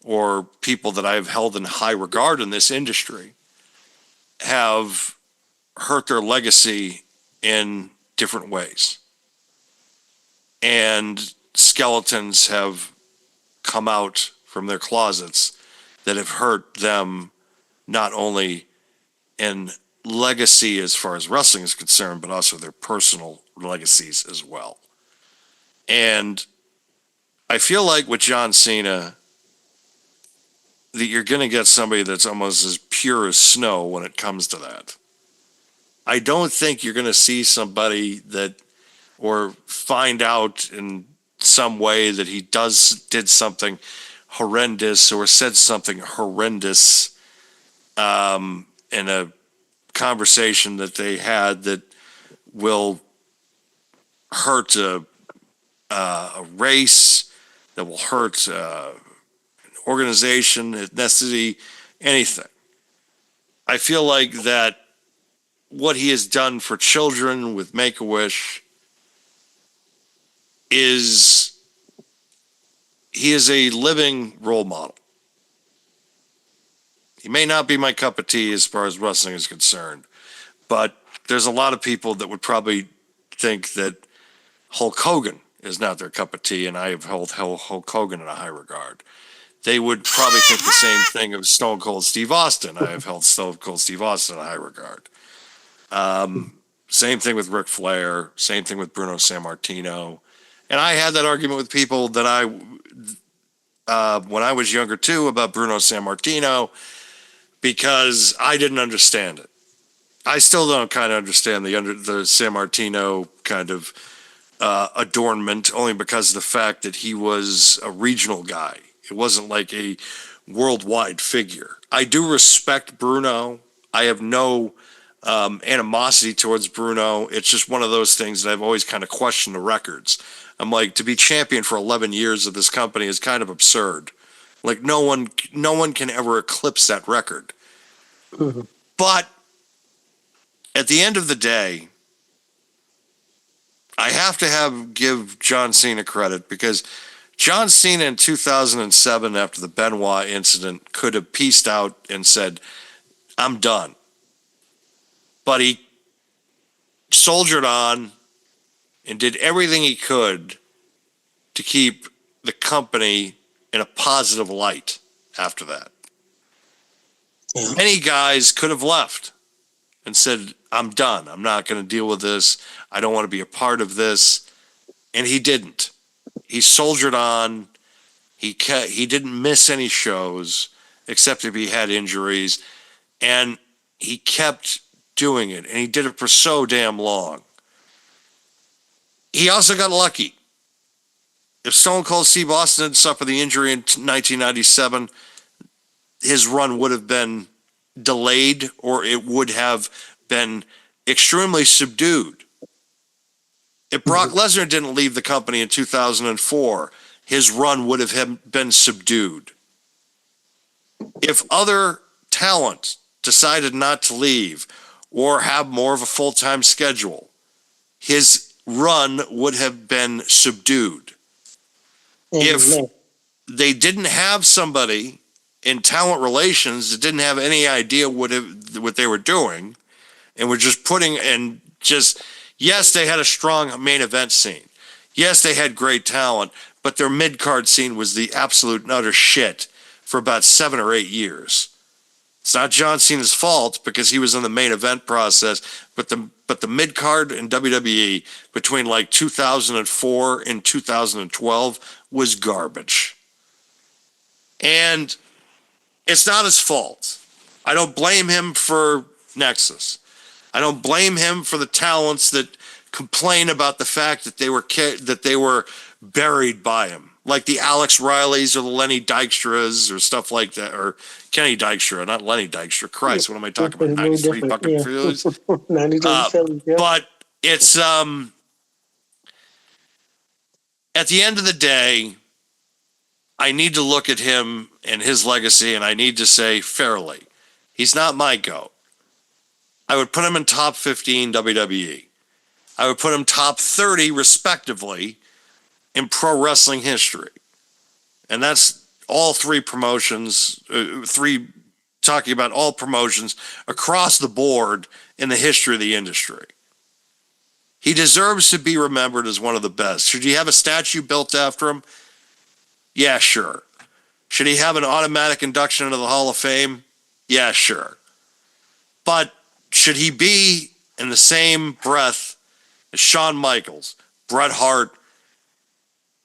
or people that I've held in high regard in this industry have hurt their legacy in different ways. And skeletons have come out from their closets that have hurt them not only in legacy as far as wrestling is concerned, but also their personal legacies as well. And I feel like with John Cena, that you're going to get somebody that's almost as pure as snow when it comes to that. I don't think you're going to see somebody that, or find out in some way that he did something horrendous or said something horrendous in a conversation that they had that will hurt a race that will hurt organization, ethnicity, anything. I feel like that what he has done for children with Make-A-Wish is he is a living role model. He may not be my cup of tea as far as wrestling is concerned, but there's a lot of people that would probably think that Hulk Hogan is not their cup of tea, and I have held Hulk Hogan in a high regard. They would probably think the same thing of Stone Cold Steve Austin. I have held Stone Cold Steve Austin in a high regard. Same thing with Ric Flair. Same thing with Bruno Sammartino. And I had that argument with people that when I was younger too, about Bruno Sammartino, because I didn't understand it. I still don't kind of understand the Sammartino kind of adornment, only because of the fact that he was a regional guy. It wasn't like a worldwide figure. I do respect Bruno. I have no animosity towards Bruno. It's just one of those things that I've always kind of questioned the records. I'm like, to be champion for 11 years of this company is kind of absurd. Like no one can ever eclipse that record. But at the end of the day, I have to give John Cena credit, because John Cena in 2007, after the Benoit incident, could have peaced out and said, I'm done. But he soldiered on and did everything he could to keep the company in a positive light after that. Yeah. Many guys could have left and said, I'm done. I'm not going to deal with this. I don't want to be a part of this. And he didn't. He soldiered on. He didn't miss any shows, except if he had injuries. And he kept doing it. And he did it for so damn long. He also got lucky. If Stone Cold Steve Austin had suffered the injury in 1997, his run would have been delayed, or it would have been extremely subdued. If Brock Lesnar didn't leave the company in 2004, his run would have been subdued. If other talent decided not to leave or have more of a full-time schedule, his run would have been subdued. If they didn't have somebody in talent relations that didn't have any idea what they were doing, and were just yes, they had a strong main event scene. Yes, they had great talent, but their mid-card scene was the absolute and utter shit for about 7 or 8 years. It's not John Cena's fault, because he was in the main event process, but the mid-card in WWE between like 2004 and 2012 was garbage. And it's not his fault. I don't blame him for Nexus. I don't blame him for the talents that complain about the fact that they were buried by him, like the Alex Rileys or the Lenny Dykstras or stuff like that, or Kenny Dykstra, not Lenny Dykstra. Christ, what am I talking about? 93 fucking Phillies. 93 Phillies, yeah. But it's at the end of the day, I need to look at him and his legacy, and I need to say fairly, he's not my GOAT. I would put him in top 15 WWE. I would put him top 30, respectively, in pro wrestling history. And that's all three promotions, talking about all promotions across the board in the history of the industry. He deserves to be remembered as one of the best. Should he have a statue built after him? Yeah, sure. Should he have an automatic induction into the Hall of Fame? Yeah, sure. But should he be in the same breath as Shawn Michaels, Bret Hart,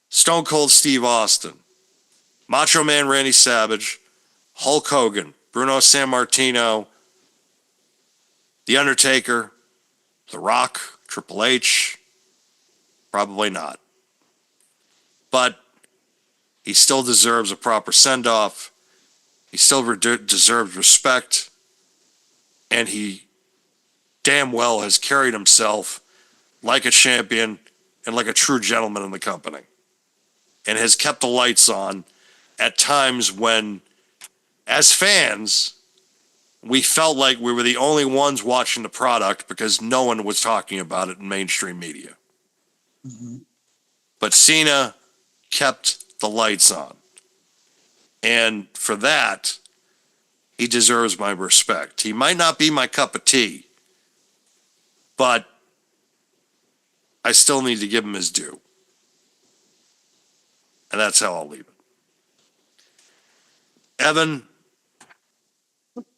Stone Cold Steve Austin, Macho Man Randy Savage, Hulk Hogan, Bruno Sammartino, The Undertaker, The Rock, Triple H? Probably not. But he still deserves a proper send-off. He still deserves respect. And he damn well has carried himself like a champion and like a true gentleman in the company. and has kept the lights on at times when, as fans, we felt like we were the only ones watching the product because no one was talking about it in mainstream media. Mm-hmm. But Cena kept the lights on. And for that, he deserves my respect. He might not be my cup of tea, but I still need to give him his due. And that's how I'll leave it. Evan,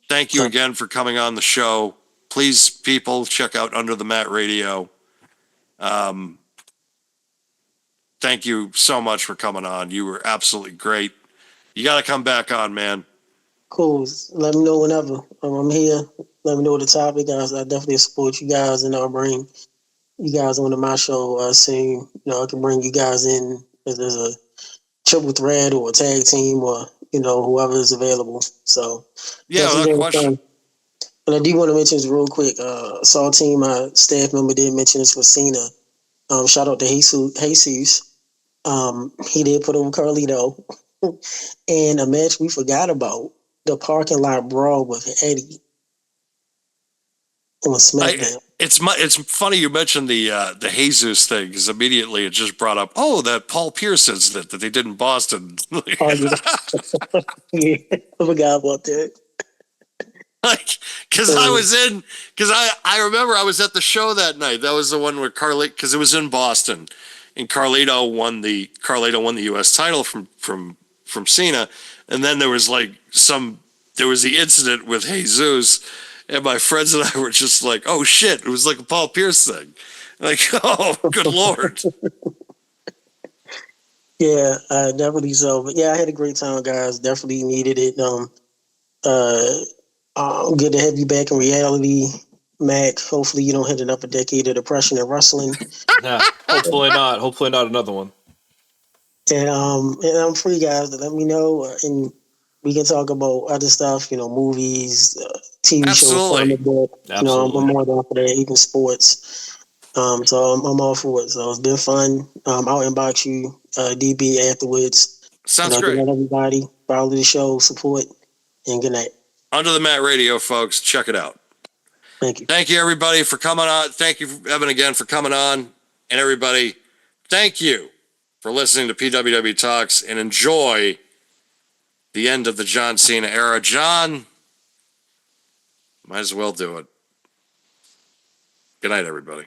thank you again for coming on the show. Please, people, check out Under the Mat Radio. Thank you so much for coming on. You were absolutely great. You got to come back on, man. Cool. Let me know whenever. I'm here. Let me know the topic, guys. I definitely support you guys, and I'll bring you guys onto my show soon. I can bring you guys in if there's a triple threat or a tag team or whoever is available. So Yeah, definitely without gonna question. come. And I do want to mention this real quick. Saw team, my staff member did mention this for Cena. Shout out to Jesus. He did put over Carlito. And a match we forgot about, the parking lot brawl with Eddie on SmackDown. It's funny you mentioned the Jesus thing because immediately it just brought up, that Paul Pierce incident that they did in Boston. Oh, yeah, I forgot about that. Because I remember I was at the show that night. That was the one where because it was in Boston, and Carlito won the U.S. title from Cena, and then there was the incident with Jesus, and my friends and I were just like, oh shit, it was like a Paul Pierce thing, like, oh good lord. Yeah, definitely so. But yeah, I had a great time, guys. Definitely needed it. Good to have you back in reality, Mac. Hopefully you don't hit another decade of depression in wrestling. Yeah, hopefully not. Hopefully not another one. And I'm free, guys. To let me know, and we can talk about other stuff. Movies, TV shows, Absolutely. comic book. Absolutely. I'm more down for that. Even sports. So I'm all for it. So it's been fun. I'll inbox you, DB, afterwards. Sounds Good great. night, everybody. Follow the show, support, and good night. Under the Mat Radio, folks, check it out. Thank you. Thank you, everybody, for coming on. Thank you, Evan, again for coming on. And everybody, thank you for listening to PWW Talks, and enjoy the end of the John Cena era. John, might as well do it. Good night, everybody.